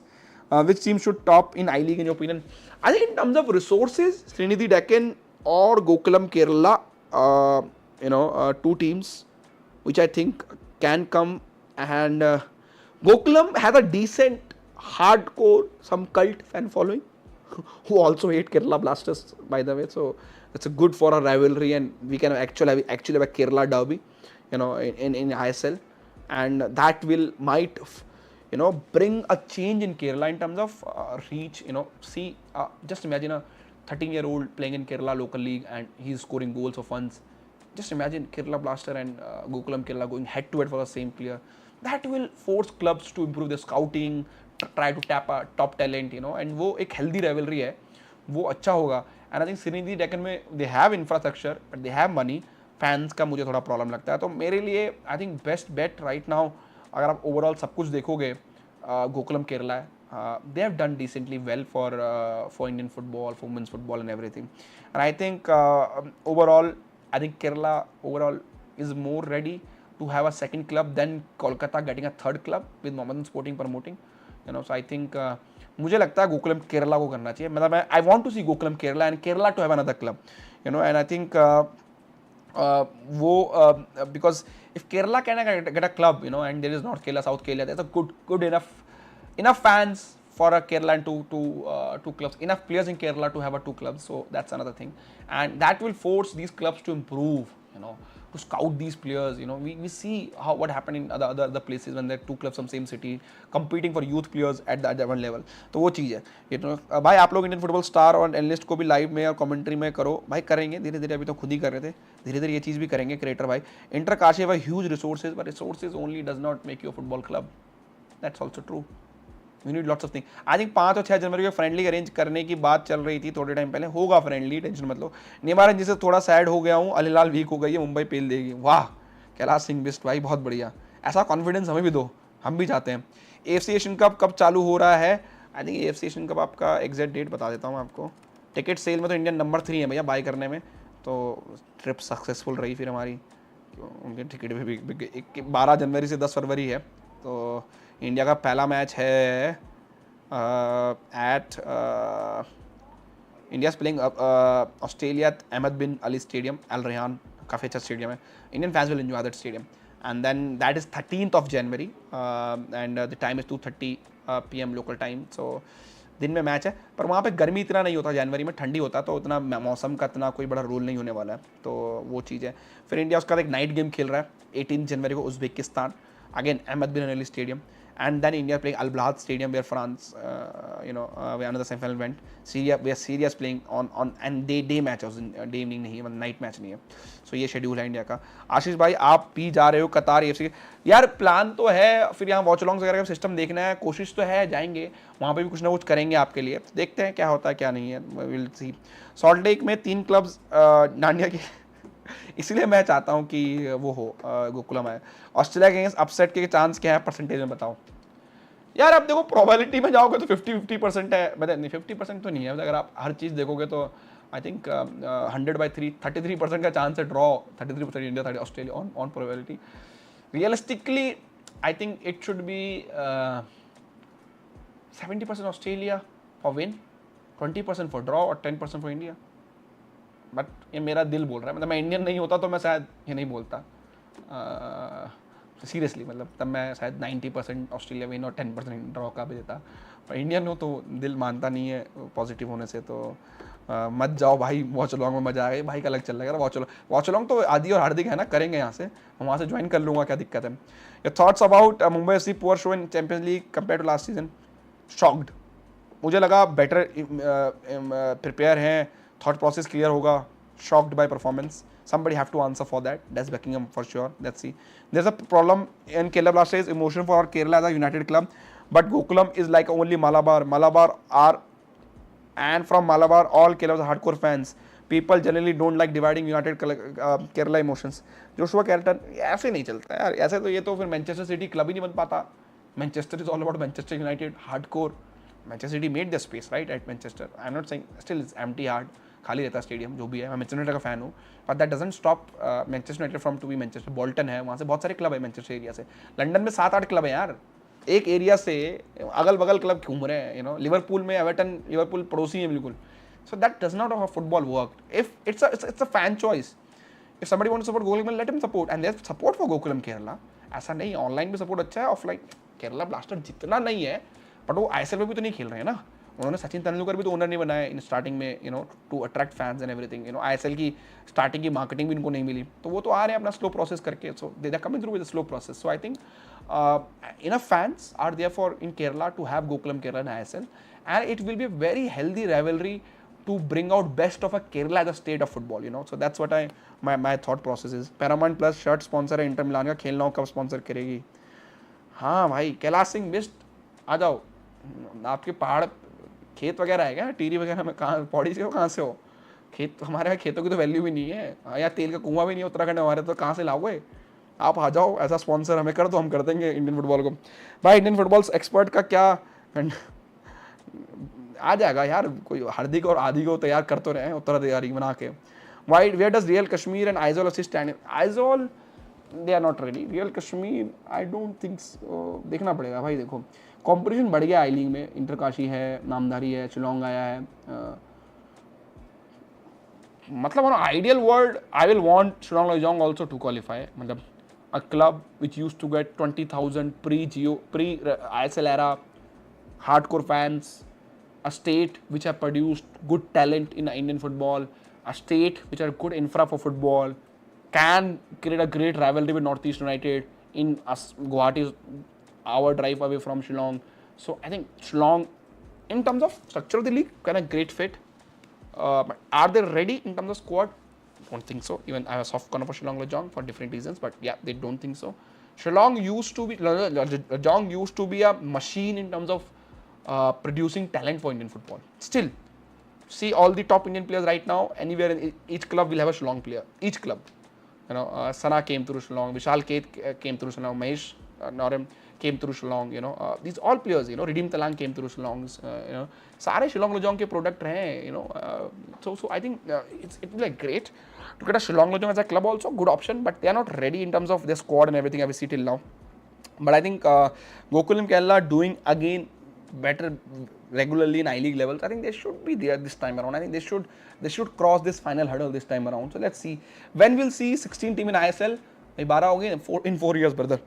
Speaker 1: Which team should top in I-League in your opinion? I think in terms of resources, Trinity Deccan or Gokulam Kerala, two teams which I think can come, and Gokulam has a decent, hardcore, some cult fan following who also hate Kerala Blasters, by the way. So it's a good for a rivalry, and we can actually have a Kerala derby, you know, in ISL, and that might bring a change in Kerala in terms of reach. You know, see, just imagine a 13-year-old playing in Kerala local league and he's scoring goals for funds. Just imagine Kerala Blaster and Gokulam Kerala going head to head for the same player. That will force clubs to improve their scouting, try to tap a top talent, you know, and वो एक healthy rivalry है, वो अच्छा होगा। And I think Sreenidhi Deccan में they have infrastructure but they have money, fans का मुझे थोड़ा प्रॉब्लम लगता है। तो मेरे लिए I think best bet right now, अगर आप ओवरऑल सब कुछ देखोगे, गोकुलम केरला है। They have done decently well for Indian football, for women's football and everything, and I think overall I think Kerala overall is more ready to have a second club then Kolkata getting a third club with Mohammedan Sporting promoting, you know. So I think मुझे लगता है गोकुलम केरला को करना चाहिए, मतलब I want to see Gokulam Kerala and Kerala to have another club, you know. And I think because if Kerala can get a club, you know, and there is north Kerala, south Kerala, there is a good enough fans for a Kerala and two clubs, enough players in Kerala to have a two clubs, so that's another thing, and that will force these clubs to improve, you know, to scout these players, you know. We see what happened in other places when there are two clubs from same city competing for youth players at that one level. तो वो चीज़ है, you know। भाई आप लोग Indian football star और analyst को भी लाइव में और कमेंट्री में करो भाई, करेंगे धीरे धीरे, अभी तो खुद ही कर रहे थे, धीरे धीरे ये चीज़ भी करेंगे। क्रिएटर भाई, इंटर काशी भाई huge resources, but resources only does not make you football club, that's also true. We need lots of thing. I think 5 और 6 जनवरी को फ्रेंडली अरेंज करने की बात चल रही थी थोड़े टाइम पहले, होगा फ्रेंडली, टेंशन मत लो। नेमार जिसे थोड़ा सैड हो गया हूँ, अल हिलाल वीक हो गई है, मुंबई पेल देगी। वाह कैलाश सिंह बिस्ट भाई, बहुत बढ़िया, ऐसा कॉन्फिडेंस हमें भी दो, हम भी चाहते हैं। AFC एशियन कप कब चालू हो रहा है? I think AFC Asian cup आपका एग्जैक्ट डेट बता देता हूँ आपको। टिकट सेल में तो इंडियन नंबर 3 है भैया बाय करने में, तो ट्रिप सक्सेसफुल रही फिर हमारी, उनके टिकट भी 12 जनवरी से 10 फरवरी है। तो इंडिया का पहला मैच है at India playing Australia Ahmad bin Ali stadium, Al Rayyan, काफ़ी अच्छा स्टेडियम है, Indian fans will enjoy that stadium. And then that is 13th of January and the time is 2:30 PM local time. So दिन में match है, पर वहाँ पे गर्मी इतना नहीं होता, जनवरी में ठंडी होता है, तो उतना मौसम का इतना कोई बड़ा रोल नहीं होने वाला है, तो वो चीज़ है। फिर इंडिया उसका एक नाइट गेम खेल रहा है 18 जनवरी को Uzbekistan, again Ahmad bin Ali stadium. And then India playing Al Blahad Stadium where France, we another semi-final went. Syria is playing on and day match है, day evening नहीं है, नाइट मैच नहीं है। सो ये शेड्यूल है India का। आशीष भाई आप भी जा रहे हो कतार AFC के? यार प्लान तो है, फिर यहाँ वॉच अलॉन्ग्स वगैरह का सिस्टम देखना है, कोशिश तो है, जाएंगे वहाँ पे भी कुछ ना कुछ करेंगे आपके लिए, देखते हैं क्या होता है क्या नहीं है, विल सी। सॉल्ट लेक में 3 क्लब्स डांडिया के इसलिए मैं चाहता हूँ कि वो हो गोकुलम आए। ऑस्ट्रेलिया के अगेंस्ट अपसेट के चांस क्या है परसेंटेज में बताओ? यार आप देखो प्रोबेबिलिटी में जाओगे तो 50-50% है, मतलब नहीं 50% तो नहीं है, अगर आप हर चीज़ देखोगे तो आई थिंक 100/3 33% का चांस है draw, 33% India 30 Australia on probability. Realistically I think it should be 70% Australia for win, 20% for draw और 10% फॉर इंडिया। बट ये मेरा दिल बोल रहा है, मतलब मैं इंडियन नहीं होता तो मैं शायद ये नहीं बोलता सीरियसली, मतलब तब मैं शायद 90% ऑस्ट्रेलिया विन और 10% ड्रॉ का भी देता, पर इंडियन हो तो दिल मानता नहीं है पॉजिटिव होने से, तो मत जाओ भाई, वॉच अलॉन्ग में मजा आएगा भाई, का अलग चल रहा है। वॉच अलॉन्ग तो आदि और हार्दिक है ना, करेंगे यहाँ से, हम वहाँ से ज्वाइन कर लूँगा, क्या दिक्कत है। Your thoughts about Mumbai FC poor show in champions League compare to last season? Shocked, मुझे लगा बेटर प्रिपेयर हैं, थॉट प्रोसेस क्लियर होगा, shocked by performance. Somebody have to answer for that. That's Buckingham for sure. Let's see. There's a problem in Kerala Blasters. Emotion for Kerala as a united club, but Gokulam is like only Malabar. Malabar are, and from Malabar, all Kerala are hardcore fans. People generally don't like dividing United Kerala emotions. Joshua Carlton ऐसे नहीं चलता है यार, ऐसे तो ये तो फिर मैनचेस्टर सिटी क्लब ही नहीं बन पाता। Manchester is all about Manchester United, hardcore. Manchester City made the space right at Manchester. I am not saying still it's empty hard, खाली रहता है स्टेडियम, जो भी है। मैं मैनचेस्टर यूनाइटेड का फैन हूँ, but that doesn't stop Manchester United from to be Manchester. Bolton है, वहाँ से बहुत सारे क्लब है मैनचेस्टर एरिया से। लंदन में 7-8 क्लब है यार, एक एरिया से अगल बगल क्लब घूम रहे हैं, लिवरपूल में एवर्टन, लिवरपूल पड़ोसी है बिल्कुल। So that does not how football work. If it's a fan choice, if somebody wants to support Gokulam let him support, and there is support for Gokulam Kerala. ऐसा नहीं, ऑनलाइन भी सपोर्ट अच्छा है, ऑफलाइन केरला ब्लास्टर जितना नहीं है, बट वो ISL में भी तो नहीं खेल रहे हैं ना। उन्होंने सचिन तेंदुलकर भी तो ओनर नहीं बनाया इन स्टार्टिंग में, to attract fans and everything. ISL की स्टार्टिंग की मार्केटिंग भी इनको नहीं मिली, तो वो तो आ रहे हैं अपना स्लो प्रोसेस करके। So they are coming through with slow process. So I think enough fans are there for in Kerala to have Gokulam Kerala and ISL, and it will be a very healthy rivalry to bring out best of a Kerala as a state of football, so that's what my thought process is. Paramount Plus shirt sponsor है Inter Milan का, खेलना हो कब sponsor करेगी? हाँ भाई, कैलाश सिंह बिस्ट आ जाओ। आपके पहाड़ खेत वगैरह है क्या? टीरी वगैरह में कहाँ, पौड़ी से हो, कहाँ से हो? खेत, हमारे यहाँ खेतों की तो वैल्यू भी नहीं है, या तेल का कुआं भी नहीं है उत्तराखंड में हमारे, तो कहाँ से लाओगे? आप आ जाओ, ऐसा स्पॉन्सर हमें कर दो, हम कर देंगे इंडियन फुटबॉल को। भाई इंडियन फुटबॉल एक्सपर्ट का क्या आ जाएगा यार, कोई हार्दिक और आदि को तैयार कर तो रहे हैं, उत्तराधिकारी बना के। Why where does Real Kashmir and Aizawl assist stand? Aizawl they are not ready, Real Kashmir I don't think, देखना पड़ेगा भाई। देखो कंपटीशन बढ़ गया आई लीग में, इंटरकाशी है, नामधारी है, शिलोंग आया है, मतलब on ideal world I will want Shillong long also to qualify. मतलब a club which used to get 20,000 pre ISL era hardcore fans, a state which have produced good talent in Indian football, a state which are good infra for football, can create a great rivalry with Northeast United in Guwahati is hour drive away from Shillong. So I think Shillong in terms of structure of the league kind of great fit. But are they ready in terms of squad? Don't think so. Even I have a soft corner for Shillong Lajong for different reasons, but yeah, they don't think so. Shillong used to be Lajong used to be a machine in terms of producing talent for Indian football. Still, see all the top Indian players right now. Anywhere in each club will have a Shillong player. Each club, Sana came through Shillong, Vishal Keth came through Shillong, Mahesh Naram came through Shillong. These all players. Redeem Talang came through Shillong. सारे Shillong Lojong के product रहे. So I think it will be great to get a Shillong Lojong as a club also, good option, but they are not ready in terms of their squad and everything we see till now. But I think Gokulam Kerala doing again better regularly in I-League levels. I think they should be there this time around. I think they should cross this final hurdle this time around. So let's see. When we'll see 16 team in ISL, 12 हो गए in 4 years, brother.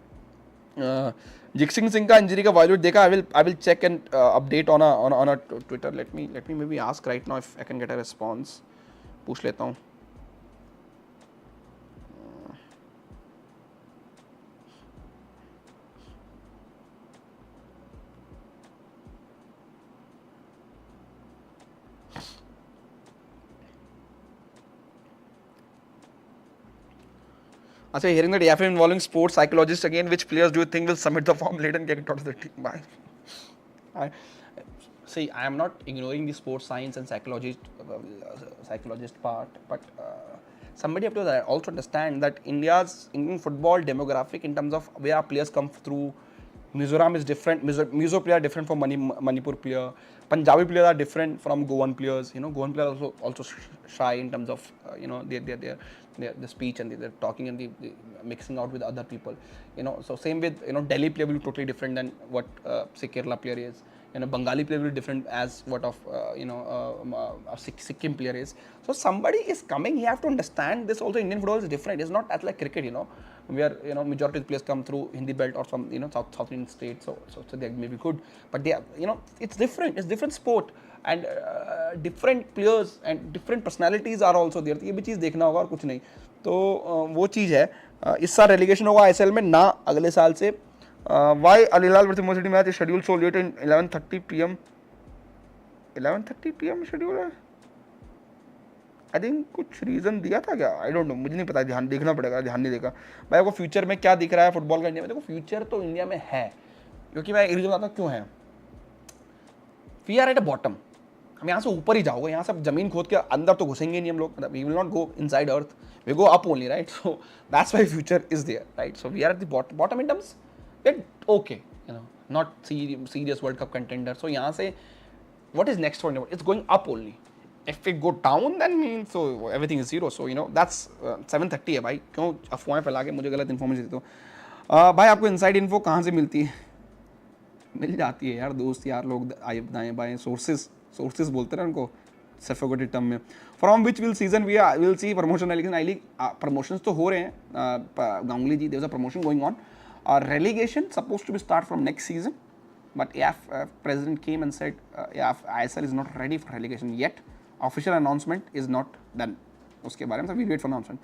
Speaker 1: Jiksing Singh का injury का violate देखा. I will check and update on a Twitter. Let me maybe ask right now if I can get a response. पूछ लेता हूँ. अच्छा, hearing that AFF involving sports psychologists again, which players do you think will submit the form later and get it out of the team? See, I am not ignoring the sports science and psychologist part, but somebody have to also understand that Indian football demographic in terms of where our players come through. Mizoram is different. Mizo player are different from Manipur player. Punjabi players are different from Goan players. Goan players also shy in terms of their speech and their talking and the mixing out with other people. So same with Delhi player will be totally different than what say Kerala player is. Bengali player will be different as what of a Sikkim player is. So somebody is coming. You have to understand this. Also, Indian football is different. It's not as like cricket. Where majority of the players come through Hindi belt or some South Indian states, so they may be good, but they are, it's different. It's different sport and different players and different personalities are also there. तो ये भी चीज़ देखना होगा और कुछ नहीं. तो वो चीज़ है. इस साल relegation होगा ISL में ना अगले साल से. Why Al Hilal versus Motion match is scheduled so late in 11:30 PM? 11:30 PM schedule है. आई थिंक कुछ रीज़न दिया था क्या? आई डोंट नो, मुझे नहीं पता. ध्यान देखना पड़ेगा, ध्यान नहीं देखा भाई. आपको फ्यूचर में क्या दिख रहा है फुटबॉल का इंडिया में? देखो फ्यूचर तो इंडिया में है, क्योंकि मैं एक रीज़न बताता हूँ क्यों है. We are at a bottom. हम यहाँ से ऊपर ही जाओगे, यहाँ से जमीन खोद के अंदर तो घुसेंगे नहीं हम लोग. We will not go inside earth, we go up only, right? So that's why future is there, right? So we are at the bottom in terms okay, not serious world cup contender. So यहाँ से what is next for India? It's going up only. If it go down, then means so everything is zero. So that's 7:30 है भाई. क्यों अफवाहें फैला के मुझे गलत इन्फॉर्मेशन देते हो? भाई आपको इनसाइड इन्फो कहाँ से मिलती है? मिल जाती है यार, दोस्त यार लोग दाएं बाएं सोर्सेज बोलते हैं उनको सफोकेटेड टर्म में. From which will season we will see promotion relegation. I league promotions तो हो रहे हैं. Ganguly ji, there is a promotion going on. Relegation suppose to be start from next season. But AF president came and said AF ISL is not ready for relegation yet. Official announcement is not done. उसके बारे में we wait for announcement.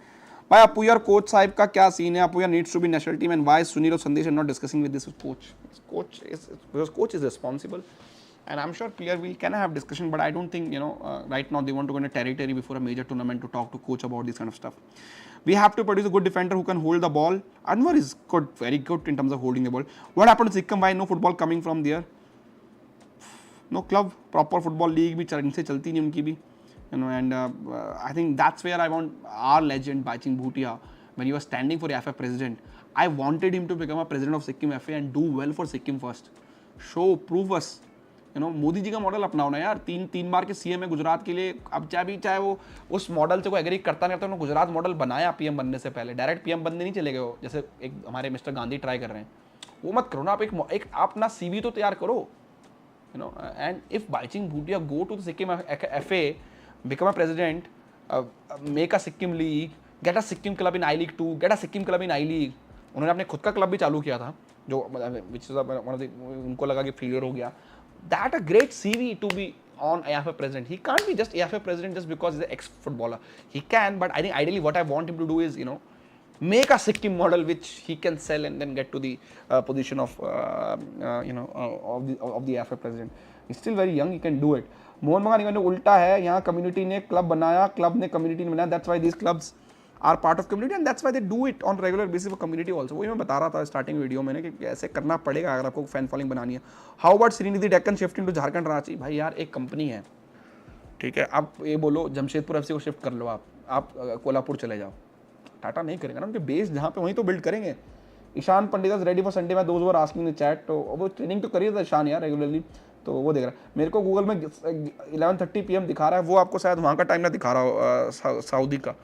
Speaker 1: भाई अपुयर coach Sahib का क्या scene है? अपुयर needs to be national team and why Sunil or Sandesh are not discussing with this coach? Because coach is responsible, and I'm sure player can have discussion, but I don't think right now they want to go into territory before a major tournament to talk to coach about this kind of stuff. We have to produce a good defender who can hold the ball. Anwar is good, very good in terms of holding the ball. What happened to Sikkim? Why no football coming from there? No club, proper football league भी इनसे चलती नहीं उनकी भी. And I think that's where I want our legend Baiching Bhutia, when he was standing for AFF president, I wanted him to become a president of Sikkim FA and do well for Sikkim first. Show, prove us. Modi ji का model अपनाओ ना यार. तीन बार के CM है गुजरात के लिए. अब चाहे वो उस मॉडल से कोई एग्री करता नहीं करता, उन्होंने गुजरात मॉडल बनाया पीएम बनने से पहले. डायरेक्ट पीएम बनने नहीं चले गए हो, जैसे एक हमारे मिस्टर गांधी ट्राई कर रहे हैं. वो मत करो ना. आप एक अपना सीवी तो तैयार करो. And if Bhaichung Bhutia go to the Sikkim FA, become a president, make a Sikkim league, get a Sikkim club in I league 2, get a Sikkim club in I league. उन्होंने अपने खुद का क्लब भी चालू किया था, जो उनको लगा कि फेलियर हो गया. That a great CV to be on AFF president. He can't be just AFF president just because he's an ex-footballer. He can, but I think ideally what I want him to do is, make a Sikkim model which he can sell and then get to the position of, of the AFF president. He's still very young. He can do it. Mohan बगान event उल्टा है. यहाँ community ने club बनाया, club ने community ने बनाया. That's why these clubs are part of community and that's why they do it on regular basis for community also. वही मैं बता रहा था स्टार्टिंग वीडियो में कि ऐसे करना पड़ेगा अगर आपको फैन फॉलोइंग बनानी है। How about Sreenidi Deccan shifting to Jharkhand Ranchi? भाई यार एक कंपनी है, ठीक है, आप ये बोलो जमशेदपुर एफसी को शिफ्ट कर लो, आप कोल्हापुर चले जाओ, टाटा नहीं करेगा ना, उनके बेस जहाँ पे वहीं तो बिल्ड करेंगे। ईशान पंडित इज रेडी फॉर संडे में, those were asking in chat, तो वो ट्रेनिंग तो करिए था ईशान यार रेगुलरली, तो वो देख रहा है। मेरे को गूगल में 11:30 PM दिखा रहा है, वो आपको शायद वहाँ का टाइम ना दिखा रहा हो सऊदी का,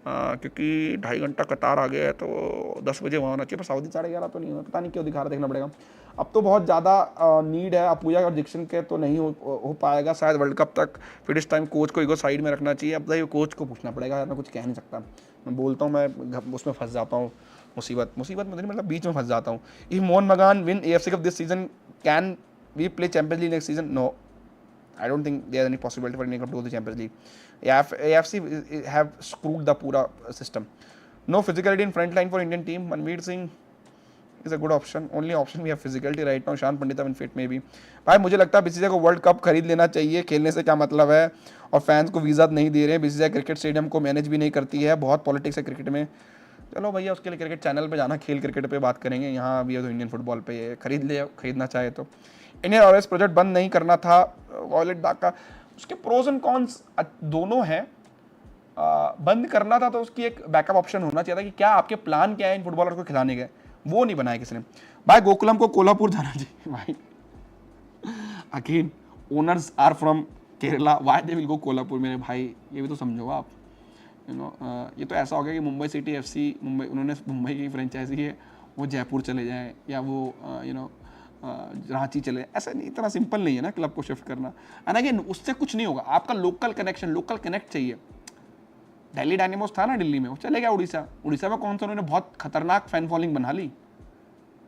Speaker 1: क्योंकि 2.5 घंटा कतार आ गया है, तो 10 बजे वहाँ होना चाहिए, पर सऊदी 11:30 तो नहीं है, पता नहीं क्यों दिखा रहा, देखना पड़ेगा। अब तो बहुत ज़्यादा नीड है अपूजा और डिक्शन के, तो नहीं हो पाएगा शायद वर्ल्ड कप तक, फिर इस टाइम कोच को ईगो साइड में रखना चाहिए। अब ये कोच को पूछना पड़ेगा यार, मैं कुछ कह नहीं सकता, मैं बोलता हूँ मैं उसमें फंस जाता हूँ, मुसीबत में नहीं, मतलब बीच में फंस जाता हूँ। If Mohun Bagan win AFC cup this season, can we play Champions League next season? No, I don't think there is any possibility for Indian club to go to the Champions League. AFC have screwed the pura system. No physicality in front line for Indian team. Manveer Singh is a good option. Only option we have physicality right now. Ishan Pandita when fit maybe. भाई मुझे लगता है BCCI को world cup खरीद लेना चाहिए, खेलने से क्या मतलब है, और फैंस को वीज़ा नहीं दे रहे हैं। BCCI क्रिकेट स्टेडियम को मैनेज भी नहीं करती है, बहुत पॉलिटिक्स है क्रिकेट में। चलो भैया उसके लिए क्रिकेट चैनल पे जाना, खेल क्रिकेट पे बात करेंगे, यहाँ अभी तो इंडियन फुटबॉल पे ये खरीदना चाहे तो। इंडियन ऑलवेज प्रोजेक्ट बंद नहीं करना था, वॉलेट डाक का, उसके प्रोज एंड कॉन्स दोनों हैं। बंद करना था तो उसकी एक बैकअप ऑप्शन होना चाहिए था कि क्या आपके प्लान क्या है इन फुटबॉलर को खिलाने के, वो नहीं बनाया किसी ने। भाई गोकुलम को कोल्हापुर जाना चाहिए भाई, again owners are from Kerala, why they will go Kolhapur? मेरे भाई ये भी तो समझो आप, ये तो ऐसा हो गया कि मुंबई सिटी FC, उन्होंने मुंबई की फ्रेंचाइजी है, वो जयपुर चले जाएँ या वो रांची चले, ऐसा नहीं, इतना सिंपल नहीं है ना क्लब को शिफ्ट करना। एंड अगेन उससे कुछ नहीं होगा, आपका लोकल कनेक्शन, लोकल कनेक्ट चाहिए। दिल्ली डायनेमोस था ना दिल्ली में, वो चले गया उड़ीसा में कौन सा उन्होंने बहुत खतरनाक फैन फॉलोइंग बना ली।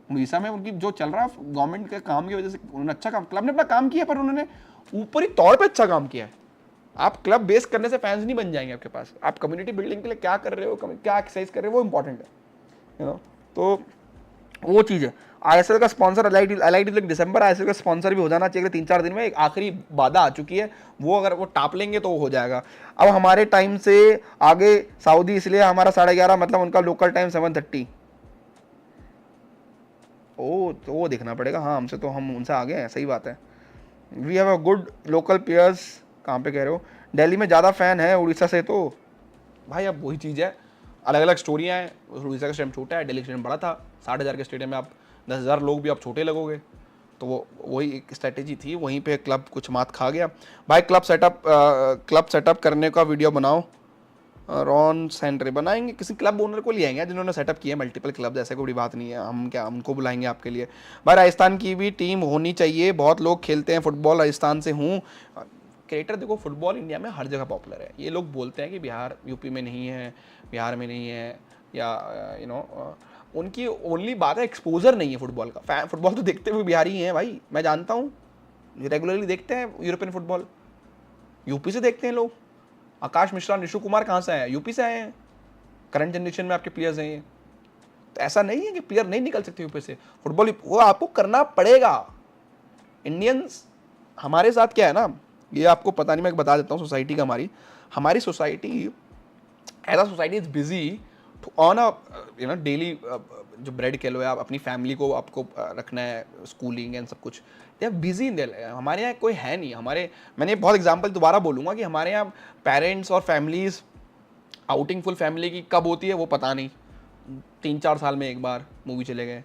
Speaker 1: उड़ीसा में उनकी जो चल रहा है गवर्नमेंट के काम की वजह से उन्होंने अच्छा काम, क्लब ने अपना काम किया, पर उन्होंने ऊपरी तौर पर अच्छा काम किया है। आप क्लब बेस करने से फैंस नहीं बन जाएंगे आपके पास, आप कम्युनिटी बिल्डिंग के लिए क्या कर रहे हो, क्या एक्सरसाइज कर रहे हो, वो इंपॉर्टेंट है, तो वो चीज़ है। ISL का स्पॉन्सर LIT दिसंबर ISL का स्पॉन्सर भी हो जाना चाहिए 3-4 दिन में, एक आखिरी वादा आ चुकी है, वो अगर वो टाप लेंगे तो हो जाएगा। अब हमारे टाइम से आगे सऊदी, इसलिए हमारा 11:30, मतलब उनका लोकल टाइम 7:30। तो वो देखना पड़ेगा, हाँ हमसे तो हम उनसे आगे हैं, सही बात है। We have a good local players, कहाँ पे कह रहे हो? दिल्ली में ज़्यादा फैन है उड़ीसा से, तो भाई अब वही चीज़ है, अलग अलग स्टोरियाँ हैं। उड़ीसा का स्टेडियम छोटा है, दिल्ली का स्टेडियम बड़ा था, 60,000 के स्टेडियम में आप 10,000 लोग भी आप छोटे लगोगे, तो वो वही एक स्ट्रेटेजी थी, वहीं पे क्लब कुछ मात खा गया। भाई क्लब सेटअप करने का वीडियो बनाओ, रॉन सेंट्रे बनाएंगे, किसी क्लब ओनर को ले आएंगे जिन्होंने सेटअप किया मल्टीपल क्लब्स, ऐसे कोई बड़ी बात नहीं है, हम क्या उनको बुलाएंगे आपके लिए। भाई राजस्थान की भी टीम होनी चाहिए, बहुत लोग खेलते हैं फुटबॉल, राजस्थान से हूँ। क्रिकेटर देखो, फुटबॉल इंडिया में हर जगह पॉपुलर है, ये लोग बोलते हैं कि बिहार यूपी में नहीं है, बिहार में नहीं है, या उनकी ओनली बात है एक्सपोजर नहीं है फुटबॉल का। फुटबॉल तो देखते हुए बिहारी ही हैं भाई, मैं जानता हूँ, रेगुलरली देखते हैं यूरोपियन फुटबॉल, यूपी से देखते हैं लोग। आकाश मिश्रा, निशु कुमार कहाँ से आए हैं? यूपी से आए हैं, करंट जनरेशन में आपके प्लेयर्स हैं ये, तो ऐसा नहीं है कि प्लेयर नहीं निकल सकते यूपी से फुटबॉल, वो आपको करना पड़ेगा। इंडियन्स हमारे साथ क्या है ना, ये आपको पता नहीं, मैं बता देता हूँ सोसाइटी का, हमारी society as a society is busy to on a daily जो ब्रेड कह लो, आप अपनी फैमिली को आपको रखना है, स्कूलिंग एंड सब कुछ, they are busy in there. हमारे यहाँ कोई है नहीं, मैंने बहुत एग्जांपल दोबारा बोलूँगा कि हमारे यहाँ पेरेंट्स और फैमिलीज आउटिंग फुल फैमिली की कब होती है वो पता नहीं, 3-4 साल में एक बार मूवी चले गए।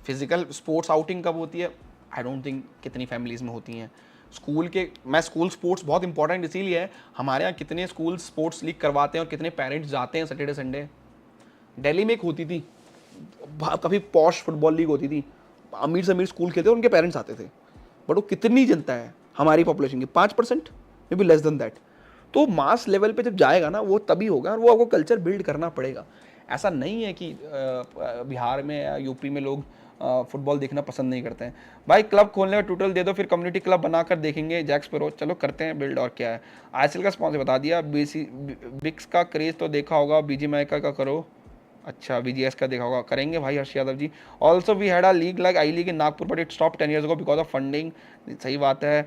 Speaker 1: फिजिकल स्पोर्ट्स आउटिंग कब होती है, आई डोंट थिंक कितनी फैमिलीज़ में होती हैं। स्कूल स्पोर्ट्स बहुत इंपॉर्टेंट इसीलिए है, हमारे यहाँ कितने स्कूल स्पोर्ट्स लीग करवाते हैं और कितने पेरेंट्स जाते हैं सैटरडे संडे। दिल्ली में एक होती थी, कभी पॉश फुटबॉल लीग होती थी, अमीर से अमीर स्कूल खेलते थे, उनके पेरेंट्स आते थे, बट वो कितनी जनता है हमारी पॉपुलेशन की, 5%, may be less than that. तो मास लेवल पे जब जाएगा ना वो तभी होगा, और वो आपको कल्चर बिल्ड करना पड़ेगा। ऐसा नहीं है कि बिहार में या यूपी में लोग फुटबॉल देखना पसंद नहीं करते हैं। भाई क्लब खोलने का ट्यूटोरियल दे दो, फिर कम्युनिटी क्लब बनाकर देखेंगे जैक्स पे, चलो करते हैं बिल्ड, और क्या है। ISL का स्पॉन्सर बता दिया, बिक्स का क्रेज तो देखा होगा, BGMI का करो, अच्छा BGS का देखा होगा, करेंगे भाई Harsh Yadav ji. Also we had a league like I league in Nagpur but it stop 10 years ago because of funding. सही बात है।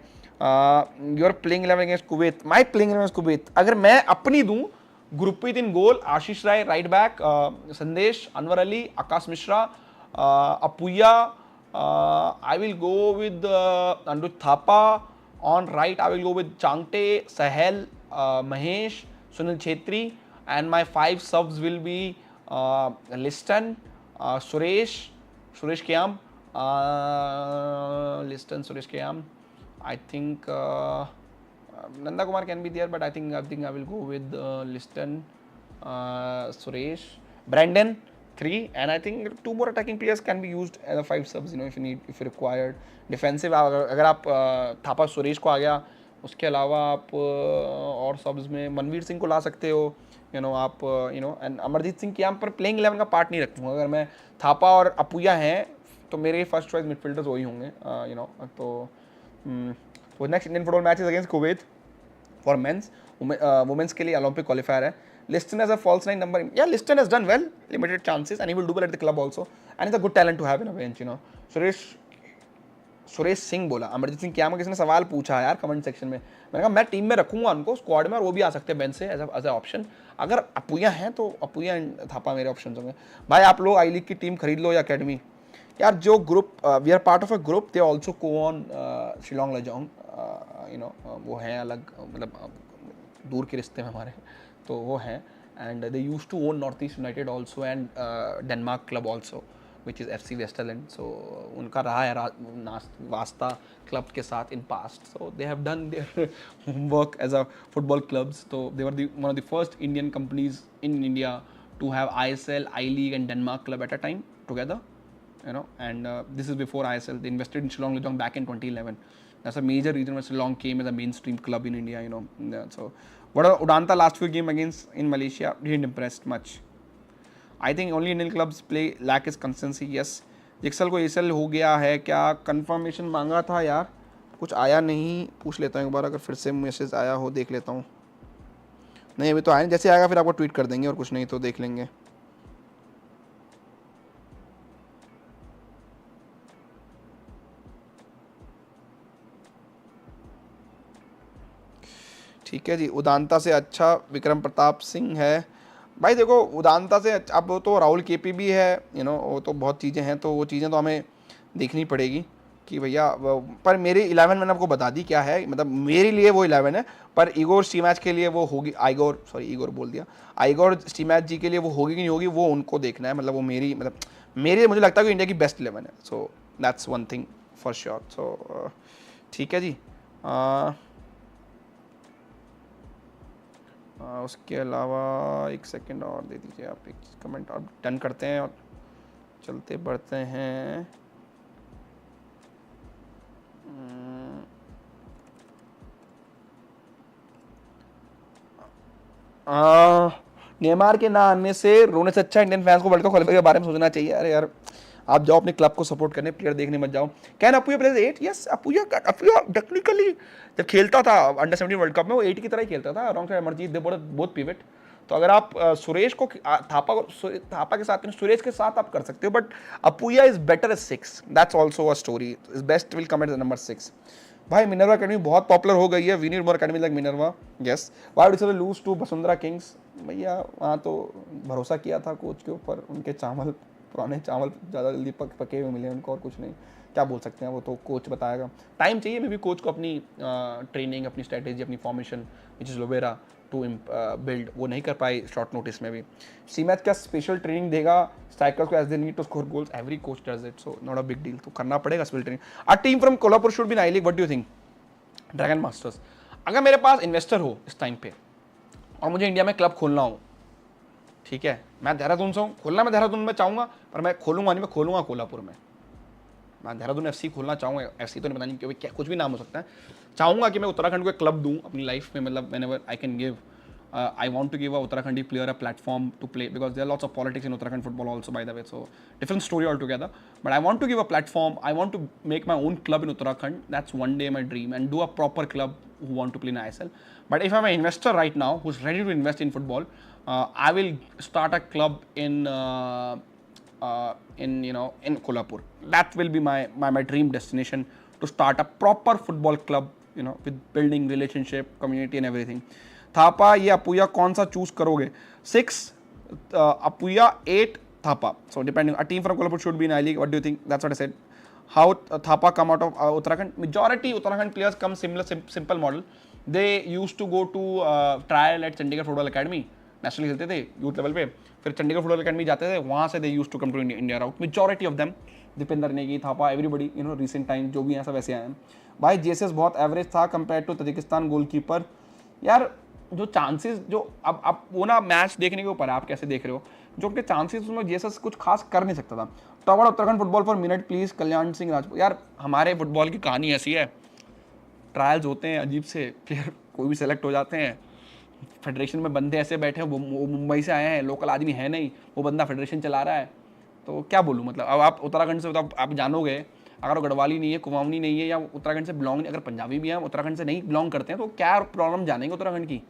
Speaker 1: Your playing 11 against Kuwait, my playing 11 against Kuwait, अगर मैं अपनी दूँ Gurpreet in goal, Ashish Rai right back, Sandesh, Anwar Ali, Akash Mishra, Apuya. I will go with Andrew Thapa. On right, I will go with Changte, Sahel, Mahesh, Sunil Chetri, and my 5 subs will be Liston, Suresh Kyam, Liston, Suresh Kyam. I think Nanda Kumar can be there, but I think I will go with Liston, Suresh, Brandon, 3, and I think 2 more attacking players can be used as a 5 subs. If you need, if you required. Defensive, अगर आप थापा सुरेश को आ गया, उसके अलावा आप और subs में मनवीर सिंह को ला सकते हो. आप एंड अमरजीत सिंह की यहाँ पर प्लेइंग 11 का पार्ट नहीं रखूँगा. अगर मैं थापा और अपुया हैं तो मेरे फर्स्ट चॉइस मिडफील्डर्स वही होंगे. तो next Indian football match is against Kuwait for men's. Women's के लिए ओलंपिक क्वालिफायर है. Liston as a false 9 number. Yeah, Liston has done well, limited chances, and he will do well at the club also. And he's a good talent to have in a bench. Suresh Singh बोला. अमरजीत सिंह क्या, किसी ने सवाल पूछा यार comment section में. मैंने कहा मैं टीम में रखूंगा उनको स्क्वाड में, और वो भी आ सकते हैं बेंच से एज ए ऑप्शन. अगर अपुया हैं तो अपुया एंड थापा मेरे ऑप्शन होंगे. भाई आप लोग आई लीग की टीम खरीद लो या अकेडमी. यार जो group, we are part of a group, they also co own Shillong Lajong. वो हैं अलग, मतलब दूर के रिश्ते में हमारे, तो वो हैं. And they used to own North East United also and Denmark club also which is FC Westerland. So उनका रहा है वास्ता क्लब के साथ in past. So they have done their work as a football clubs. तो they were one of the first Indian companies in India to have ISL, I League and Denmark club at a time together. And this is before ISL. They invested in Shillong Lejong back in 2011. That's a major reason why Shillong came as a mainstream club in India. So what about Udanta last few game against in Malaysia? Didn't impress much. I think only Indian clubs play lack is consistency. Yes. जिक्सल को ACL हो गया है क्या? Confirmation मांगा था यार, कुछ आया नहीं. पूछ लेता हूँ एक बार, अगर फिर से मैसेज आया हो देख लेता हूँ. नहीं अभी तो आया नहीं, जैसे आएगा फिर आपको ट्वीट कर देंगे, और कुछ नहीं तो देख लेंगे. ठीक है जी. उदांता से अच्छा विक्रम प्रताप सिंह है. भाई देखो उदांता से अब वो तो राहुल KP भी है, वो तो बहुत चीज़ें हैं, तो वो चीज़ें तो हमें देखनी पड़ेगी कि भैया. पर मेरी 11 मैंने आपको बता दी क्या है, मतलब मेरे लिए वो 11 है, पर ईगोर स्टीमैच के लिए वो होगी. ईगोर बोल दिया. आइगोर स्टीमैच जी के लिए वो होगी कि नहीं होगी, वो उनको देखना है. मतलब वो मेरे मुझे लगता है कि इंडिया की बेस्ट 11 है. So that's one thing for sure. So ठीक है जी. उसके अलावा एक सेकंड और दे दीजिए आप, एक कमेंट और डन करते हैं और चलते बढ़ते हैं. नेमार के ना आने से रोने से अच्छा इंडियन फैंस को वर्ल्ड कप क्वालिफाई के बारे में सोचना चाहिए. अरे यार आप जाओ अपने क्लब को सपोर्ट करने, प्लेयर देखने मत जाओ. Can Apuia plays 8? Yes, Apuia technically जब खेलता था अंडर 17 वर्ल्ड कप में वो 8 की तरह ही खेलता था. Wrong side Amarjeet, they both pivot. तो अगर आप सुरेश को थापा के साथ, सुरेश के साथ आप कर सकते हो, but Apuia is better as 6. That's also a story. Is best will come at the number 6. भाई मिनर्वा अकेडमी बहुत पॉपुलर हो गई है. We need more academy like Minerva. Yes. Why do they lose to Vasundhara Kings? भैया वहाँ तो भरोसा किया था कोच के ऊपर, उनके पुराने चावल ज़्यादा जल्दी पके हुए मिले उनको, और कुछ नहीं. क्या बोल सकते हैं, वो तो कोच बताएगा. टाइम चाहिए मे बी कोच को अपनी ट्रेनिंग, अपनी स्ट्रेटेजी, अपनी फॉर्मेशन विच इज़ लोवेरा टू बिल्ड. वो नहीं कर पाए शॉर्ट नोटिस में भी. सी मैच का स्पेशल ट्रेनिंग देगा स्ट्राइकर्स को as they need to score goals. Every coach does it, so not a big deal. तो करना पड़ेगा special training. A team from Kolhapur should be in I league. What do you think? Dragon masters. अगर मेरे पास investor हो इस time पे और मुझे इंडिया में क्लब खोलना हो, ठीक है, मैं देहरादून से हूँ, खोलना मैं देहरादून में चाहूँगा, पर मैं खोलूँगा नहीं, मैं खोलूँगा कोल्हापुर में. मैं देहरादून FC खोलना चाहूँगा. FC तो नहीं, पता नहीं क्योंकि क्या कुछ भी नाम हो सकता है. चाहूँगा कि मैं उत्तराखंड को एक क्लब दूँ अपनी लाइफ में. मतलब whenever I can give, I want to give a Uttarakhandi player a platform to play, because there are lots of politics in Uttarakhand football also, by the way, so different story altogether. But I want to give a platform. I want to make my own club in Uttarakhand. That's one day my dream, and do a proper club who want to play in ISL. But if I'm an investor right now who's ready to invest in football, I will start a club in Kolhapur. That will be my dream destination, to start a proper football club, with building relationship, community and everything. Thapa या अपुया कौन सा choose करोगे? 6 Apuia, 8 Thapa. So depending, a team from Kolhapur should be in I League. What do you think? That's what I said. How Thapa come out of Uttarakhand? Majority Uttarakhand players come similar, simple model. They used to go to trial at Chandigarh Football Academy. National खेलते थे youth level पे, फिर Chandigarh football academy जाते थे, वहाँ से they use to come to India route. Majority of them, Dipendra Negi, Thapa, everybody, you know, recent time जो भी हैं सब ऐसे आए हैं. भाई जेसेस बहुत एवरेज था कंपेयर टू तजिकिस्तान गोलकीपर. यार जो चांसेस जो अब वो ना मैच देखने के ऊपर है आप कैसे देख रहे हो, जो उनके चांसेस उसमें जेसस कुछ खास कर नहीं सकता था. Talk about Uttarakhand football for minute please. Kalyan Singh Rajput. यार हमारे फुटबॉल की कहानी ऐसी है, ट्रायल्स होते हैं अजीब से, फिर कोई भी सेलेक्ट हो जाते हैं. फेडरेशन में बंदे ऐसे बैठे हैं, वो मुंबई से आए हैं, लोकल आदमी है नहीं, वो बंदा फेडरेशन चला रहा है. तो क्या बोलूँ, मतलब अब आप उत्तराखंड से तो आप जानोगे, अगर वो गढ़वाली नहीं है, कुमाऊनी नहीं है, या उत्तराखंड से बिलोंग नहीं, अगर पंजाबी भी हैं उत्तराखंड से नहीं बिलोंग करते हैं, तो क्या प्रॉब्लम जानेंगे उत्तराखंड की.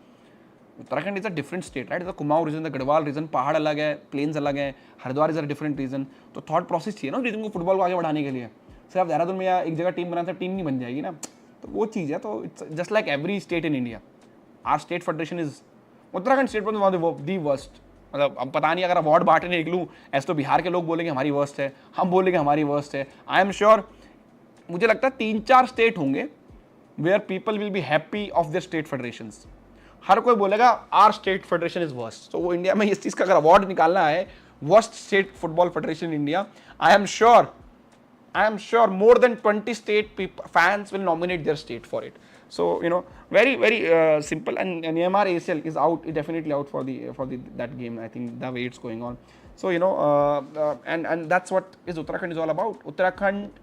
Speaker 1: Uttarakhand is a different state, right. Is Kumaon region, the Garhwal region, पहाड़ अलग है, प्लेन्स अलग है, Haridwar is a different region. तो थॉट प्रोसेस चाहिए ना रीजन को फुटबॉल को आगे बढ़ाने के लिए. सिर्फ देहरादून में या एक जगह टीम बनाते टीम नहीं बन जाएगी ना, तो वो चीज़ है. तो it's just like every state in India, our state federation is Uttarakhand state the worst. मतलब अब पता नहीं, अगर अवार्ड बांटने निकलूँ ऐसे तो बिहार के लोग बोलेंगे हमारी वर्स्ट है, हम बोलेंगे हमारी वर्स्ट है. आई एम श्योर, मुझे लगता है 3-4 स्टेट होंगे where people will be happy of their state federations. हर कोई बोलेगा our state federation is worst. तो वो इंडिया में इस चीज़ का अगर अवार्ड निकालना है, worst state football federation India, I am sure more than 20 state fans will nominate their state for it. So you know, very simple. And Myanmar ACL is out, definitely out for that game. I think the way it's going on. So you know, and that's what is Uttarakhand is all about. Uttarakhand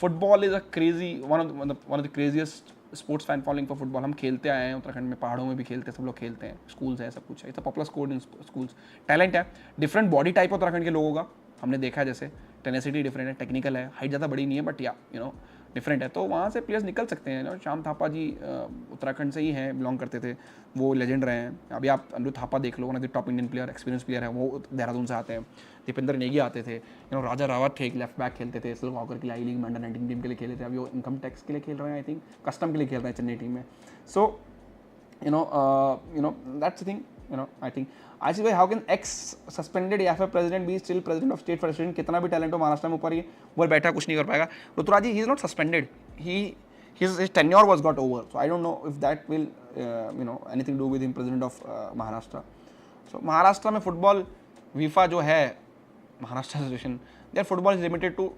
Speaker 1: football is a crazy one of the craziest sports fan following for football. हम खेलते आए हैं उत्तराखंड में, पहाड़ों में भी खेलते हैं, सब लोग खेलते हैं, स्कूल्स है, सब कुछ है. It's a popular sport in schools. Talent है, डिफरेंट बॉडी टाइप उत्तराखंड के लोगों का हमने देखा है. जैसे टेनेसिटी डिफरेंट है, टेक्निकल है, हाइट ज़्यादा बड़ी नहीं है, बट या यू नो डिफरेंट है. तो वहाँ से प्लेयर्स निकल सकते हैं. ना श्याम थापा जी उत्तराखंड से ही हैं, बिलोंग करते थे, वो लेजेंड रहे हैं. अभी आप अनिरुद्ध थापा देख लो, one of the top Indian player, experience player है, वो देहरादून से आते हैं. दीपेंद्र नेगी आते थे, यू नो, राजा रावत थे, एक लेफ्ट बैक खेलते थे, सिल्क वॉकर के लिए आई लीग में अंडर-19 टीम के लिए खेले थे. अभी वो इनकम टैक्स के लिए खेल रहे हैं, आई थिंक कस्टम के लिए खेल रहे हैं चेन्नई टीम में. So you know that's the thing. You know, I think आशीष भाई, how can x suspended AFF president be still president of state federation? कितना भी टैलेंट हो महाराष्ट्र में, ऊपर ही वो बैठा कुछ नहीं कर पाएगा. Rituraj ji, he is not suspended, his tenure was got over, so I don't know if that will you know anything do with him president of Maharashtra. So Maharashtra में फुटबॉल वीफा जो है, Maharashtra association, their football is limited to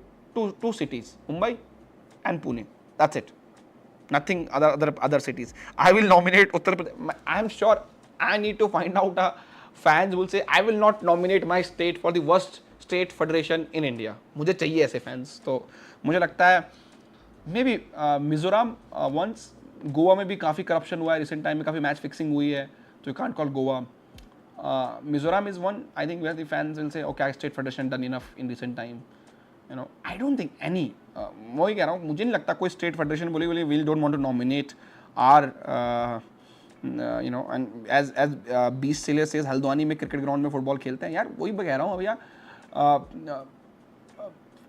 Speaker 1: two cities, Mumbai and Pune. That's it. Nothing other cities. I will nominate Uttar Pradesh. I am sure I need to find out. Fans will say I will not nominate my state for the worst state federation in India. मुझे चाहिए ऐसे fans. तो मुझे लगता है maybe Mizoram once, Goa में भी काफ़ी करप्शन हुआ है रिसेंट टाइम में, काफ़ी मैच फिक्सिंग हुई है, तो you can't call Goa. Mizoram is one, I think, where the fans will say okay state federation done enough in recent time. You know, I don't think any, वही कह रहा हूँ, मुझे नहीं लगता कोई स्टेट फेडरेशन बोली will don't want to nominate are you know. And as 20 सिले से हल्द्वानी में क्रिकेट ग्राउंड में फुटबॉल खेलते हैं. यार वही कह रहा हूँ भैया,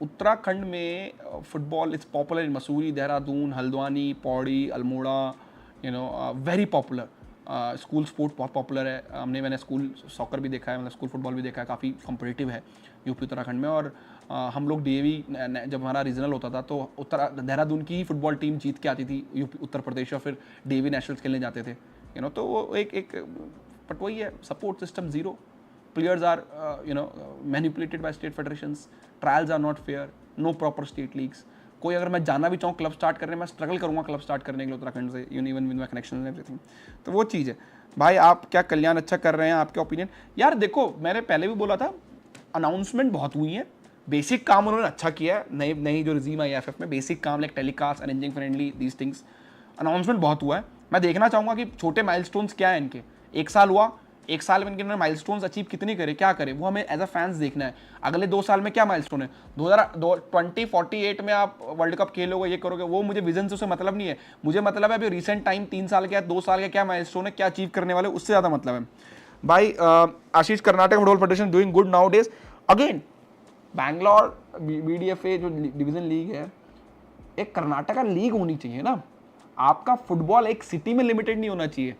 Speaker 1: उत्तराखंड में football is popular in Mussoorie, Dehradun, Haldwani, Pauri, Almora, you know, very popular. School sport बहुत पॉपुलर है. मैंने स्कूल सॉकर भी देखा है, मतलब स्कूल फुटबॉल भी देखा है, काफ़ी कॉम्पिटिटिव है यूपी उत्तराखंड में. और हम लोग डीएवी जब हमारा रीजनल होता था तो देहरादून की ही फुटबॉल टीम जीत के आती थी यूपी उत्तर प्रदेश, और फिर डीएवी नेशनल्स खेलने जाते थे, यू नो. तो वो एक बट वही है, support system zero, players are you know manipulated by state federations, trials are not fair, no proper state leagues. कोई अगर मैं जाना भी चाहूँ क्लब स्टार्ट करने में, मैं स्ट्रगल करूँगा क्लब स्टार्ट करने के लिए उत्तराखंड से, you know, even with my connections and everything. तो वो चीज़ है भाई. आप क्या कल्याण अच्छा कर रहे हैं, आपके ओपिनियन? यार देखो, मैंने पहले भी बोला था, अनाउंसमेंट बहुत हुई है, बेसिक काम उन्होंने अच्छा किया है. नई जो रिजीम आई एफ में, बेसिक काम like telecast, arranging friendly, these things, announcement बहुत हुआ है. मैं देखना चाहूँगा कि छोटे माइलस्टोन्स क्या है इनके. 1 साल हुआ, 1 साल में इन्होंने माइलस्टोन्स अचीव कितने करे, क्या करे, वो हमें एज अ फैंस देखना है. अगले 2 साल में क्या माइलस्टोन है, 2048 में आप वर्ल्ड कप खेलोगे, ये करोगे, वो मुझे विजन से उससे मतलब नहीं है. मुझे मतलब है अभी रिसेंट टाइम 3 साल का, 2 साल का क्या माइलस्टोन है, क्या अचीव करने वाले, उससे ज़्यादा मतलब है भाई. Ashish, Karnataka football federation doing good now days. Again Bangalore BDFA जो डिवीजन लीग है, एक कर्नाटका लीग होनी चाहिए ना. आपका फुटबॉल एक सिटी में लिमिटेड नहीं होना चाहिए.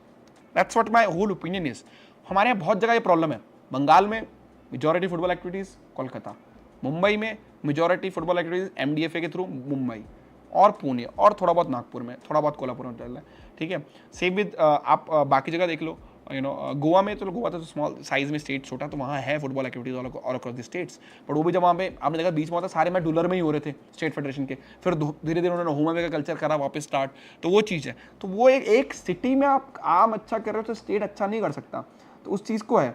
Speaker 1: That's what my whole opinion is. हमारे यहाँ बहुत जगह ये प्रॉब्लम है। बंगाल में majority football activities Kolkata, Mumbai में मेजॉरिटी फुटबॉल एक्टिविटीज़ एमडीएफए के थ्रू मुंबई और पुणे और थोड़ा बहुत नागपुर में, थोड़ा बहुत कोल्हापुर में चल रहा है, ठीक है। सेम विद आप बाकी जगह देख लो, गोवा में, तो गोवा तो स्मॉल साइज में स्टेट छोटा, तो वहाँ है football activities all across the states, but वो भी जब वहाँ पे आपने देखा बीच में होता सारे मैच डॉलर में ही हो रहे थे स्टेट फेडरेशन के, फिर धीरे धीरे उन्होंने होम अवे का कल्चर करा वापस स्टार्ट, तो वो चीज़ है। तो वो एक सिटी में आप आम अच्छा कर रहे हो तो स्टेट अच्छा नहीं कर सकता, तो उस चीज़ को है।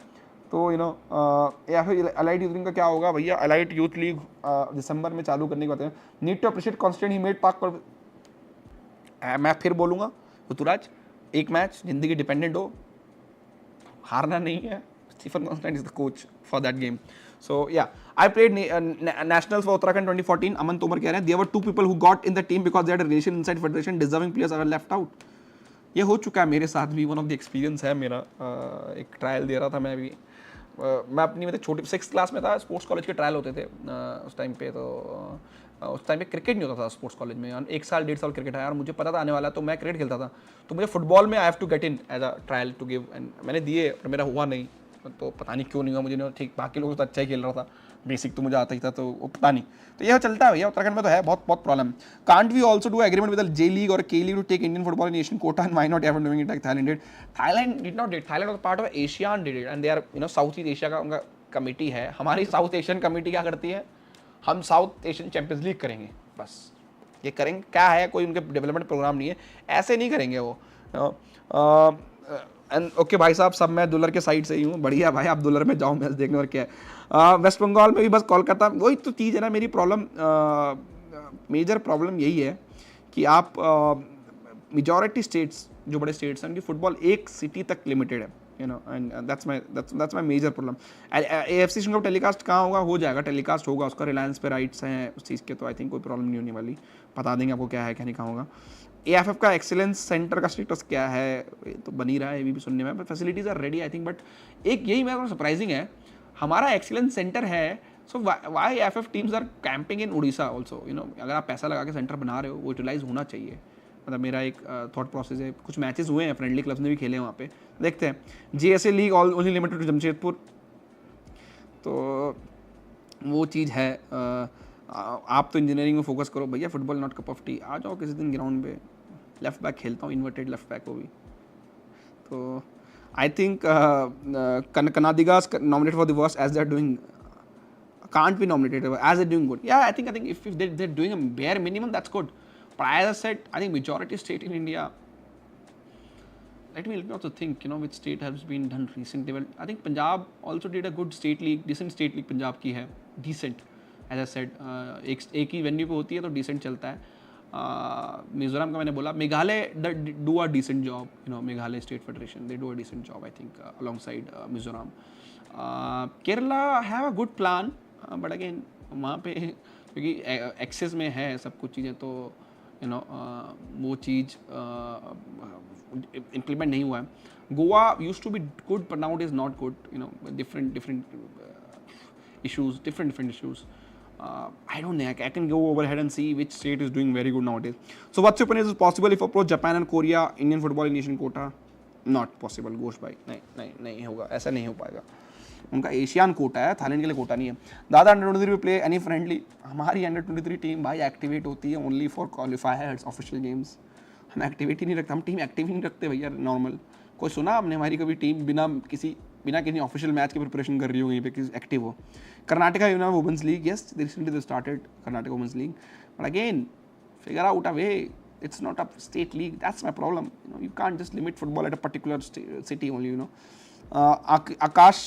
Speaker 1: तो या फिर अलाइट यूथ लीग का क्या होगा भैया, अलाइट यूथ लीग दिसंबर में चालू करने की बात है। नीड टू अप्रिशिएट कॉन्स्टेंट ही मेड पार्क पर। मैं फिर बोलूँगा ऋतुराज, एक मैच जिंदगी डिपेंडेंट हो, हारना नहीं है। Stephen Constantine is the coach for that game. So yeah I played nationals for Uttarakhand 2014। Aman Tomar कह रहे हैं there were 2 people who got in the team because they had a relation inside federation, deserving players are left out. ये हो चुका है मेरे साथ भी, वन ऑफ द एक्सपीरियंस है मेरा। एक ट्रायल दे रहा था मैं भी, मैं अपनी मतलब छोटी 6th क्लास में था, स्पोर्ट्स कॉलेज के ट्रायल होते थे उस टाइम पे। तो उस टाइम पे क्रिकेट नहीं होता था स्पोर्ट्स कॉलेज में, 1 साल 1.5 साल क्रिकेट है, और मुझे पता था आने वाला, तो मैं क्रिकेट खेलता था। तो मुझे फुटबॉल में I have to get in as a trial to give, and मैंने दिए और मेरा हुआ नहीं, तो पता नहीं क्यों नहीं हुआ मुझे। ठीक, बाकी लोग तो अच्छा ही खेल रहा था, बेसिक तो मुझे आता ही था, तो वो पता नहीं। तो यह चलता है भैया, उत्तराखंड में तो है बहुत बहुत problem. Can't we also do agreement with J League और K League to take Indian football in Asian quota, and why not ever doing it like Thailand did? Thailand did not did, Thailand was part of ASEAN did it, and they are South East Asia का उनका committee है। हमारी south Asian committee क्या करती है, हम south Asian champions league करेंगे बस। ये करेंगे क्या है, कोई उनके डेवलपमेंट प्रोग्राम नहीं है, ऐसे नहीं करेंगे वो। एंड ओके भाई साहब, सब मैं दुलर के साइड से ही हूँ, बढ़िया भाई, आप दुलर में जाओ मैच देखने, और क्या है। वेस्ट बंगाल में भी बस कोलकाता, वही तो चीज़ है ना। मेरी प्रॉब्लम, मेजर प्रॉब्लम यही है कि आप मेजॉरिटी स्टेट्स, जो बड़े स्टेट्स हैं, उनकी फुटबॉल एक सिटी तक लिमिटेड है, and that's my major problem. AFC का टेलीकास्ट कहाँ होगा, हो जाएगा, टेलीकास्ट होगा, उसका रिलायंस पे राइट्स हैं उस चीज़ के, तो आई थिंक कोई प्रॉब्लम नहीं होने वाली। बता देंगे आपको क्या है क्या नहीं, कहाँ होगा। AFF का एक्सीलेंस सेंटर का स्टेटस क्या है, ये तो बनी रहा है, ये भी सुनने में, but facilities are ready I think. But एक यही मेरा सरप्राइजिंग है, हमारा एक्सीलेंस सेंटर है, so why AFF teams are camping in Orissa also. अगर आप पैसा लगा के सेंटर बना रहे हो, वो यूटिलाइज होना चाहिए। मतलब मेरा एक थॉट प्रोसेस है। कुछ मैचेस हुए हैं, फ्रेंडली क्लब्स ने भी खेले हैं वहाँ पे, देखते हैं। JSA league only limited to Jamshedpur, तो वो चीज़ है। आप तो इंजीनियरिंग में फोकस करो भैया, football not cup of tea. आ जाओ किसी दिन ग्राउंड पे, लेफ्ट बैक खेलता हूँ, इन्वर्टेड लेफ्ट बैक को भी। तो I think Kannadigas nominated for the worst as they're doing, can't be nominated as they're doing good. Yeah, I think if they're doing a bare minimum, that's good. But as I said, I think majority state in India, let me also think, which state has been done recently. Well, I think Punjab also did a good state league, decent state league Punjab की है, decent. As I said, एक ही venue पे होती है तो decent चलता है। मिजोरम का मैंने बोला, Meghalaya do a decent job, Meghalaya state federation, they do a decent job I think alongside Mizoram. Kerala have a good plan, but again वहाँ पे क्योंकि एक्सेस में है सब कुछ चीज़ें, तो वो चीज़ इम्प्लीमेंट नहीं हुआ है। Goa used to be good but now it is not good, different issues, different issues. I don't know, I can go overhead and see which state is doing very good nowadays. So what's your opinion, is it possible if approach Japan and Korea Indian football in Asian quota? Not possible, Ghosh भाई, नहीं होगा, ऐसा नहीं हो पाएगा। उनका Asian Kota है, Thailand के लिए कोटा नहीं है। दादा अंडर 23 प्ले एनी फ्रेंडली, हमारी अंडर 23 टीम भाई एक्टिवेट होती है ओनली फॉर क्वालिफायर्स, ऑफिशियल गेम्स। हम एक्टिविटी नहीं रखते, हम टीम एक्टिव नहीं रखते भैया नॉर्मल। कोई सुना आपने हमारी कभी टीम बिना किसी ऑफिशियल मैच की प्रिपरेशन कर रही हो, कहीं पे किसी एक्टिव हो? Karnataka women's league, yes recently they started Karnataka women's league, but again figure out a way, it's not a state league. That's my problem. You can't just limit football at a particular city only. Akash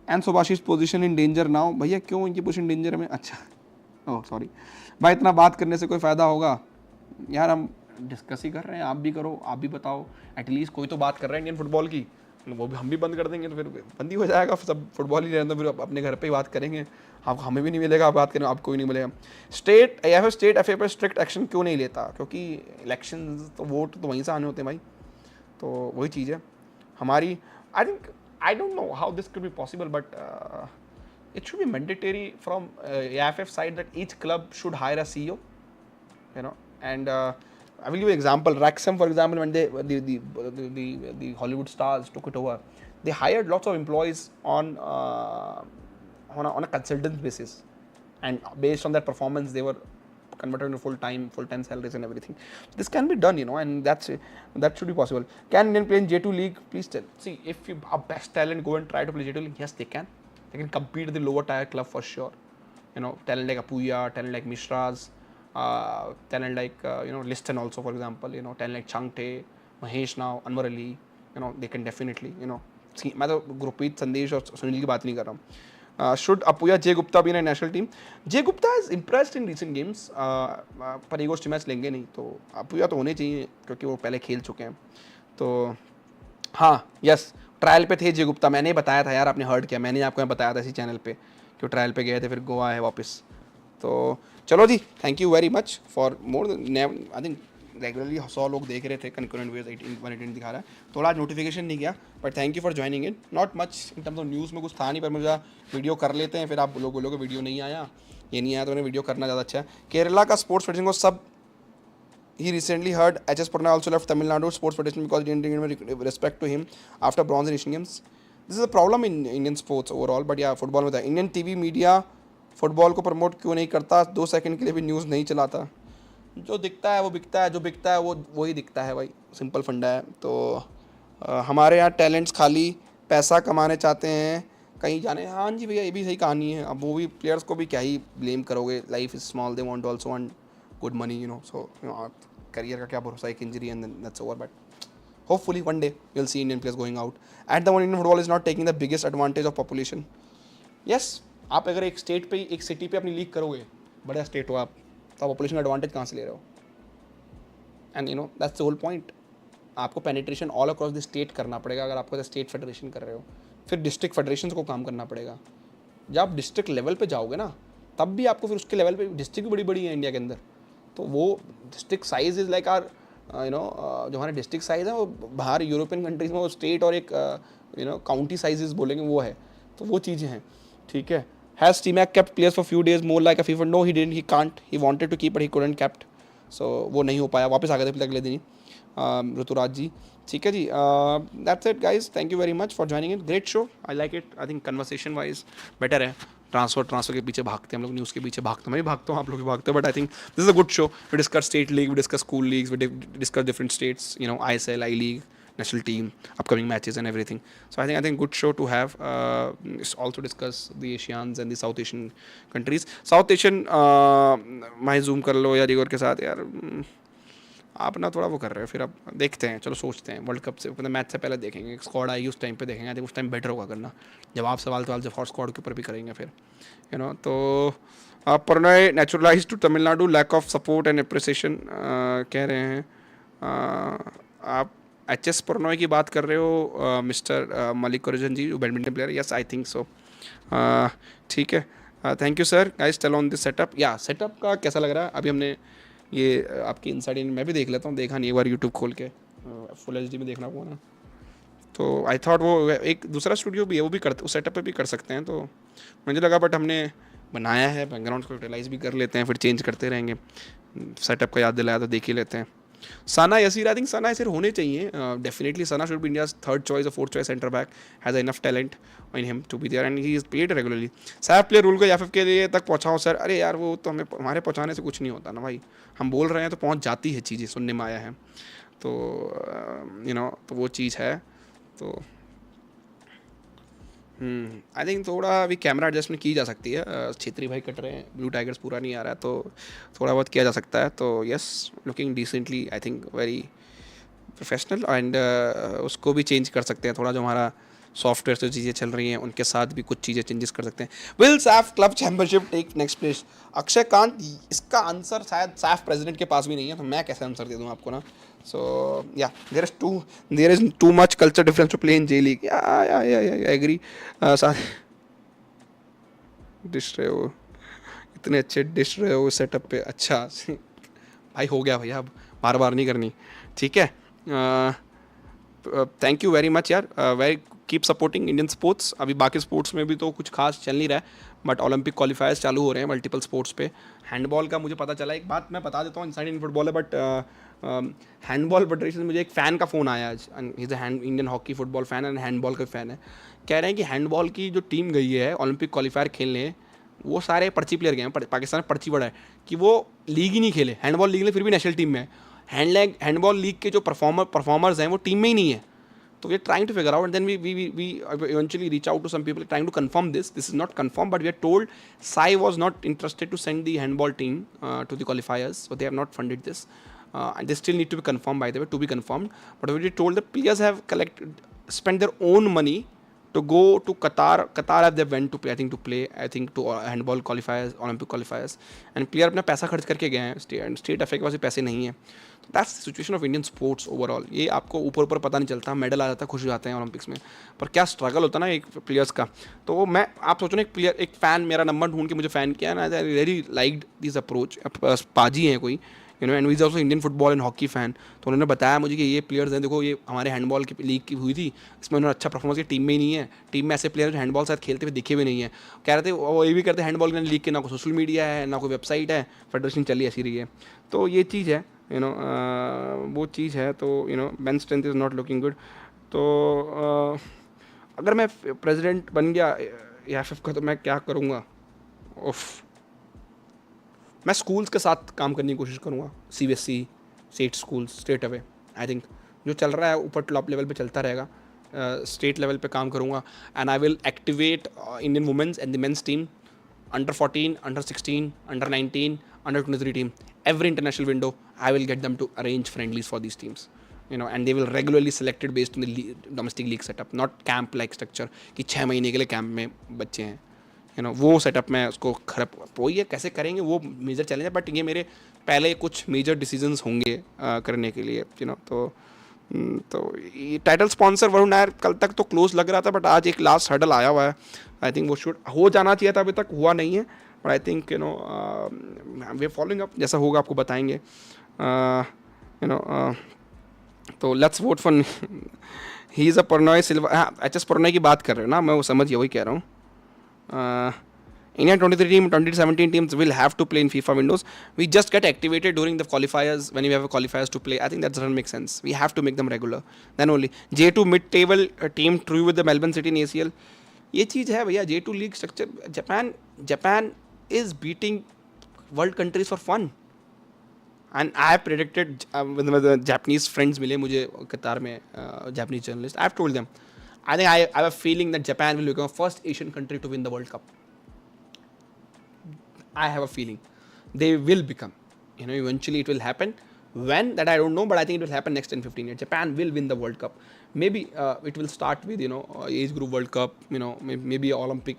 Speaker 1: and Subhash's position in danger now. भैया क्यों इनकी position danger में? अच्छा, oh sorry भाई, इतना बात करने से कोई फ़ायदा होगा यार? हम डिस्कस ही कर रहे हैं, आप भी करो, आप भी बताओ, एटलीस्ट कोई तो बात कर रहा है इंडियन फुटबॉल की। वो भी हम भी बंद कर देंगे तो फिर बंद ही हो जाएगा, सब फुटबॉल ही रहना, फिर अपने घर पे ही बात करेंगे। आप हमें भी नहीं मिलेगा, आप बात करें, आपको ही नहीं मिलेगा। स्टेट FA पर स्ट्रिक्ट एक्शन क्यों नहीं लेता? क्योंकि इलेक्शन तो वोट तो वहीं से आने होते हैं भाई, तो वही चीज़ है हमारी। I don't know how this could be possible, but it should be mandatory from AFF side that each club should hire a CEO, and I will give you an example. Wrexham, for example, when the Hollywood stars took it over, they hired lots of employees on a consultant basis, and based on that performance, they were converted into full time salaries and everything. So this can be done, and that should be possible. Can Indian play in J2 league? Please tell. See, if you are best talent, go and try to play J2 league. Yes, they can. They can compete with the lower tier club for sure. Talent like Apuya, talent like Mishras, talent like Liston also, for example. Talent like Changte, Mahesh now, Anwar Ali. They can definitely. See, मैं तो गुरप्रीत संदेश और सुनील की बात नहीं कर रहा हूँ. Should Apuya Jay Gupta be in a national team? Jay Gupta has impressed in recent games, पर एक मैच लेंगे नहीं, तो Apuya तो होने चाहिए क्योंकि वो पहले खेल चुके हैं. तो हाँ, यस, ट्रायल पे थे Jay Gupta. मैंने बताया था यार, आपने हर्ड किया, मैंने आपको बताया था इसी चैनल पे कि वो ट्रायल पे गए थे, फिर गोवा है वापस. तो चलो जी, thank you very much for more. I think regularly 100 लोग देख रहे थे. कंकरेंट व्यूज 118 दिखा रहा है. थोड़ा आज नोटिफिकेशन नहीं गया, but thank you for joining in. Not much in terms of news में कुछ था नहीं, पर मुझे वीडियो कर लेते हैं, फिर आप लोग बोलोगे वीडियो नहीं आया, ये नहीं आया, तो उन्हें वीडियो करना ज़्यादा अच्छा है. केरला का स्पोर्ट्स फेडरेशन को सब he recently heard HS Purnay also left Tamil Nadu sports federation because he didn't give respect to him after bronze in Asian Games. This is a problem in Indian sports overall, but yeah, football में था. Indian TV media football को promote क्यों नहीं करता? 2 second के लिए भी news नहीं चलाता. जो दिखता है वो बिकता है, जो बिकता है वो ही दिखता है भाई, सिंपल फंडा है. तो हमारे यहाँ टैलेंट्स खाली पैसा कमाने चाहते हैं, कहीं जाने. हाँ जी भैया, ये भी सही कहानी है. अब वो भी प्लेयर्स को भी क्या ही ब्लेम करोगे. Life is small, they want also want good money, so career का क्या भरोसा, एक injury and that's over. But hopefully one day you'll see Indian players going out. At the moment, Indian football is not taking the biggest advantage of population. Yes, आप अगर एक state पे, एक city पे अपनी लीग करोगे, बड़ा state हो आप, तो आप पॉपुलेशन एडवांटेज कहाँ से ले रहे हो? And that's the whole point. आपको penetration all across the state करना पड़ेगा अगर आपको स्टेट फेडरेशन कर रहे हो. फिर डिस्ट्रिक्ट फेडरेशन को काम करना पड़ेगा. जब आप डिस्ट्रिक्ट लेवल पे जाओगे ना, तब भी आपको फिर उसके लेवल पे, डिस्ट्रिक्ट भी बड़ी बड़ी है इंडिया के अंदर, तो वो district size is like our जो हमारे डिस्ट्रिक्ट साइज़ है वो बाहर यूरोपियन कंट्रीज़ में वो स्टेट और एक काउंटी साइजेस बोलेंगे वो है. तो वो चीज़ें हैं, ठीक है. Has T-Mac kept players for few days more like a FIFA? No, he didn't. He can't. He wanted to keep, but he couldn't kept. So वो नहीं हो पाया, वापस आ गए थे फिर अगले दिन ही. ऋतुराज जी, ठीक है जी. That's it guys. Thank you very much for joining in. Great show. I like it. I think conversation wise better है. ट्रांसफर के पीछे भागते हैं हम लोग, न्यूज़ के पीछे भागते हैं, मैं भी भागता हूँ, आप लोग भी भागते हो, but I think this is a good show. We discuss state league, we discuss school leagues, we discuss different states, ISL, I League, national team, upcoming matches and everything. So I think good show to have. Also discuss the Asians and the South Asian countries. South Asian मैं zoom कर लो यार Igor के साथ यार. आप ना थोड़ा वो कर रहे हो, फिर आप देखते हैं, चलो सोचते हैं वर्ल्ड कप से, मतलब मैच से पहले देखेंगे, स्क्वाड आएगी उस टाइम पे देखेंगे. आई थिंक उस टाइम बेटर होगा करना, जब आप सवाल जब फॉर स्क्वाड के ऊपर भी करेंगे फिर तो. Pranay naturalise to Tamil Nadu, lack of support and appreciation कह रहे हैं. आप HS प्रणय की बात कर रहे हो, Mister Mallikarjun ji, badminton player. Yes, I think so. ठीक है, thank you sir. Guys tell on this setup. या सेटअप का कैसा लग रहा है? अभी हमने ये आपकी इनसाइड मैं भी देख लेता हूँ, देखा नहीं एक बार यूट्यूब खोल के, फुल HD में देखना होगा ना. तो आई थॉट वो एक दूसरा स्टूडियो भी है, वो भी करते, उस सेटअप पे भी कर सकते हैं, तो मुझे लगा, बट हमने बनाया है, बैकग्राउंड को यूटिलाइज भी कर लेते हैं, फिर चेंज करते रहेंगे. सेटअप का याद दिलाया तो देख ही लेते हैं. Sana Yasir, I think Sana Yasir होने चाहिए. Definitely Sana should be India's 3rd choice or 4th choice centre back. Has enough talent in him to be there and he is played regularly. SAFF player rule को SAFF के लिए तक पहुँचाओ sir. अरे यार वो तो हमें, हमारे पहुँचाने से कुछ नहीं होता ना भाई, हम बोल रहे हैं तो पहुँच जाती है चीज़ें, सुनने में आया है. तो तो वो चीज़ है. तो आई थिंक थोड़ा अभी कैमरा एडजस्टमेंट की जा सकती है. छेत्री भाई कट रहे हैं, ब्लू टाइगर्स पूरा नहीं आ रहा है, तो थोड़ा बहुत किया जा सकता है. तो yes, looking decently, I think very professional. And उसको भी चेंज कर सकते हैं थोड़ा, जो हमारा सॉफ्टवेयर से चीज़ें चल रही हैं उनके साथ भी कुछ चीज़ें चेंजेस कर सकते हैं. Will SAFF club championship take next place? Akshay Kant, इसका आंसर शायद SAFF प्रेसिडेंट के पास भी नहीं है, तो मैं कैसे आंसर दे दूँ आपको ना. So yeah, there is too much culture difference to play in J League. Yeah, I agree. Dish रहे हो, इतने अच्छे डिश रहे हो सेटअप पे. अच्छा भाई, हो गया भैया, अब बार बार नहीं करनी, ठीक है. थैंक यू वेरी मच यार, very keep supporting Indian sports. अभी बाकी स्पोर्ट्स में भी तो कुछ खास चल नहीं रहा है, बट ओलंपिक क्वालिफायर्स चालू हो रहे हैं मल्टीपल स्पोर्ट्स पे. हैंडबॉल का मुझे पता चला, एक बात मैं बता देता हूँ, इनसाइड इन फुटबॉल है, बट हैंडबॉल फेडरेशन, मुझे एक फ़ैन का फ़ोन आया आज. Is a Indian hockey football fan and handball का फ़ैन है. कह रहे हैं कि हैंडबॉल की जो टीम गई है ओलंपिक क्वालिफायर खेलने, वो सारे पर्ची प्लेयर गए हैं. पाकिस्तान में पर्ची बड़ा है कि वो लीग ही नहीं खेले, हैंडबॉल लीग में फिर भी नेशनल टीम में है. हैंडबॉल लीग के जो परफॉर्मर्स हैं वो टीम में ही नहीं है. So we're trying to figure out, and then we eventually reach out to some people trying to confirm this. This is not confirmed, but we are told Sai was not interested to send the handball team to the qualifiers, so they have not funded this. And they still need to be confirmed, by the way, to be confirmed. But we were told the players have spent their own money to go to Qatar. Qatar have they went to play, I think to handball qualifiers, Olympic qualifiers, and player अपना पैसा खर्च करके गए हैं. State F के पास पैसे नहीं है. That's the situation of Indian sports overall. ये आपको ऊपर ऊपर पता नहीं चलता, मेडल आ जाता है, खुश हो जाते हैं ओलंपिक्स में, पर क्या स्ट्रगल होता है ना एक प्लेयर्स का. तो मैं, आप सोचो ना, एक प्लेयर, एक फ़ैन मेरा नंबर ढूंढ के मुझे फ़ैन किया ना, I very liked this approach. पाजी हैं कोई, and we is also Indian football and hockey fan. तो उन्होंने बताया मुझे कि ये प्लेयर्स हैं, देखो ये हमारे हैंडबॉल की लीग की हुई थी, इसमें उन्होंने अच्छा परफॉर्मेंस किया, टीम में ही नहीं है. टीम में ऐसे प्लेयर जो हैंडबॉल साथ खेलते हुए दिखे हुए नहीं है. कह रहे थे वो ये भी करते हैं हैंडबॉल लीग के, ना कोई सोशल मीडिया है, ना कोई वेबसाइट है, फेडरेशन चली ऐसी रही है. तो ये चीज़ है, वो चीज़ है. तो bench strength is not looking good. तो अगर मैं प्रेसिडेंट बन गया एएफएफ का, तो मैं क्या करूँगा? मैं स्कूल्स के साथ काम करने की कोशिश करूँगा. CBSE, state schools, state away. I think जो चल रहा है ऊपर टॉप लेवल पे चलता रहेगा. स्टेट लेवल पे काम करूँगा, and I will activate Indian women's and the men's team, under 14, under 16, under 19, under 23 team. Every international window, I will get them to arrange friendlies for these teams. And they will regularly select it based on the domestic league setup, not camp like structure कि 6 महीने के लिए camp में बच्चे हैं. वो setup में उसको खराब, वही है, कैसे करेंगे वो मेजर चैलेंज है. बट ये मेरे पहले कुछ मेजर डिसीजंस होंगे करने के लिए. तो ये टाइटल स्पॉन्सर वरुण नायर कल तक तो क्लोज लग रहा था, बट आज एक लास्ट हर्डल आया हुआ है. आई थिंक वो शुड हो जाना चाहिए था, अभी तक हुआ नहीं है. But I think we following up, जैसा होगा आपको बताएंगे. तो let's vote for he is a Prannoy silver. हाँ, एच.एस. परनॉय की बात कर रहे हो ना, मैं वो समझिए, वही कह रहा हूँ. Indian 23 team, 2017 teams will have to play in FIFA windows. We just get activated during the qualifiers when we have a qualifiers to play. I think that doesn't make sense. We have to make them regular. Then only J2 mid-table team true with the Melbourne City in ACL. ये चीज़ है भैया, J2 league structure. Japan is beating world countries for fun. And I have predicted when the Japanese friends मिले मुझे कतार में, Japanese journalists, I have told them, I think I have a feeling that Japan will become the first Asian country to win the World Cup. I have a feeling they will become. Eventually it will happen. When, that I don't know, but I think it will happen next 10-15 years. Japan will win the World Cup. Maybe it will start with age group World Cup. Maybe Olympic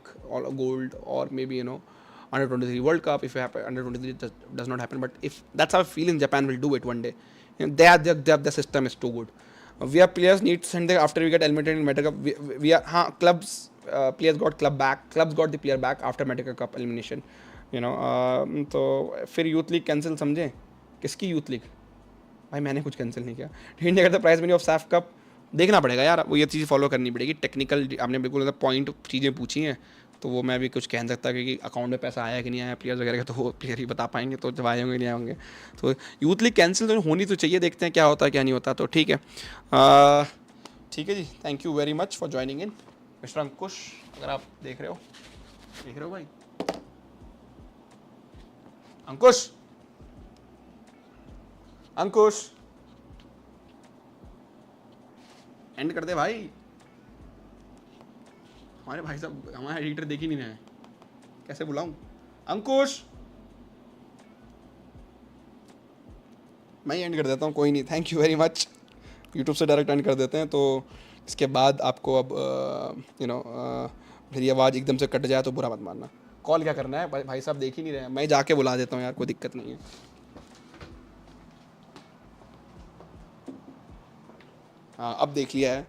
Speaker 1: gold, or maybe under 23 World Cup. If it happen, under 23 does not happen, but if that's how I feel, in Japan will do it one day. The system is too good. We have players need to send there after we get eliminated in Meta Cup. We are clubs. Players got club back. Clubs got the player back after Meta Cup elimination. तो फिर youth league cancel समझे. किसकी youth league भाई? मैंने कुछ cancel नहीं किया. India का prize money of SAFF cup देखना पड़ेगा यार, वो ये चीज़ फॉलो करनी पड़ेगी. टेक्निकल आपने बिल्कुल पॉइंट चीज़ें पूछी हैं, तो वो मैं भी कुछ कह नहीं सकता कि अकाउंट में पैसा आया कि नहीं आया प्लेयर्स वगैरह का, तो वो प्लेयर ही बता पाएंगे, तो जब आए होंगे नहीं आएंगे. तो यूथ लीग कैंसिल तो होनी तो चाहिए, देखते हैं क्या होता है क्या नहीं होता. तो ठीक है, ठीक है जी. Thank you very much for joining in. Mister Ankush, अगर आप देख रहे हो भाई, अंकुश एंड कर दे भाई. हमारे भाई साहब, हमारा एडिटर देख ही नहीं रहे हैं, कैसे बुलाऊं? अंकुश, मैं ही एंड कर देता हूँ, कोई नहीं. Thank you very much. YouTube से डायरेक्ट एंड कर देते हैं, तो इसके बाद आपको अब मेरी आवाज़ एकदम से कट जाए तो बुरा मत मानना. कॉल क्या करना है भाई साहब, देख ही नहीं रहे हैं, मैं जाके बुला देता हूँ यार, कोई दिक्कत नहीं है. हाँ, अब देख लिया है,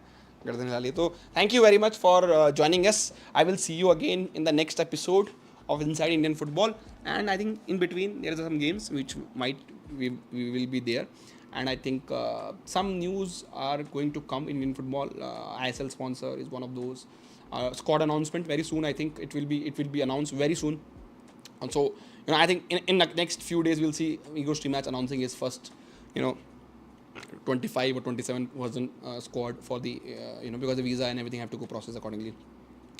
Speaker 1: गर्दन हिला ली. तो thank you very much for joining us. I will see you again in the next episode of Inside Indian football, and I think in between there are some games which might we will be there. and I think some news are going to come in Indian football. ISL sponsor is one of those. Squad announcement very soon. I think it will be announced very soon. And so I think in the next few days we'll see Ego Stream Match announcing his first 25 or 27 version squad for the because the visa and everything have to go process accordingly.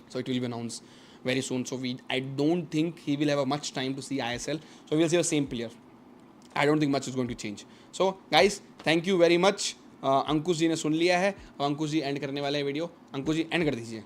Speaker 1: So it will be announced very soon. So I don't think he will have a much time to see ISL. So we'll see the same player. I don't think much is going to change. So guys, thank you very much. अंकुश जी ने सुन लिया है. अब अंकुश जी and करने वाले हैं video. Ankush ji and कर दीजिए.